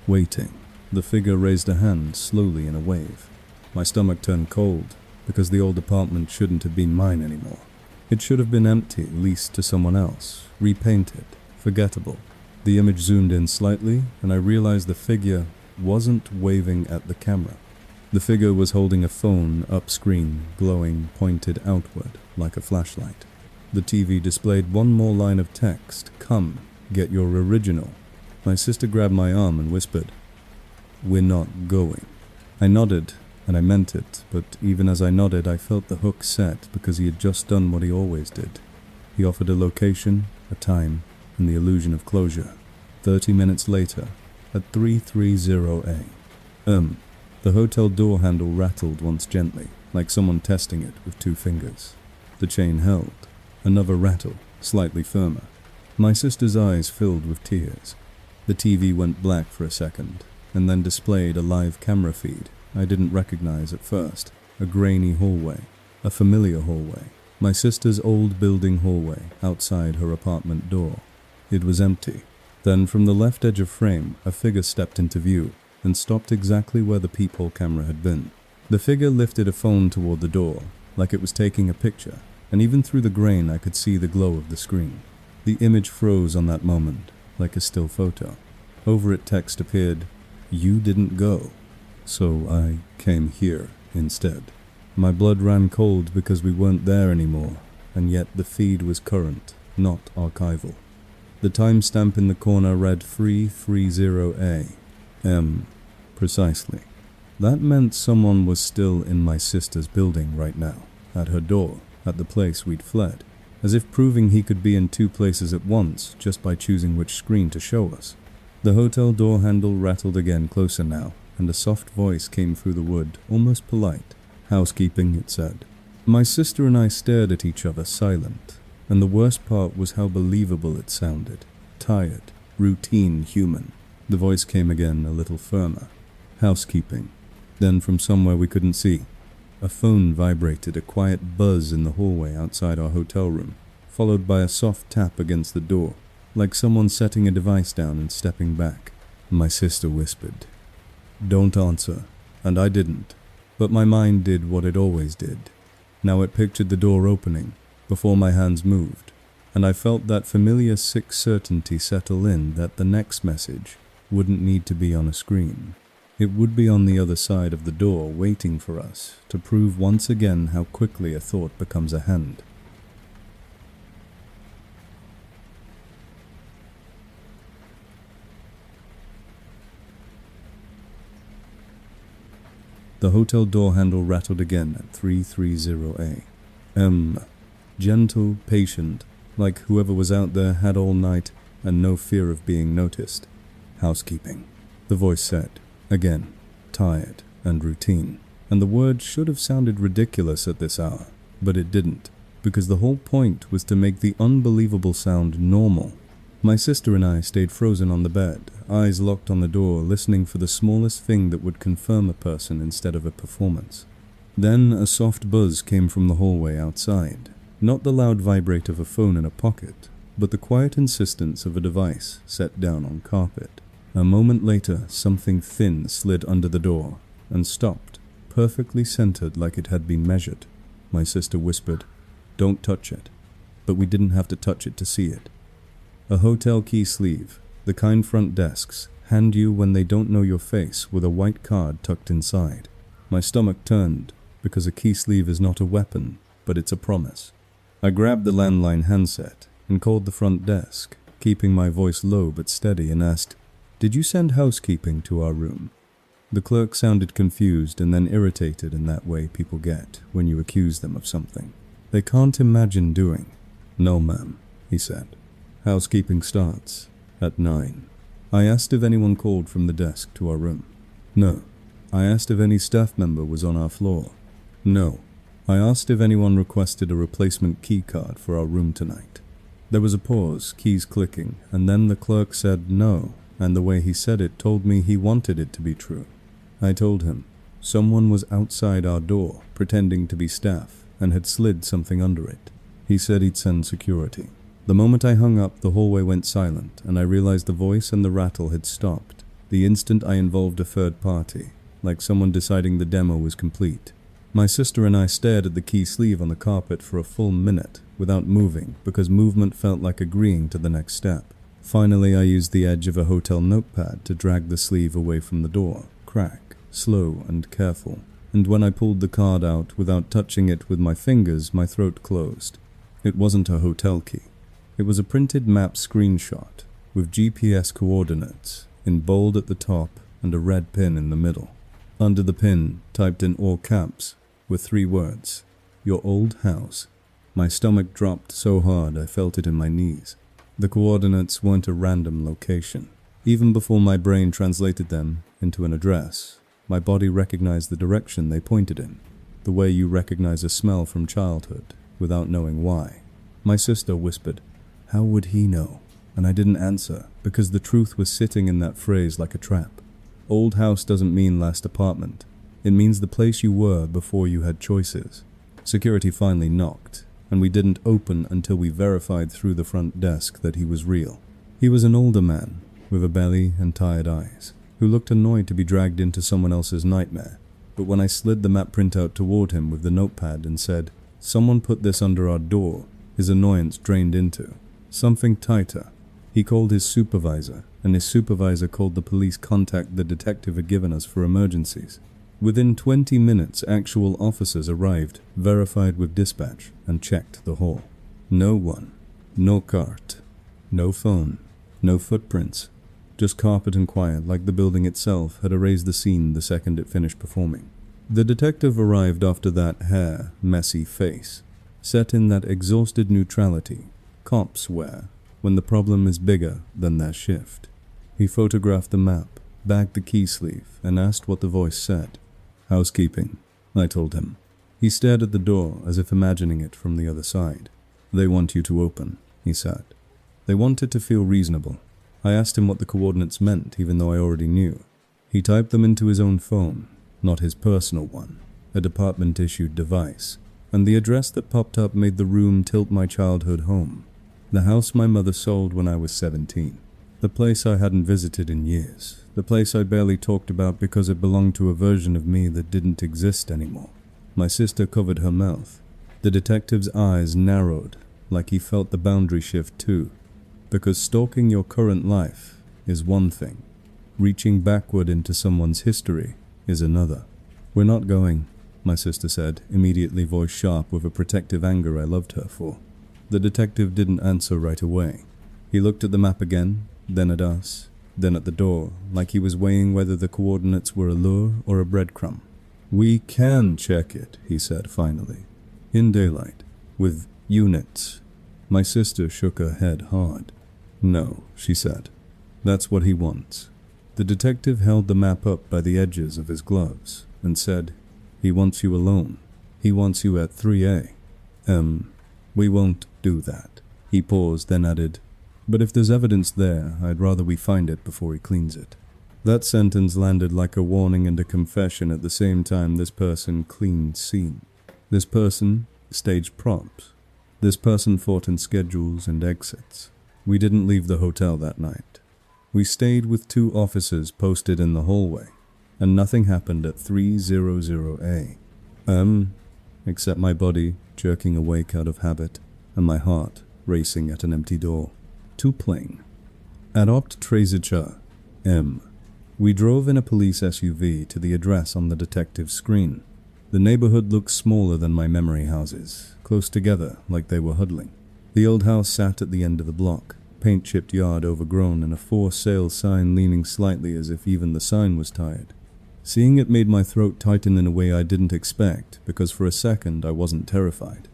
waiting. The figure raised a hand slowly in a wave. My stomach turned cold, because the old apartment shouldn't have been mine anymore. It should have been empty, leased to someone else, repainted, forgettable. The image zoomed in slightly, and I realized the figure wasn't waving at the camera. The figure was holding a phone up-screen, glowing, pointed outward, like a flashlight. The TV displayed one more line of text, "Come, get your original." My sister grabbed my arm and whispered, "We're not going." I nodded, and I meant it, but even as I nodded, I felt the hook set because he had just done what he always did. He offered a location, a time, and the illusion of closure. 30 minutes later, at 3:30 the hotel door handle rattled once gently, like someone testing it with 2 fingers. The chain held. Another rattle, slightly firmer. My sister's eyes filled with tears. The TV went black for a second, and then displayed a live camera feed I didn't recognize at first. A grainy hallway, a familiar hallway. My sister's old building hallway, outside her apartment door. It was empty. Then from the left edge of frame, a figure stepped into view, and stopped exactly where the peephole camera had been. The figure lifted a phone toward the door, like it was taking a picture, and even through the grain I could see the glow of the screen. The image froze on that moment, like a still photo. Over it text appeared, "You didn't go, so I came here instead." My blood ran cold because we weren't there anymore, and yet the feed was current, not archival. The timestamp in the corner read 3:30 AM. Precisely. That meant someone was still in my sister's building right now, at her door, at the place we'd fled, as if proving he could be in 2 places at once just by choosing which screen to show us. The hotel door handle rattled again closer now, and a soft voice came through the wood, almost polite. "Housekeeping," it said. My sister and I stared at each other, silent, and the worst part was how believable it sounded. Tired, routine, human. The voice came again, a little firmer. "Housekeeping." Then from somewhere we couldn't see, a phone vibrated, a quiet buzz in the hallway outside our hotel room, followed by a soft tap against the door, like someone setting a device down and stepping back. My sister whispered, "Don't answer," and I didn't, but my mind did what it always did. Now it pictured the door opening, before my hands moved, and I felt that familiar sick certainty settle in that the next message wouldn't need to be on a screen. It would be on the other side of the door, waiting for us, to prove once again how quickly a thought becomes a hand. The hotel door handle rattled again at 330A. Gentle, patient, like whoever was out there had all night and no fear of being noticed. "Housekeeping," the voice said, again, tired and routine. And the word should have sounded ridiculous at this hour, but it didn't, because the whole point was to make the unbelievable sound normal. My sister and I stayed frozen on the bed, eyes locked on the door, listening for the smallest thing that would confirm a person instead of a performance. Then a soft buzz came from the hallway outside. Not the loud vibrate of a phone in a pocket, but the quiet insistence of a device set down on carpet. A moment later, something thin slid under the door and stopped, perfectly centered like it had been measured. My sister whispered, "Don't touch it," but we didn't have to touch it to see it. A hotel key sleeve, the kind front desks hand you when they don't know your face, with a white card tucked inside. My stomach turned, because a key sleeve is not a weapon, but it's a promise. I grabbed the landline handset and called the front desk, keeping my voice low but steady, and asked, "Did you send housekeeping to our room?" The clerk sounded confused and then irritated in that way people get when you accuse them of something they can't imagine doing. "No, ma'am," he said. "Housekeeping starts at 9. I asked if anyone called from the desk to our room. No. I asked if any staff member was on our floor. No. I asked if anyone requested a replacement key card for our room tonight." There was a pause, keys clicking, and then the clerk said no, and the way he said it told me he wanted it to be true. I told him someone was outside our door, pretending to be staff, and had slid something under it. He said he'd send security. The moment I hung up, the hallway went silent, and I realized the voice and the rattle had stopped. The instant I involved a third party, like someone deciding the demo was complete. My sister and I stared at the key sleeve on the carpet for a full minute, without moving, because movement felt like agreeing to the next step. Finally, I used the edge of a hotel notepad to drag the sleeve away from the door, crack, slow and careful. And when I pulled the card out without touching it with my fingers, my throat closed. It wasn't a hotel key. It was a printed map screenshot with GPS coordinates in bold at the top and a red pin in the middle. Under the pin, typed in all caps, were 3 words: "Your old house." My stomach dropped so hard I felt it in my knees. The coordinates weren't a random location. Even before my brain translated them into an address, my body recognized the direction they pointed in, the way you recognize a smell from childhood without knowing why. My sister whispered, "How would he know?" And I didn't answer, because the truth was sitting in that phrase like a trap. Old house doesn't mean last apartment. It means the place you were before you had choices. Security finally knocked, and we didn't open until we verified through the front desk that he was real. He was an older man, with a belly and tired eyes, who looked annoyed to be dragged into someone else's nightmare. But when I slid the map printout toward him with the notepad and said, "Someone put this under our door," his annoyance drained into something tighter. He called his supervisor, and his supervisor called the police contact the detective had given us for emergencies. Within 20 minutes, actual officers arrived, verified with dispatch, and checked the hall. No one, no cart, no phone, no footprints, just carpet and quiet, like the building itself had erased the scene the second it finished performing. The detective arrived after that hair, messy face, set in that exhausted neutrality cops wear when the problem is bigger than their shift. He photographed the map, back the key sleeve and asked what the voice said. "Housekeeping," I told him. He stared at the door as if imagining it from the other side. "They want you to open," he said. They wanted to feel reasonable. I asked him what the coordinates meant, even though I already knew. He typed them into his own phone, not his personal one, a department-issued device, and the address that popped up made the room tilt my childhood home. The house my mother sold when I was 17. The place I hadn't visited in years. The place I barely talked about because it belonged to a version of me that didn't exist anymore. My sister covered her mouth. The detective's eyes narrowed, like he felt the boundary shift too. Because stalking your current life is one thing. Reaching backward into someone's history is another. "We're not going," my sister said, immediately voice sharp with a protective anger I loved her for. The detective didn't answer right away. He looked at the map again, then at us, then at the door, like he was weighing whether the coordinates were a lure or a breadcrumb. "We can check it," he said finally. "In daylight, with units." My sister shook her head hard. "No," she said. "That's what he wants." The detective held the map up by the edges of his gloves and said, "He wants you alone. He wants you at 3A. We won't do that." He paused, then added, "But if there's evidence there, I'd rather we find it before he cleans it." That sentence landed like a warning and a confession at the same time. This person cleaned scene. This person staged props. This person fought in schedules and exits. We didn't leave the hotel that night. We stayed with 2 officers posted in the hallway, and nothing happened at 300A. Except my body jerking awake out of habit, and my heart racing at an empty door. Too plain. At Opt Trezicha, M. We drove in a police SUV to the address on the detective's screen. The neighborhood looked smaller than my memory houses, close together like they were huddling. The old house sat at the end of the block, paint-chipped yard overgrown and a for sale sign leaning slightly as if even the sign was tired. Seeing it made my throat tighten in a way I didn't expect, because for a second I wasn't terrified.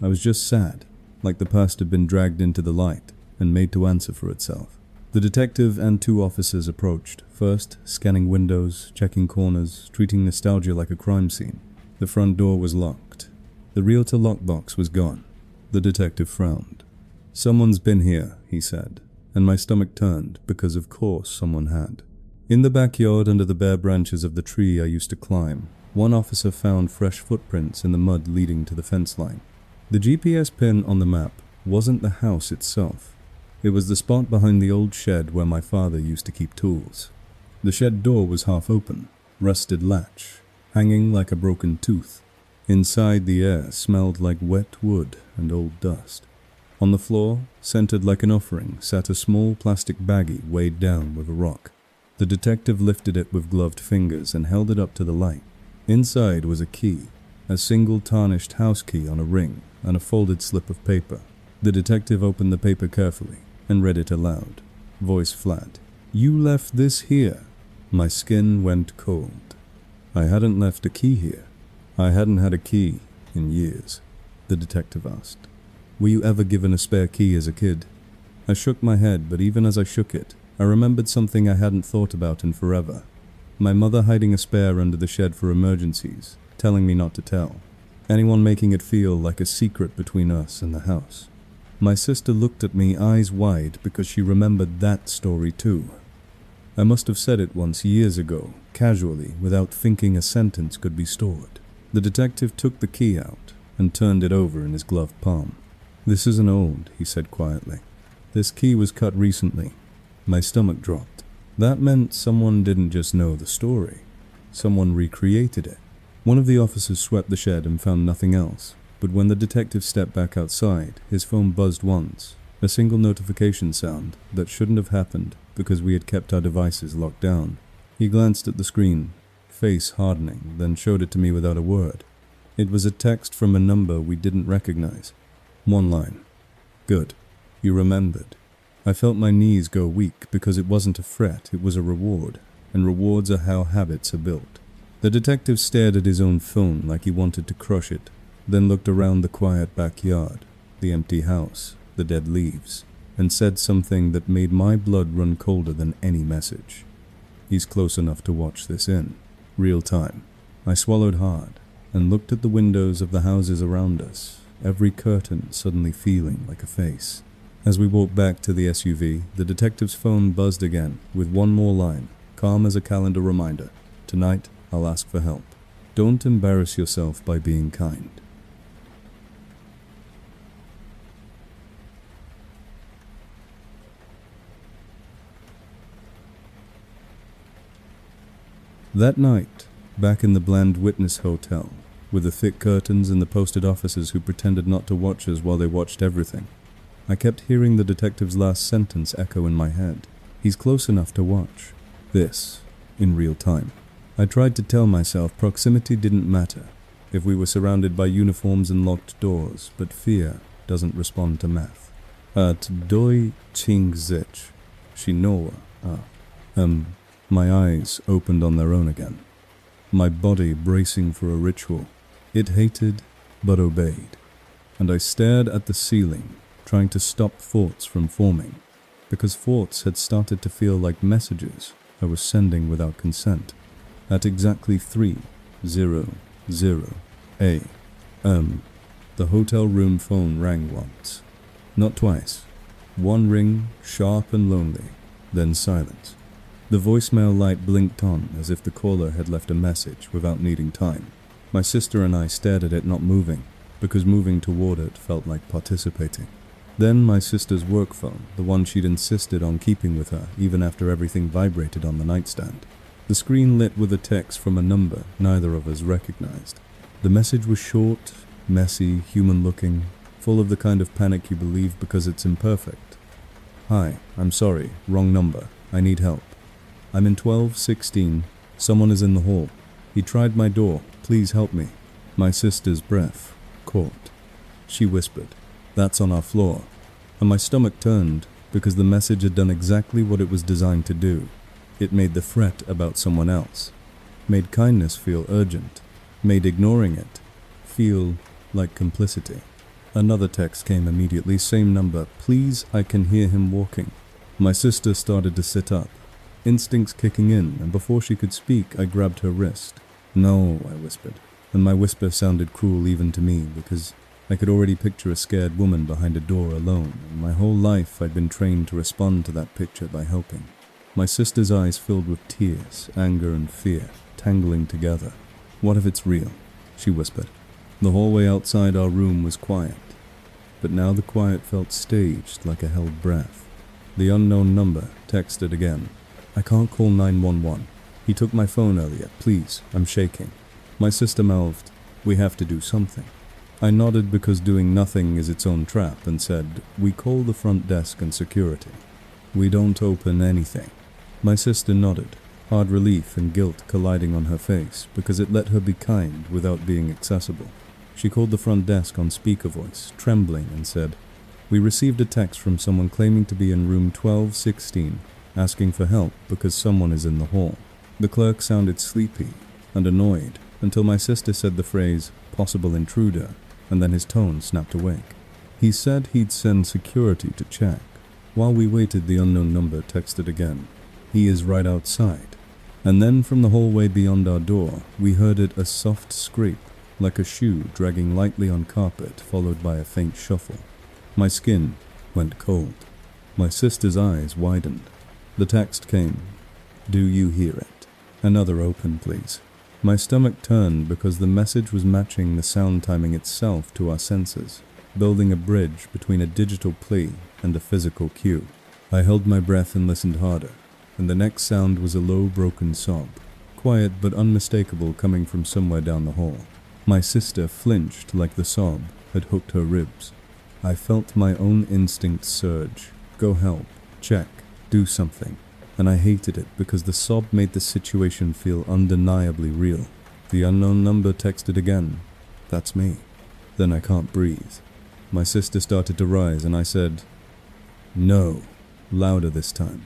I was just sad, like the past had been dragged into the light and made to answer for itself. The detective and 2 officers approached, first scanning windows, checking corners, treating nostalgia like a crime scene. The front door was locked. The realtor lockbox was gone. The detective frowned. "Someone's been here," he said, and my stomach turned because of course someone had. In the backyard under the bare branches of the tree I used to climb, one officer found fresh footprints in the mud leading to the fence line. The GPS pin on the map wasn't the house itself. It was the spot behind the old shed where my father used to keep tools. The shed door was half open, rusted latch, hanging like a broken tooth. Inside, the air smelled like wet wood and old dust. On the floor, scented like an offering, sat a small plastic baggie weighed down with a rock. The detective lifted it with gloved fingers and held it up to the light. Inside was a key, a single tarnished house key on a ring, and a folded slip of paper. The detective opened the paper carefully and read it aloud, voice flat. "You left this here." My skin went cold. I hadn't left a key here. I hadn't had a key in years. The detective asked, "Were you ever given a spare key as a kid?" I shook my head, but even as I shook it, I remembered something I hadn't thought about in forever. My mother hiding a spare under the shed for emergencies, telling me not to tell. Anyone making it feel like a secret between us and the house. My sister looked at me eyes wide because she remembered that story too. I must have said it once years ago, casually, without thinking a sentence could be stored. The detective took the key out and turned it over in his gloved palm. "This isn't old," he said quietly. "This key was cut recently." My stomach dropped. That meant someone didn't just know the story. Someone recreated it. One of the officers swept the shed and found nothing else, but when the detective stepped back outside, his phone buzzed once, a single notification sound that shouldn't have happened because we had kept our devices locked down. He glanced at the screen, face hardening, then showed it to me without a word. It was a text from a number we didn't recognize. One line. "Good. You remembered." I felt my knees go weak because it wasn't a threat, it was a reward, and rewards are how habits are built. The detective stared at his own phone like he wanted to crush it, then looked around the quiet backyard, the empty house, the dead leaves, and said something that made my blood run colder than any message. He's close enough to watch this in real time. I swallowed hard and looked at the windows of the houses around us, every curtain suddenly feeling like a face. As we walked back to the SUV, the detective's phone buzzed again with one more line, calm as a calendar reminder. Tonight, I'll ask for help. Don't embarrass yourself by being kind. That night, back in the bland witness hotel, with the thick curtains and the posted officers who pretended not to watch us while they watched everything, I kept hearing the detective's last sentence echo in my head. He's close enough to watch. This, in real time. I tried to tell myself proximity didn't matter if we were surrounded by uniforms and locked doors, but fear doesn't respond to math. At doi ching zich, shinoa. My eyes opened on their own again, my body bracing for a ritual. It hated, but obeyed, and I stared at the ceiling, trying to stop thoughts from forming, because thoughts had started to feel like messages I was sending without consent. At exactly 3:00 a.m., the hotel room phone rang once. Not twice. One ring, sharp and lonely, then silence. The voicemail light blinked on as if the caller had left a message without needing time. My sister and I stared at it, not moving, because moving toward it felt like participating. Then my sister's work phone, the one she'd insisted on keeping with her even after everything vibrated on the nightstand. The screen lit with a text from a number neither of us recognized. The message was short, messy, human-looking, full of the kind of panic you believe because it's imperfect. Hi, I'm sorry, wrong number. I need help. I'm in 1216. Someone is in the hall. He tried my door. Please help me. My sister's breath caught. She whispered, "That's on our floor." And my stomach turned because the message had done exactly what it was designed to do. It made the threat about someone else. Made kindness feel urgent. Made ignoring it feel like complicity. Another text came immediately, same number. "Please, I can hear him walking." My sister started to sit up, instincts kicking in, and before she could speak, I grabbed her wrist. "No," I whispered, and my whisper sounded cruel even to me because I could already picture a scared woman behind a door alone, and my whole life I'd been trained to respond to that picture by helping. My sister's eyes filled with tears, anger and fear, tangling together. "What if it's real?" she whispered. The hallway outside our room was quiet, but now the quiet felt staged like a held breath. The unknown number texted again. "I can't call 911. He took my phone earlier. Please, I'm shaking." My sister mouthed, "We have to do something." I nodded because doing nothing is its own trap and said, "We call the front desk and security. We don't open anything." My sister nodded, hard relief and guilt colliding on her face because it let her be kind without being accessible. She called the front desk on speaker voice, trembling, and said, "We received a text from someone claiming to be in room 1216, asking for help because someone is in the hall." The clerk sounded sleepy and annoyed until my sister said the phrase, "possible intruder," and then his tone snapped awake. He said he'd send security to check. While we waited, the unknown number texted again. "He is right outside." And then from the hallway beyond our door, we heard it a soft scrape, like a shoe dragging lightly on carpet, followed by a faint shuffle. My skin went cold. My sister's eyes widened. The text came, "Do you hear it? Another open, please." My stomach turned because the message was matching the sound timing itself to our senses, building a bridge between a digital plea and a physical cue. I held my breath and listened harder, and the next sound was a low, broken sob, quiet but unmistakable, coming from somewhere down the hall. My sister flinched like the sob had hooked her ribs. I felt my own instinct surge. Go help, check, do something. And I hated it because the sob made the situation feel undeniably real. The unknown number texted again. "That's me." Then I can't breathe. My sister started to rise and I said, "No," louder this time.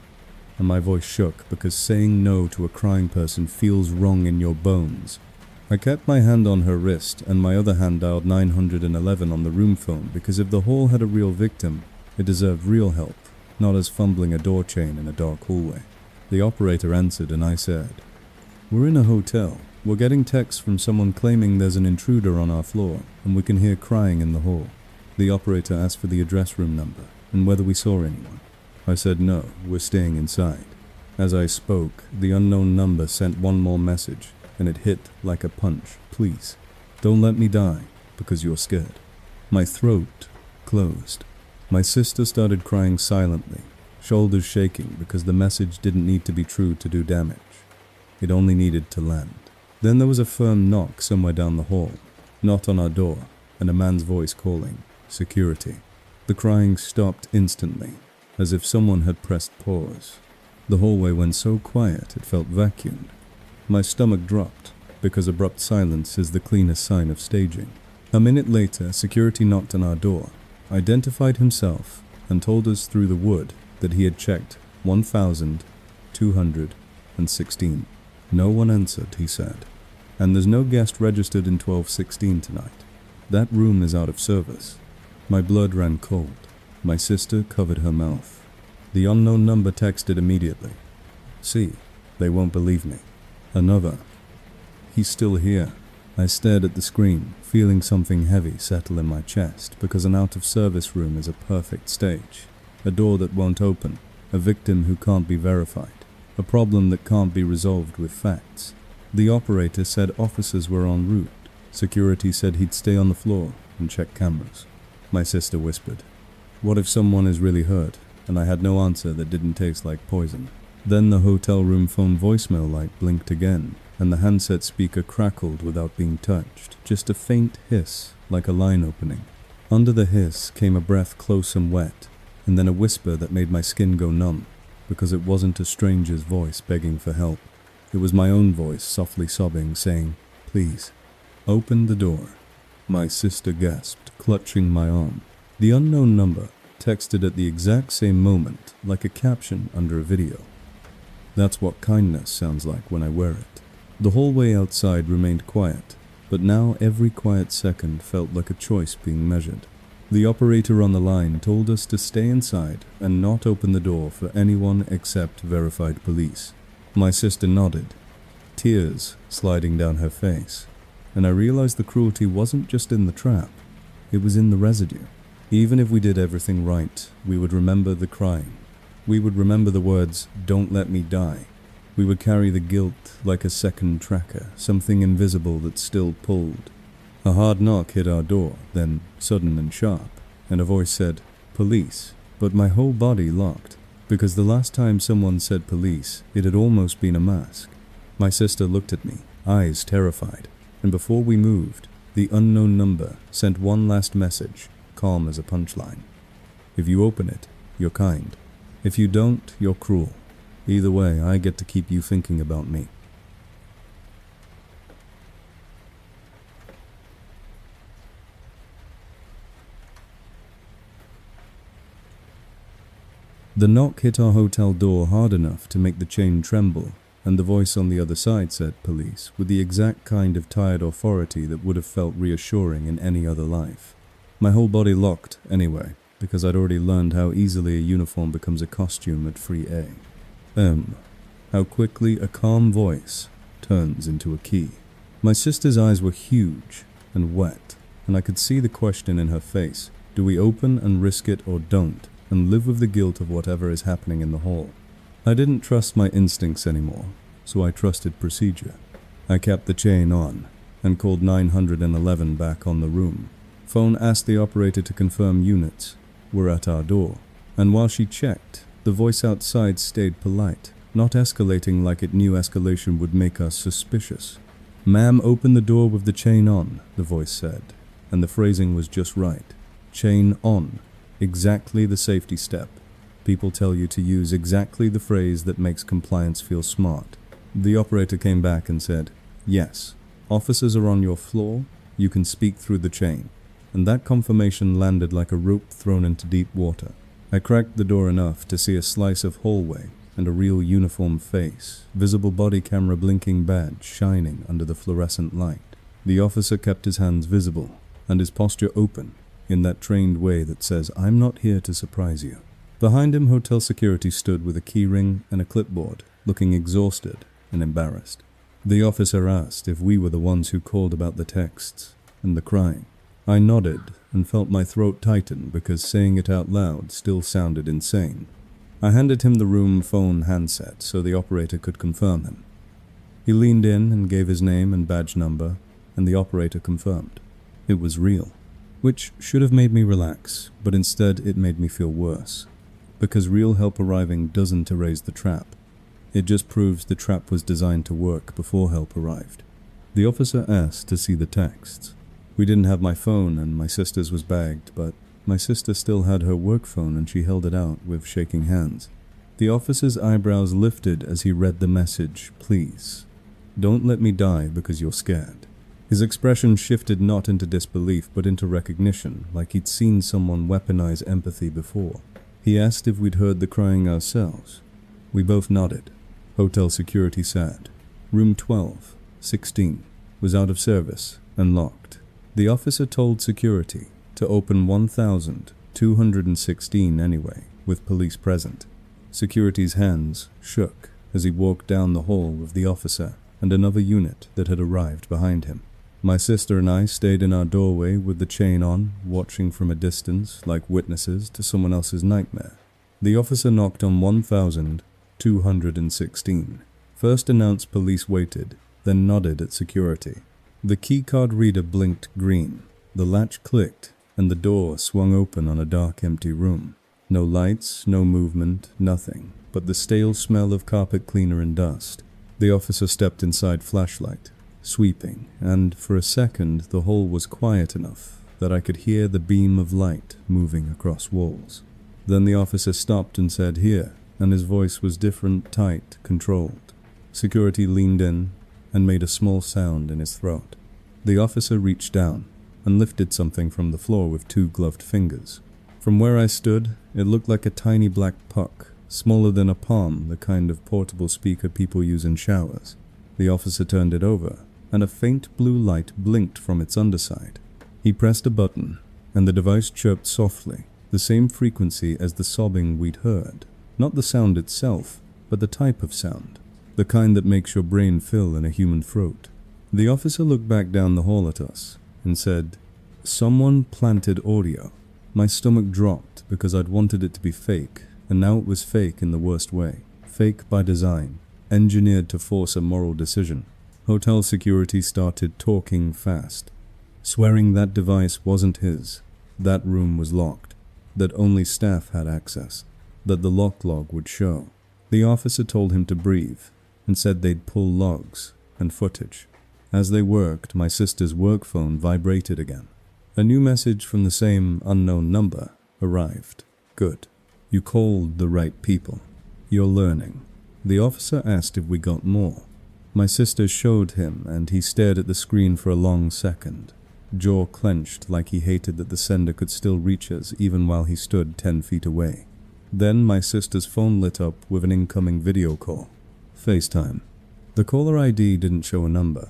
And my voice shook because saying no to a crying person feels wrong in your bones. I kept my hand on her wrist and my other hand dialed 911 on the room phone because if the hall had a real victim, it deserved real help, not us fumbling a door chain in a dark hallway. The operator answered and I said, "We're in a hotel. We're getting texts from someone claiming there's an intruder on our floor and we can hear crying in the hall." The operator asked for the address room number and whether we saw anyone. I said no, we're staying inside. As I spoke, the unknown number sent one more message and it hit like a punch. "Please, don't let me die because you're scared." My throat closed. My sister started crying silently, shoulders shaking because the message didn't need to be true to do damage. It only needed to land. Then there was a firm knock somewhere down the hall, not on our door, and a man's voice calling, "Security." The crying stopped instantly, as if someone had pressed pause. The hallway went so quiet it felt vacuumed. My stomach dropped, because abrupt silence is the cleanest sign of staging. A minute later, security knocked on our door, identified himself, and told us through the wood that he had checked 1,216. No one answered, he said, and there's no guest registered in 1216 tonight. That room is out of service. My blood ran cold. My sister covered her mouth. The unknown number texted immediately. "See, they won't believe me." Another. "He's still here." I stared at the screen, feeling something heavy settle in my chest because an out-of-service room is a perfect stage. A door that won't open, a victim who can't be verified, a problem that can't be resolved with facts. The operator said officers were en route. Security said he'd stay on the floor and check cameras. My sister whispered, "What if someone is really hurt?" And I had no answer that didn't taste like poison. Then the hotel room phone voicemail light blinked again, and the handset speaker crackled without being touched, just a faint hiss, like a line opening. Under the hiss came a breath close and wet, and then a whisper that made my skin go numb, because it wasn't a stranger's voice begging for help. It was my own voice softly sobbing, saying, "Please, open the door." My sister gasped, clutching my arm. The unknown number texted at the exact same moment, like a caption under a video. That's what kindness sounds like when I wear it. The hallway outside remained quiet, but now every quiet second felt like a choice being measured. The operator on the line told us to stay inside and not open the door for anyone except verified police. My sister nodded, tears sliding down her face, and I realized the cruelty wasn't just in the trap, it was in the residue. Even if we did everything right, we would remember the crying. We would remember the words, "Don't let me die." We would carry the guilt like a second tracker, something invisible that still pulled. A hard knock hit our door, then sudden and sharp, and a voice said, "Police," but my whole body locked, because the last time someone said police, it had almost been a mask. My sister looked at me, eyes terrified, and before we moved, the unknown number sent one last message, calm as a punchline. "If you open it, you're kind. If you don't, you're cruel. Either way, I get to keep you thinking about me." The knock hit our hotel door hard enough to make the chain tremble, and the voice on the other side said police, with the exact kind of tired authority that would have felt reassuring in any other life. My whole body locked, anyway, because I'd already learned how easily a uniform becomes a costume at Free A. How quickly a calm voice turns into a key. My sister's eyes were huge and wet, and I could see the question in her face. Do we open and risk it or don't, and live with the guilt of whatever is happening in the hall? I didn't trust my instincts anymore, so I trusted procedure. I kept the chain on, and called 911 back on the room. Phone asked the operator to confirm units were at our door, and while she checked, the voice outside stayed polite, not escalating like it knew escalation would make us suspicious. "Ma'am, open the door with the chain on," the voice said, and the phrasing was just right. Chain on. Exactly the safety step. People tell you to use exactly the phrase that makes compliance feel smart. The operator came back and said, "Yes, officers are on your floor, you can speak through the chain." And that confirmation landed like a rope thrown into deep water. I cracked the door enough to see a slice of hallway and a real uniform face, visible body camera blinking badge shining under the fluorescent light. The officer kept his hands visible and his posture open in that trained way that says, "I'm not here to surprise you." Behind him, hotel security stood with a key ring and a clipboard, looking exhausted and embarrassed. The officer asked if we were the ones who called about the texts and the crying. I nodded and felt my throat tighten because saying it out loud still sounded insane. I handed him the room phone handset so the operator could confirm him. He leaned in and gave his name and badge number, and the operator confirmed. It was real, which should have made me relax, but instead it made me feel worse, because real help arriving doesn't erase the trap. It just proves the trap was designed to work before help arrived. The officer asked to see the texts. We didn't have my phone and my sister's was bagged, but my sister still had her work phone and she held it out with shaking hands. The officer's eyebrows lifted as he read the message, "Please, don't let me die because you're scared." His expression shifted not into disbelief but into recognition, like he'd seen someone weaponize empathy before. He asked if we'd heard the crying ourselves. We both nodded. Hotel security said, "Room 1216 was out of service and locked." The officer told security to open 1216 anyway, with police present. Security's hands shook as he walked down the hall with the officer and another unit that had arrived behind him. My sister and I stayed in our doorway with the chain on, watching from a distance like witnesses to someone else's nightmare. The officer knocked on 1216. First announced police waited, then nodded at security. The keycard reader blinked green. The latch clicked, and the door swung open on a dark, empty room. No lights, no movement, nothing, but the stale smell of carpet cleaner and dust. The officer stepped inside, flashlight sweeping, and for a second the hall was quiet enough that I could hear the beam of light moving across walls. Then the officer stopped and said, "Here," and his voice was different, tight, controlled. Security leaned in and made a small sound in his throat. The officer reached down and lifted something from the floor with two gloved fingers. From where I stood, it looked like a tiny black puck, smaller than a palm, the kind of portable speaker people use in showers. The officer turned it over, and a faint blue light blinked from its underside. He pressed a button, and the device chirped softly, the same frequency as the sobbing we'd heard. Not the sound itself, but the type of sound, the kind that makes your brain fill in a human throat. The officer looked back down the hall at us and said, "Someone planted audio." My stomach dropped because I'd wanted it to be fake, and now it was fake in the worst way. Fake by design, engineered to force a moral decision. Hotel security started talking fast, swearing that device wasn't his, that room was locked, that only staff had access, that the lock log would show. The officer told him to breathe and said they'd pull logs and footage. As they worked, my sister's work phone vibrated again. A new message from the same unknown number arrived. "Good. You called the right people. You're learning." The officer asked if we got more. My sister showed him, and he stared at the screen for a long second, jaw clenched like he hated that the sender could still reach us even while he stood 10 feet away. Then my sister's phone lit up with an incoming video call. Facetime. The caller ID didn't show a number.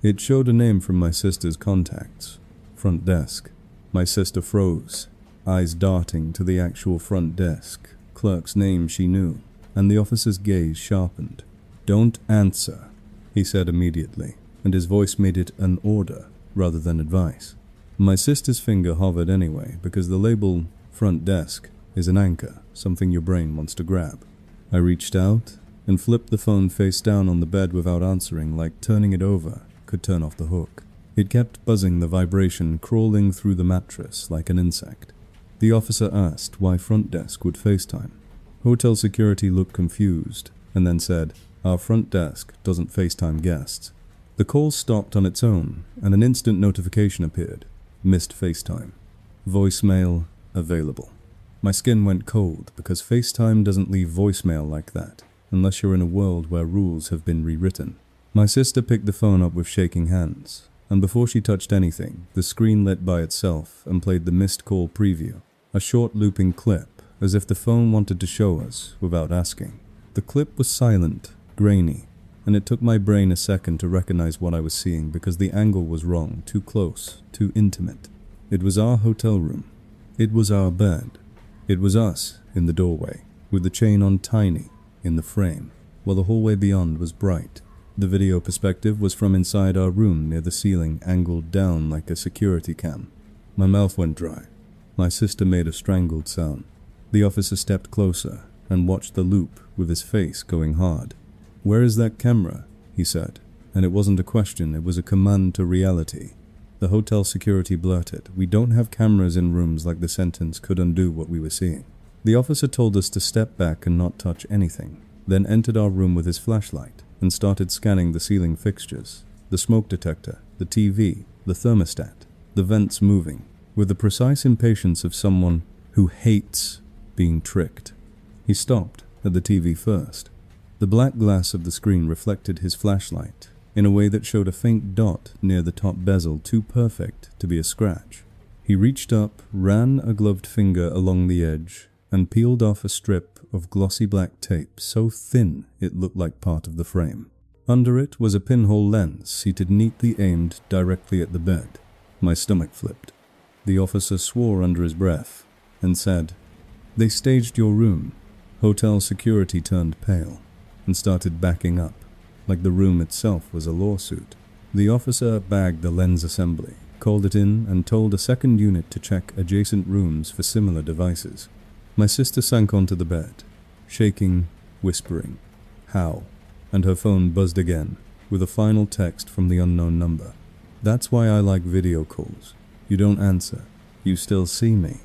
It showed a name from my sister's contacts. Front desk. My sister froze, eyes darting to the actual front desk, clerk's name she knew, and the officer's gaze sharpened. "Don't answer," he said immediately, and his voice made it an order rather than advice. My sister's finger hovered anyway, because the label front desk is an anchor, something your brain wants to grab. I reached out and flipped the phone face down on the bed without answering, like turning it over could turn off the hook. It kept buzzing, the vibration crawling through the mattress like an insect. The officer asked why front desk would FaceTime. Hotel security looked confused and then said, "Our front desk doesn't FaceTime guests." The call stopped on its own and an instant notification appeared. Missed FaceTime. Voicemail available. My skin went cold because FaceTime doesn't leave voicemail like that unless you're in a world where rules have been rewritten. My sister picked the phone up with shaking hands, and before she touched anything, the screen lit by itself and played the missed call preview, a short looping clip, as if the phone wanted to show us without asking. The clip was silent, grainy, and it took my brain a second to recognize what I was seeing because the angle was wrong, too close, too intimate. It was our hotel room. It was our bed. It was us in the doorway, with the chain on tiny in the frame. while the hallway beyond was bright. The video perspective was from inside our room near the ceiling, angled down like a security cam. My mouth went dry. My sister made a strangled sound. The officer stepped closer and watched the loop with his face going hard. "Where is that camera?" he said. And it wasn't a question, it was a command to reality. The hotel security blurted, "We don't have cameras in rooms," like the sentence could undo what we were seeing. The officer told us to step back and not touch anything, then entered our room with his flashlight and started scanning the ceiling fixtures, the smoke detector, the TV, the thermostat, the vents moving, with the precise impatience of someone who hates being tricked. He stopped at the TV first. The black glass of the screen reflected his flashlight in a way that showed a faint dot near the top bezel, too perfect to be a scratch. He reached up, ran a gloved finger along the edge, and peeled off a strip of glossy black tape so thin it looked like part of the frame. Under it was a pinhole lens seated neatly aimed directly at the bed. My stomach flipped. The officer swore under his breath and said, "They staged your room." Hotel security turned pale and started backing up, like the room itself was a lawsuit. The officer bagged the lens assembly, called it in, and told a second unit to check adjacent rooms for similar devices. My sister sank onto the bed, shaking, whispering, "How?" and her phone buzzed again, with a final text from the unknown number. "That's why I like video calls. You don't answer. You still see me."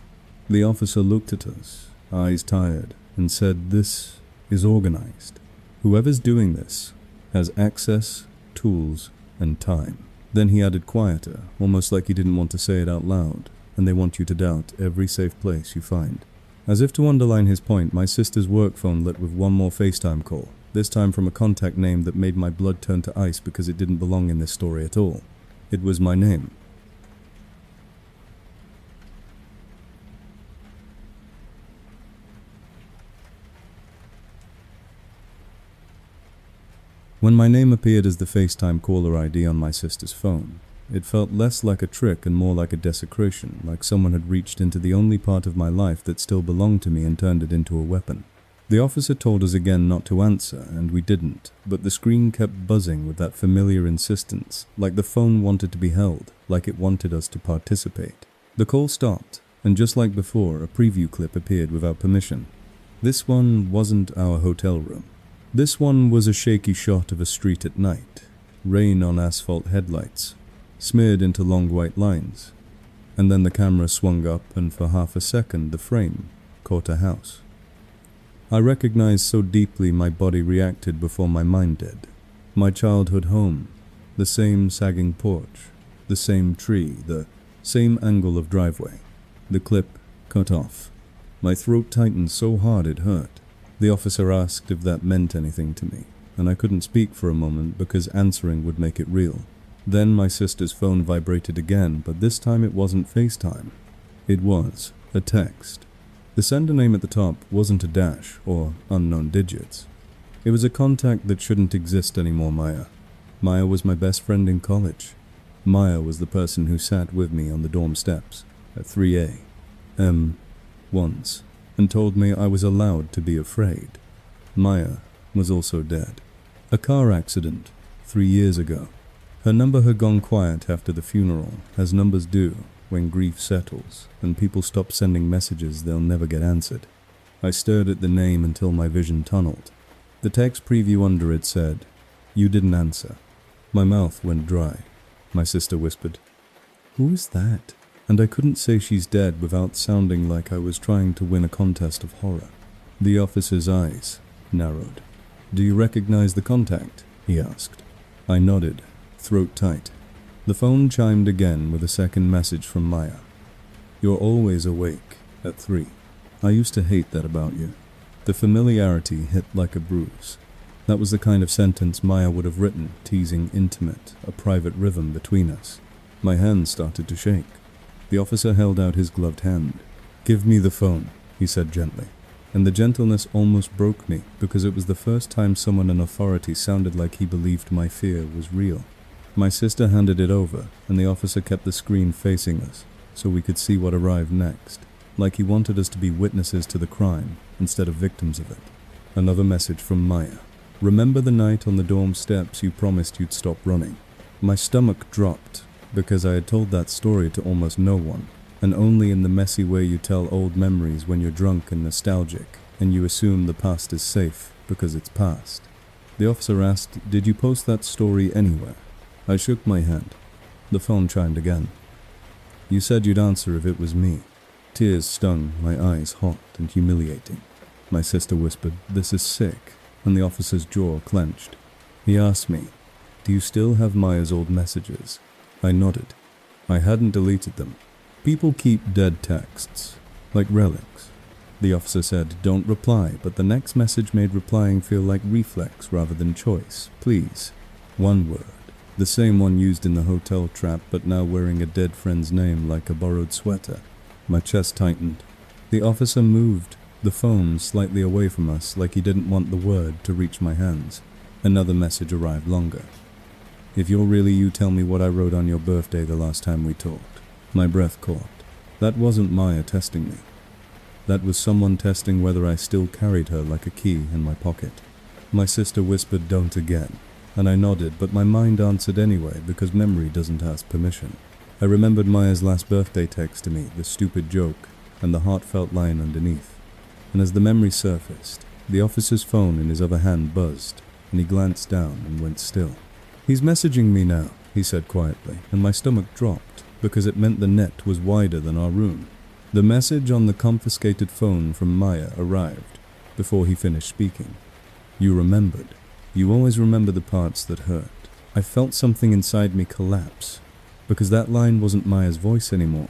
The officer looked at us, eyes tired, and said, "This is organized. Whoever's doing this has access, tools, and time." Then he added quieter, almost like he didn't want to say it out loud, "And they want you to doubt every safe place you find." As if to underline his point, my sister's work phone lit with one more Facetime call, this time from a contact name that made my blood turn to ice because it didn't belong in this story at all. It was my name. When my name appeared as the FaceTime caller ID on my sister's phone, it felt less like a trick and more like a desecration, like someone had reached into the only part of my life that still belonged to me and turned it into a weapon. The officer told us again not to answer, and we didn't, but the screen kept buzzing with that familiar insistence, like the phone wanted to be held, like it wanted us to participate. The call stopped, and just like before, a preview clip appeared without permission. This one wasn't our hotel room. This one was a shaky shot of a street at night, rain on asphalt headlights, smeared into long white lines, and then the camera swung up and for half a second the frame caught a house. I recognized so deeply my body reacted before my mind did. My childhood home, the same sagging porch, the same tree, the same angle of driveway. The clip cut off. My throat tightened so hard it hurt. The officer asked if that meant anything to me, and I couldn't speak for a moment because answering would make it real. Then my sister's phone vibrated again, but this time it wasn't FaceTime. It was a text. The sender name at the top wasn't a dash or unknown digits. It was a contact that shouldn't exist anymore, Maya. Maya was my best friend in college. Maya was the person who sat with me on the dorm steps at 3 a.m. once and told me I was allowed to be afraid. Maya was also dead. A car accident 3 years ago. Her number had gone quiet after the funeral, as numbers do when grief settles and people stop sending messages they'll never get answered. I stared at the name until my vision tunneled. The text preview under it said, "You didn't answer." My mouth went dry. My sister whispered, "Who is that?" And I couldn't say she's dead without sounding like I was trying to win a contest of horror. The officer's eyes narrowed. "Do you recognize the contact?" he asked. I nodded, throat tight. The phone chimed again with a second message from Maya. "You're always awake at 3. I used to hate that about you." The familiarity hit like a bruise. That was the kind of sentence Maya would have written, teasing intimate, a private rhythm between us. My hands started to shake. The officer held out his gloved hand. "Give me the phone," he said gently. And the gentleness almost broke me because it was the first time someone in authority sounded like he believed my fear was real. My sister handed it over, and the officer kept the screen facing us so we could see what arrived next, like he wanted us to be witnesses to the crime instead of victims of it. Another message from Maya. Remember the night on the dorm steps you promised you'd stop running? My stomach dropped because I had told that story to almost no one, and only in the messy way you tell old memories when you're drunk and nostalgic, and you assume the past is safe because it's past. The officer asked, "Did you post that story anywhere?" I shook my head. The phone chimed again. "You said you'd answer if it was me." Tears stung my eyes, hot and humiliating. My sister whispered, "This is sick," and the officer's jaw clenched. He asked me, "Do you still have Maya's old messages?" I nodded. I hadn't deleted them. People keep dead texts, like relics. The officer said, "Don't reply," but the next message made replying feel like reflex rather than choice. "Please." One word. The same one used in the hotel trap, but now wearing a dead friend's name like a borrowed sweater. My chest tightened. The officer moved the phone slightly away from us like he didn't want the word to reach my hands. Another message arrived longer. "If you're really you, tell me what I wrote on your birthday the last time we talked." My breath caught. That wasn't Maya testing me. That was someone testing whether I still carried her like a key in my pocket. My sister whispered, "Don't again," and I nodded, but my mind answered anyway because memory doesn't ask permission. I remembered Maya's last birthday text to me, the stupid joke, and the heartfelt line underneath. And as the memory surfaced, the officer's phone in his other hand buzzed, and he glanced down and went still. "He's messaging me now," he said quietly, and my stomach dropped because it meant the net was wider than our room. The message on the confiscated phone from Maya arrived before he finished speaking. "You remembered. You always remember the parts that hurt." I felt something inside me collapse, because that line wasn't Maya's voice anymore.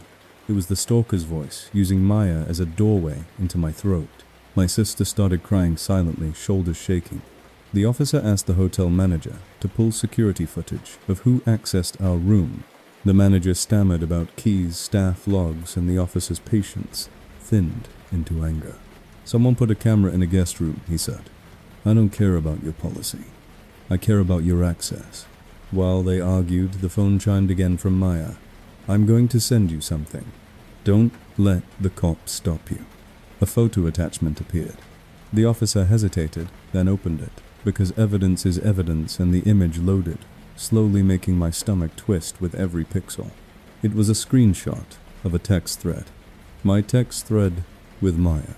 It was the stalker's voice, using Maya as a doorway into my throat. My sister started crying silently, shoulders shaking. The officer asked the hotel manager to pull security footage of who accessed our room. The manager stammered about keys, staff logs, and the officer's patience thinned into anger. "Someone put a camera in a guest room," he said. "I don't care about your policy. I care about your access." While they argued, the phone chimed again from Maya. "I'm going to send you something. Don't let the cops stop you." A photo attachment appeared. The officer hesitated, then opened it, because evidence is evidence, and the image loaded, slowly making my stomach twist with every pixel. It was a screenshot of a text thread. My text thread with Maya.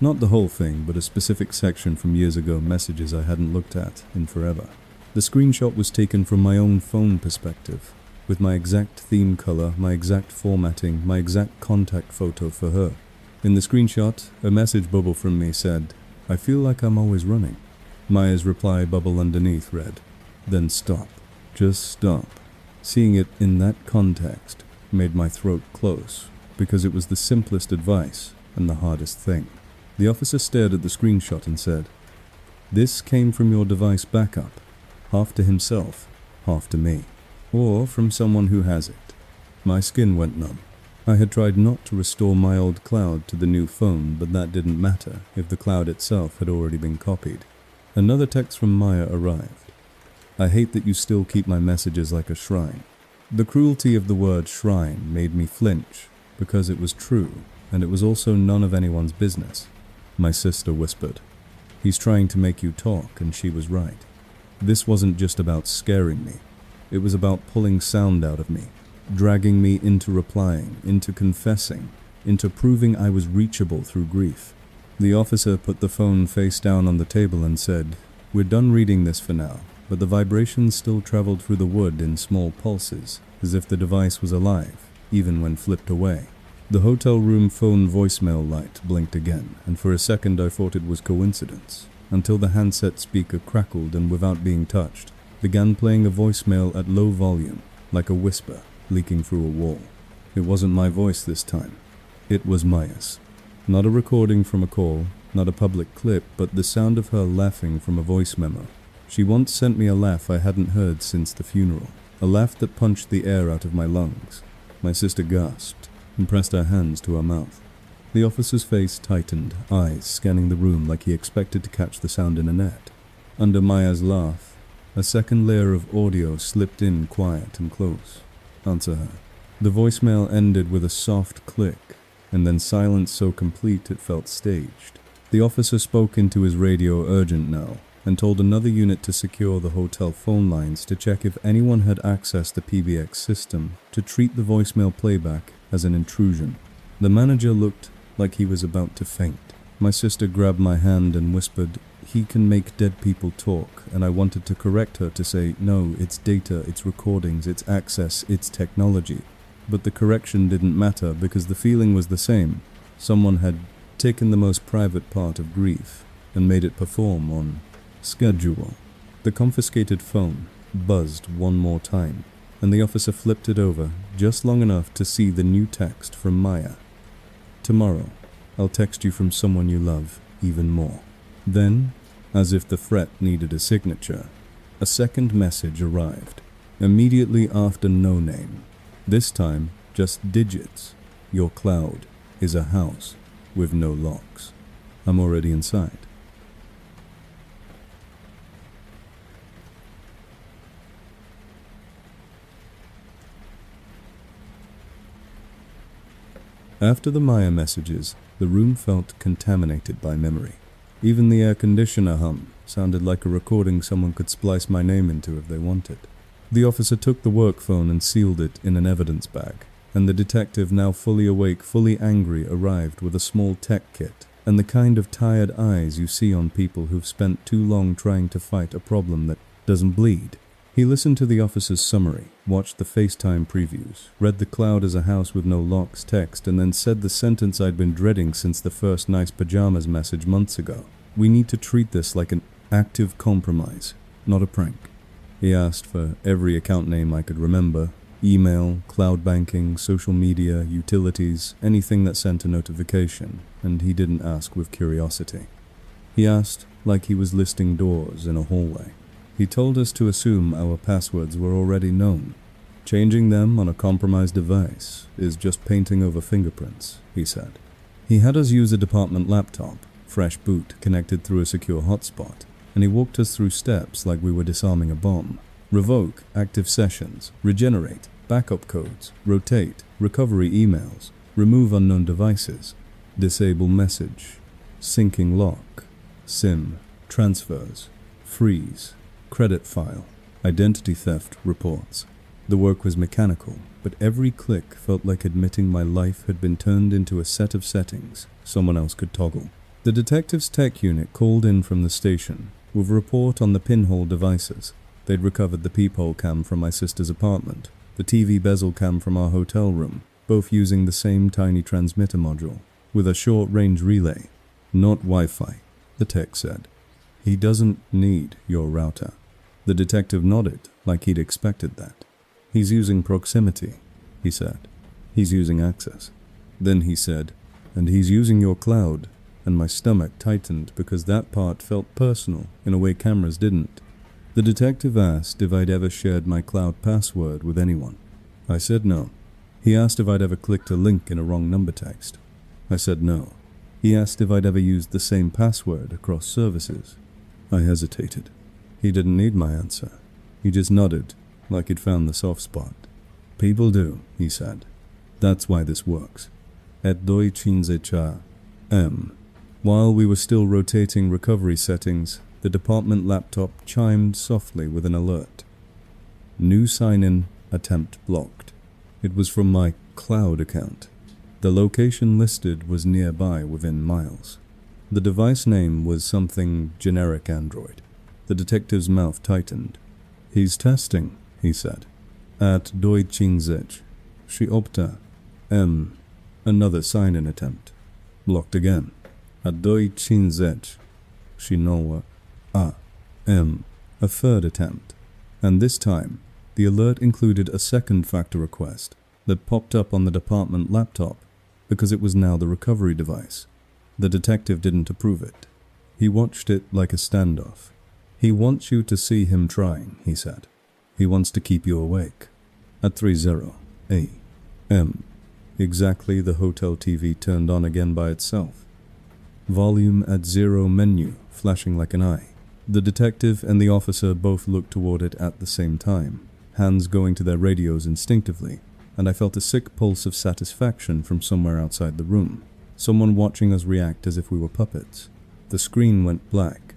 Not the whole thing, but a specific section from years ago, messages I hadn't looked at in forever. The screenshot was taken from my own phone perspective, with my exact theme color, my exact formatting, my exact contact photo for her. In the screenshot, a message bubble from me said, "I feel like I'm always running." Maya's reply bubble underneath read, "Then stop. Just stop." Seeing it in that context made my throat close, because it was the simplest advice and the hardest thing. The officer stared at the screenshot and said, "This came from your device backup, half to himself, half to me, or from someone who has it." My skin went numb. I had tried not to restore my old cloud to the new phone, but that didn't matter if the cloud itself had already been copied. Another text from Maya arrived. "I hate that you still keep my messages like a shrine." The cruelty of the word shrine made me flinch, because it was true, and it was also none of anyone's business. My sister whispered, "He's trying to make you talk," and she was right. This wasn't just about scaring me. It was about pulling sound out of me, dragging me into replying, into confessing, into proving I was reachable through grief. The officer put the phone face down on the table and said, "We're done reading this for now," but the vibrations still traveled through the wood in small pulses, as if the device was alive, even when flipped away. The hotel room phone voicemail light blinked again, and for a second I thought it was coincidence, until the handset speaker crackled and, without being touched, began playing a voicemail at low volume, like a whisper leaking through a wall. It wasn't my voice this time. It was Maya's. Not a recording from a call, not a public clip, but the sound of her laughing from a voice memo. She once sent me a laugh I hadn't heard since the funeral, a laugh that punched the air out of my lungs. My sister gasped and pressed her hands to her mouth. The officer's face tightened, eyes scanning the room like he expected to catch the sound in a net. Under Maya's laugh, a second layer of audio slipped in quiet and close. "Answer her." The voicemail ended with a soft click, and then silence so complete it felt staged. The officer spoke into his radio urgent now. and told another unit to secure the hotel phone lines to check if anyone had accessed the PBX system to treat the voicemail playback as an intrusion. The manager looked like he was about to faint. My sister grabbed my hand and whispered, "He can make dead people talk," and I wanted to correct her to say, "No, it's data, it's recordings, it's access, it's technology." But the correction didn't matter because the feeling was the same. Someone had taken the most private part of grief and made it perform on schedule. The confiscated phone buzzed one more time, and the officer flipped it over just long enough to see the new text from Maya. "Tomorrow, I'll text you from someone you love even more." Then, as if the threat needed a signature, a second message arrived, immediately after no name. This time, just digits. "Your cloud is a house with no locks." I'm already inside. After the Maya messages, the room felt contaminated by memory. Even the air conditioner hum sounded like a recording someone could splice my name into if they wanted. The officer took the work phone and sealed it in an evidence bag, and the detective, now fully awake, fully angry, arrived with a small tech kit and the kind of tired eyes you see on people who've spent too long trying to fight a problem that doesn't bleed. He listened to the officer's summary, watched the Facetime previews, read the cloud as a house with no locks text, and then said the sentence I'd been dreading since the first nice pajamas message months ago. "We need to treat this like an active compromise, not a prank." He asked for every account name I could remember: email, cloud banking, social media, utilities, anything that sent a notification, and he didn't ask with curiosity. He asked like he was listing doors in a hallway. He told us to assume our passwords were already known. "Changing them on a compromised device is just painting over fingerprints," he said. He had us use a department laptop, fresh boot connected through a secure hotspot, and he walked us through steps like we were disarming a bomb. Revoke active sessions, regenerate, backup codes, rotate, recovery emails, remove unknown devices, disable message, syncing lock, SIM, transfers, freeze, credit file, identity theft reports. The work was mechanical, but every click felt like admitting my life had been turned into a set of settings someone else could toggle. The detective's tech unit called in from the station with a report on the pinhole devices. They'd recovered the peephole cam from my sister's apartment, the TV bezel cam from our hotel room, both using the same tiny transmitter module, with a short-range relay. "Not Wi-Fi," the tech said. "He doesn't need your router." The detective nodded like he'd expected that. "He's using proximity," he said. "He's using access." Then he said, "And he's using your cloud," and my stomach tightened because that part felt personal in a way cameras didn't. The detective asked if I'd ever shared my cloud password with anyone. I said no. He asked if I'd ever clicked a link in a wrong number text. I said no. He asked if I'd ever used the same password across services. I hesitated. He didn't need my answer. He just nodded, like he'd found the soft spot. "People do," he said. "That's why this works." At 2:15 am, while we were still rotating recovery settings, the department laptop chimed softly with an alert. "New sign-in attempt blocked." It was from my cloud account. The location listed was nearby within miles. The device name was something generic Android. The detective's mouth tightened. "He's testing," he said. At 2:15 she opta. Another sign-in attempt. Blocked again. At 2:15 she nowa. A third attempt. And this time, the alert included a second factor request that popped up on the department laptop because it was now the recovery device. The detective didn't approve it. He watched it like a standoff. "He wants you to see him trying," he said. "He wants to keep you awake." At 3:00 am, exactly, the hotel TV turned on again by itself. Volume at 0 menu, flashing like an eye. The detective and the officer both looked toward it at the same time, hands going to their radios instinctively, and I felt a sick pulse of satisfaction from somewhere outside the room. Someone watching us react as if we were puppets. The screen went black.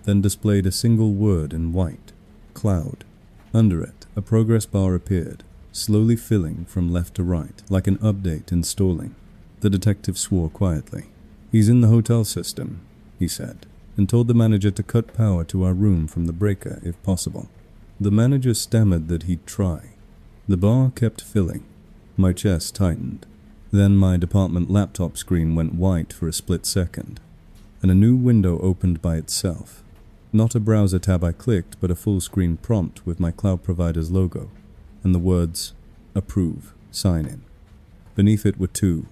then displayed a single word in white, cloud. Under it, a progress bar appeared, slowly filling from left to right, like an update installing. The detective swore quietly. "He's in the hotel system," he said, and told the manager to cut power to our room from the breaker if possible. The manager stammered that he'd try. The bar kept filling. My chest tightened. Then my department laptop screen went white for a split second, and a new window opened by itself. Not a browser tab I clicked, but a full-screen prompt with my cloud provider's logo, and the words, "Approve, sign in." Beneath it were two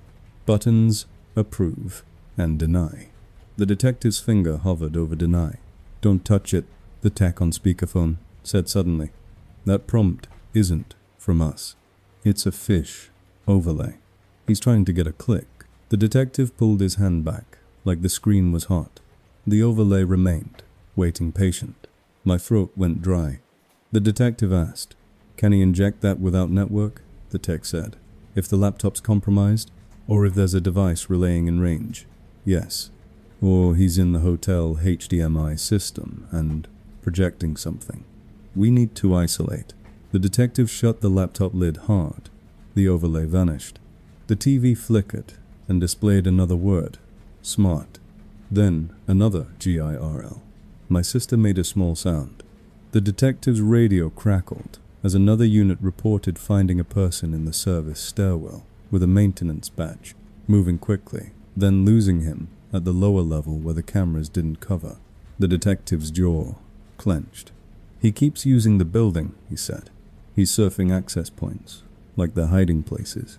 buttons, "Approve" and "Deny." The detective's finger hovered over "Deny." "Don't touch it," the tech on speakerphone said suddenly. "That prompt isn't from us. It's a fish overlay." He's trying to get a click. The detective pulled his hand back, like the screen was hot. The overlay remained, waiting patient. My throat went dry. The detective asked, "Can he inject that without network?" The tech said, "If the laptop's compromised, or if there's a device relaying in range, yes. Or he's in the hotel HDMI system and projecting something. We need to isolate." The detective shut the laptop lid hard. The overlay vanished. The TV flickered and displayed another word, "Smart." Then another GIRL. My sister made a small sound. The detective's radio crackled as another unit reported finding a person in the service stairwell with a maintenance badge, moving quickly, then losing him at the lower level where the cameras didn't cover. The detective's jaw clenched. "He keeps using the building," he said. "He's surfing access points, like they're hiding places."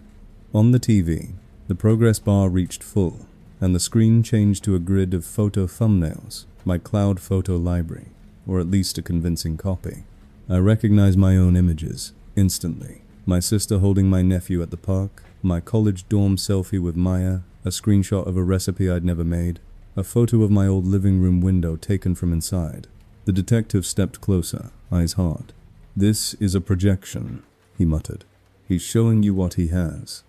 On the TV, the progress bar reached full, and the screen changed to a grid of photo thumbnails, my cloud photo library, or at least a convincing copy. I recognized my own images instantly. My sister holding my nephew at the park, my college dorm selfie with Maya, a screenshot of a recipe I'd never made, a photo of my old living room window taken from inside. The detective stepped closer, eyes hard. "This is a projection," he muttered. "He's showing you what he has."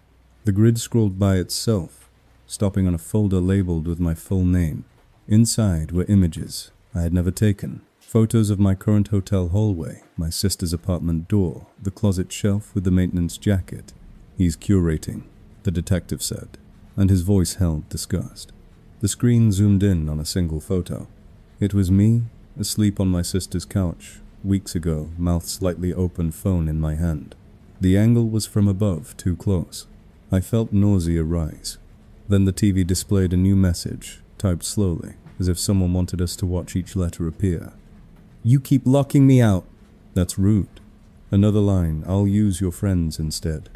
The grid scrolled by itself, stopping on a folder labeled with my full name. Inside were images I had never taken, photos of my current hotel hallway, my sister's apartment door, the closet shelf with the maintenance jacket. "He's curating," the detective said, and his voice held disgust. The screen zoomed in on a single photo. It was me, asleep on my sister's couch, weeks ago, mouth slightly open, phone in my hand. The angle was from above, too close. I felt nausea rise. Then the TV displayed a new message, typed slowly, as if someone wanted us to watch each letter appear. "You keep locking me out." "That's rude." Another line, "I'll use your friends instead."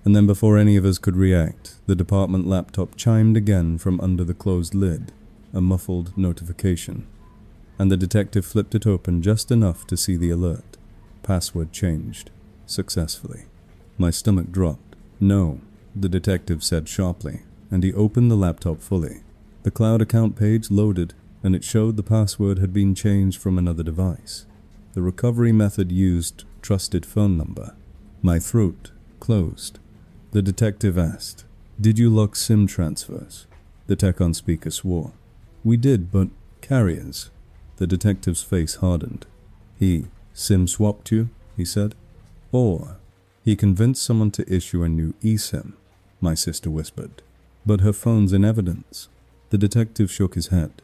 And then before any of us could react, the department laptop chimed again from under the closed lid, a muffled notification. And the detective flipped it open just enough to see the alert. Password changed. Successfully. My stomach dropped. "No," the detective said sharply, and he opened the laptop fully. The cloud account page loaded, and it showed the password had been changed from another device. The recovery method used trusted phone number. My throat closed. The detective asked, "Did you lock SIM transfers?" The tech on speaker swore. "We did, but carriers." The detective's face hardened. "He SIM swapped you," he said. "Or he convinced someone to issue a new eSIM," my sister whispered. "But her phone's in evidence." The detective shook his head.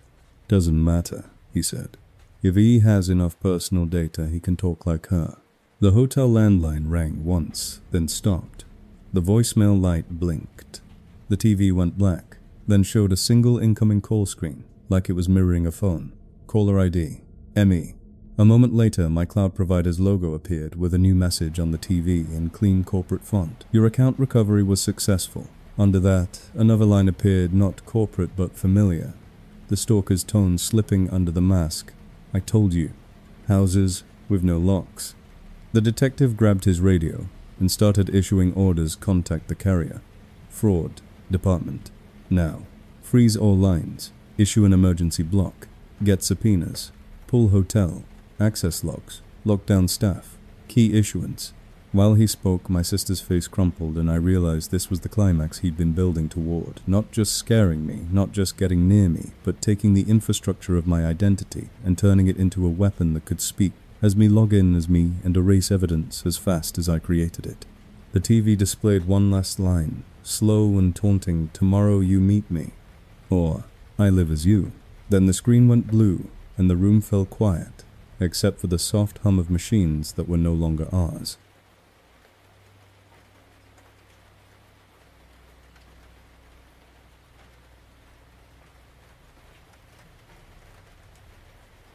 "Doesn't matter," he said. "If he has enough personal data, he can talk like her." The hotel landline rang once, then stopped. The voicemail light blinked. The TV went black, then showed a single incoming call screen, like it was mirroring a phone. Caller ID, ME. A moment later, my cloud provider's logo appeared with a new message on the TV in clean corporate font. "Your account recovery was successful." Under that, another line appeared, not corporate but familiar, the stalker's tone slipping under the mask. "I told you. Houses with no locks." The detective grabbed his radio and started issuing orders. "Contact the carrier. Fraud department. Now. Freeze all lines. Issue an emergency block. Get subpoenas. Pull hotel. Access logs. Lock down staff. Key issuance. While he spoke, my sister's face crumpled, and I realized this was the climax he'd been building toward. Not just scaring me, not just getting near me, but taking the infrastructure of my identity and turning it into a weapon that could speak as me, log in as me, and erase evidence as fast as I created it. The TV displayed one last line, slow and taunting, "Tomorrow you meet me," or "I live as you." Then the screen went blue, and the room fell quiet, except for the soft hum of machines that were no longer ours.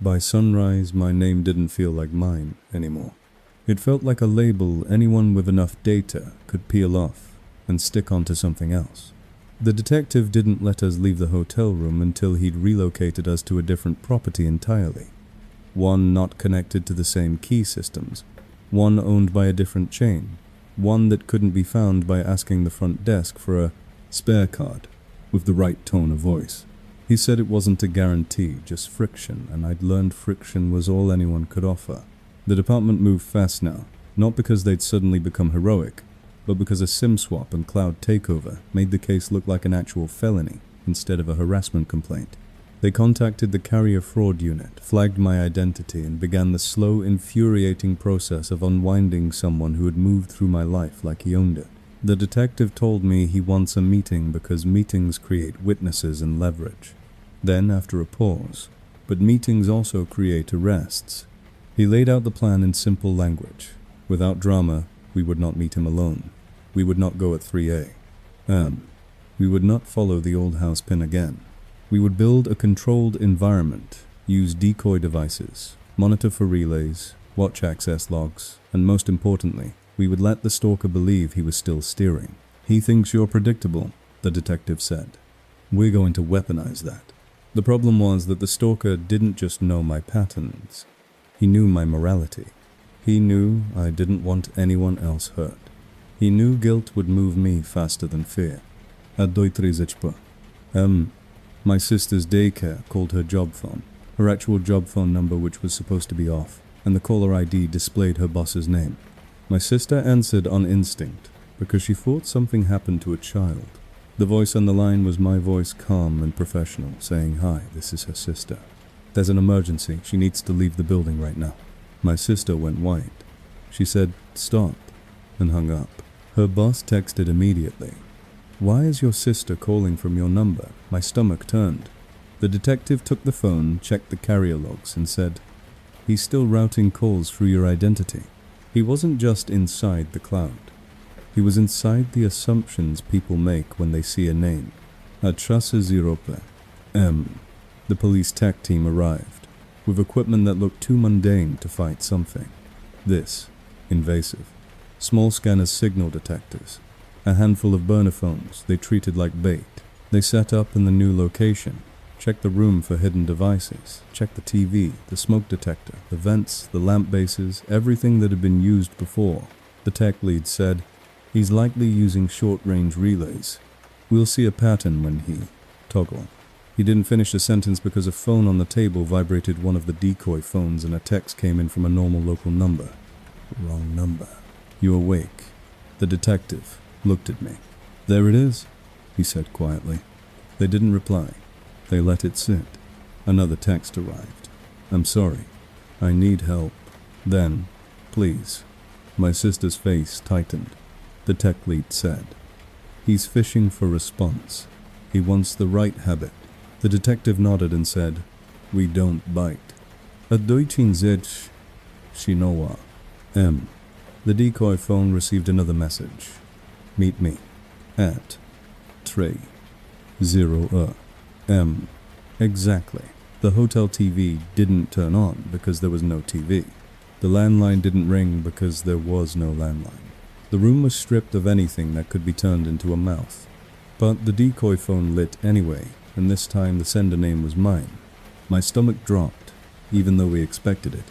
By sunrise, my name didn't feel like mine anymore. It felt like a label anyone with enough data could peel off and stick onto something else. The detective didn't let us leave the hotel room until he'd relocated us to a different property entirely. One not connected to the same key systems, one owned by a different chain, one that couldn't be found by asking the front desk for a spare card with the right tone of voice. He said it wasn't a guarantee, just friction, and I'd learned friction was all anyone could offer. The department moved fast now, not because they'd suddenly become heroic, but because a SIM swap and cloud takeover made the case look like an actual felony instead of a harassment complaint. They contacted the carrier fraud unit, flagged my identity, and began the slow, infuriating process of unwinding someone who had moved through my life like he owned it. The detective told me he wants a meeting because meetings create witnesses and leverage. Then, after a pause, "But meetings also create arrests." He laid out the plan in simple language. Without drama, we would not meet him alone. We would not go at 3 a.m. We would not follow the old house pin again. We would build a controlled environment, use decoy devices, monitor for relays, watch access logs, and most importantly, we would let the stalker believe he was still steering. "He thinks you're predictable," the detective said. "We're going to weaponize that." The problem was that the stalker didn't just know my patterns. He knew my morality. He knew I didn't want anyone else hurt. He knew guilt would move me faster than fear. At 2:30 my sister's daycare called her job phone, her actual job phone number which was supposed to be off, and the caller ID displayed her boss's name. My sister answered on instinct, because she thought something happened to a child. The voice on the line was my voice, calm and professional, saying, "Hi, this is her sister. There's an emergency, she needs to leave the building right now." My sister went white. She said, "Stop," and hung up. Her boss texted immediately. "Why is your sister calling from your number?" My stomach turned. The detective took the phone, checked the carrier logs, and said, "He's still routing calls through your identity." He wasn't just inside the cloud. He was inside the assumptions people make when they see a name. At 3:00 the police tech team arrived, with equipment that looked too mundane to fight something. This, invasive. Small scanners, signal detectors. A handful of burner phones they treated like bait. They set up in the new location, checked the room for hidden devices, checked the TV, the smoke detector, the vents, the lamp bases, everything that had been used before. The tech lead said, "He's likely using short-range relays. We'll see a pattern when he toggle." He didn't finish the sentence because a phone on the table vibrated one of the decoy phones and a text came in from a normal local number. Wrong number. "You awake?" The detective looked at me. "There it is," he said quietly. They didn't reply. They let it sit. Another text arrived. "I'm sorry. I need help." Then, "Please." My sister's face tightened. The tech lead said, "He's fishing for response. He wants the right habit." The detective nodded and said, "We don't bite." At 2:30 Shinowa the decoy phone received another message. "Meet me at 3:00 Exactly. The hotel TV didn't turn on because there was no TV. The landline didn't ring because there was no landline. The room was stripped of anything that could be turned into a mouth. But the decoy phone lit anyway, and this time the sender name was mine. My stomach dropped, even though we expected it.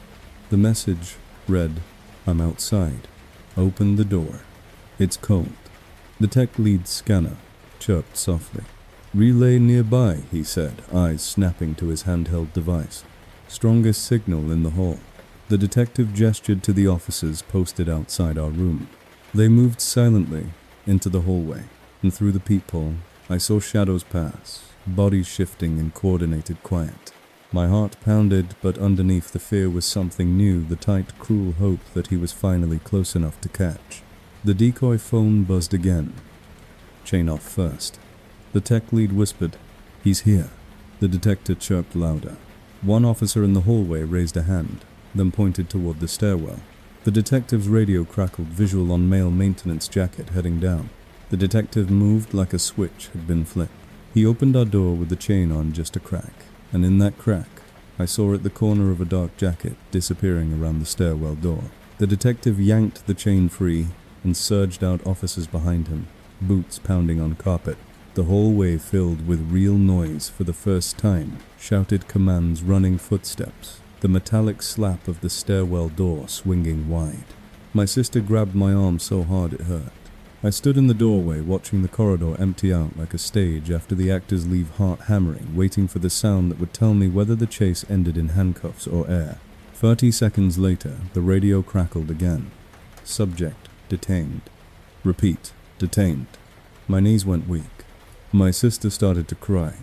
The message read, "I'm outside. Open the door. It's cold." The tech lead scanner chirped softly. "Relay nearby," he said, eyes snapping to his handheld device. "Strongest signal in the hall." The detective gestured to the officers posted outside our room. They moved silently into the hallway, and through the peephole, I saw shadows pass, bodies shifting in coordinated quiet. My heart pounded, but underneath the fear was something new, the tight, cruel hope that he was finally close enough to catch. The decoy phone buzzed again. Chain off first. The tech lead whispered, "He's here." The detective chirped louder. One officer in the hallway raised a hand, then pointed toward the stairwell. The detective's radio crackled, visual on male maintenance jacket heading down. The detective moved like a switch had been flipped. He opened our door with the chain on just a crack, and in that crack, I saw at the corner of a dark jacket disappearing around the stairwell door. The detective yanked the chain free and surged out, officers behind him, boots pounding on carpet. The hallway filled with real noise for the first time, shouted commands, running footsteps, the metallic slap of the stairwell door swinging wide. My sister grabbed my arm so hard it hurt. I stood in the doorway watching the corridor empty out like a stage after the actors leave, heart hammering, waiting for the sound that would tell me whether the chase ended in handcuffs or air. 30 seconds later, the radio crackled again. Subject detained. Repeat, detained. My knees went weak. My sister started to cry,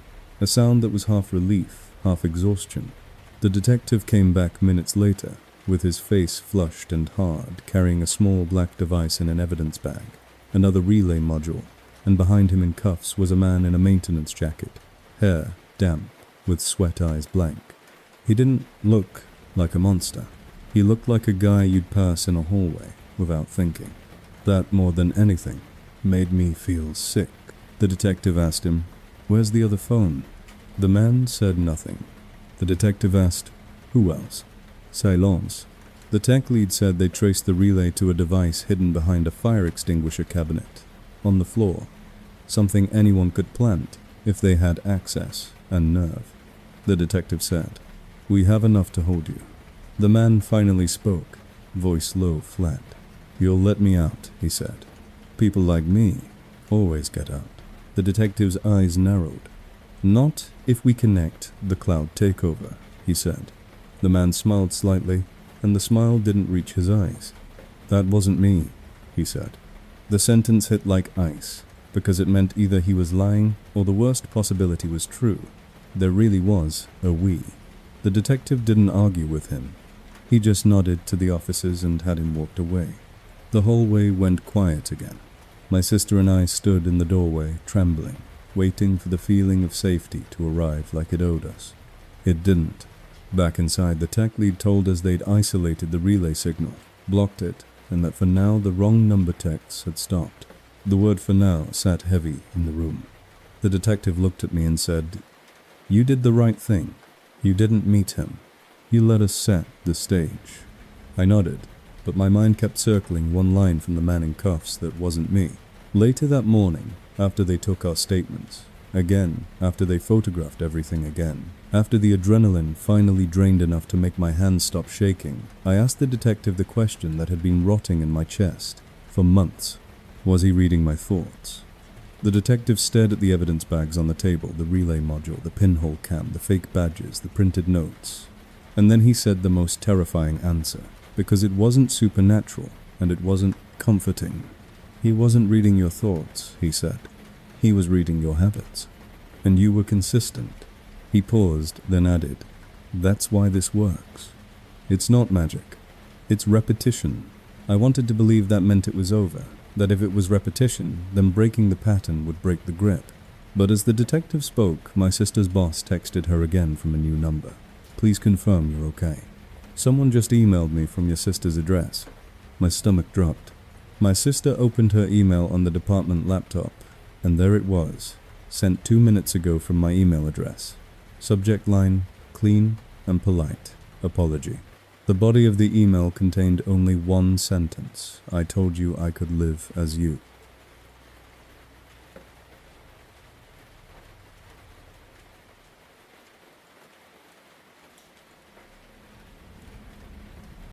a sound that was half relief, half exhaustion. The detective came back minutes later, with his face flushed and hard, carrying a small black device in an evidence bag, another relay module, and behind him in cuffs was a man in a maintenance jacket, hair damp, with sweat eyes blank. He didn't look like a monster. He looked like a guy you'd pass in a hallway without thinking. That, more than anything, made me feel sick. The detective asked him, "Where's the other phone?" The man said nothing. The detective asked, "Who else?" "Silence." The tech lead said they traced the relay to a device hidden behind a fire extinguisher cabinet, on the floor. Something anyone could plant, if they had access and nerve. The detective said, "We have enough to hold you." The man finally spoke, voice low, flat. "You'll let me out," he said. "People like me always get out." The detective's eyes narrowed. "Not if we connect the cloud takeover," he said. The man smiled slightly, and the smile didn't reach his eyes. "That wasn't me," he said. The sentence hit like ice, because it meant either he was lying or the worst possibility was true. There really was a we. The detective didn't argue with him. He just nodded to the officers and had him walked away. The hallway went quiet again. My sister and I stood in the doorway, trembling, waiting for the feeling of safety to arrive like it owed us. It didn't. Back inside, the tech lead told us they'd isolated the relay signal, blocked it, and that for now the wrong number texts had stopped. The word "for now" sat heavy in the room. The detective looked at me and said, "You did the right thing. You didn't meet him. You let us set the stage." I nodded, but my mind kept circling one line from the man in cuffs that wasn't me. Later that morning, after they took our statements, again, after they photographed everything again, after the adrenaline finally drained enough to make my hands stop shaking, I asked the detective the question that had been rotting in my chest for months. Was he reading my thoughts? The detective stared at the evidence bags on the table, the relay module, the pinhole cam, the fake badges, the printed notes. And then he said the most terrifying answer, because it wasn't supernatural and it wasn't comforting. "He wasn't reading your thoughts," he said. "He was reading your habits. And you were consistent." He paused, then added, "That's why this works. It's not magic. It's repetition." I wanted to believe that meant it was over, that if it was repetition, then breaking the pattern would break the grip. But as the detective spoke, my sister's boss texted her again from a new number. "Please confirm you're okay. Someone just emailed me from your sister's address." My stomach dropped. My sister opened her email on the department laptop, and there it was, sent 2 minutes ago from my email address. Subject line, "Clean and polite. Apology." The body of the email contained only one sentence: "I told you I could live as you."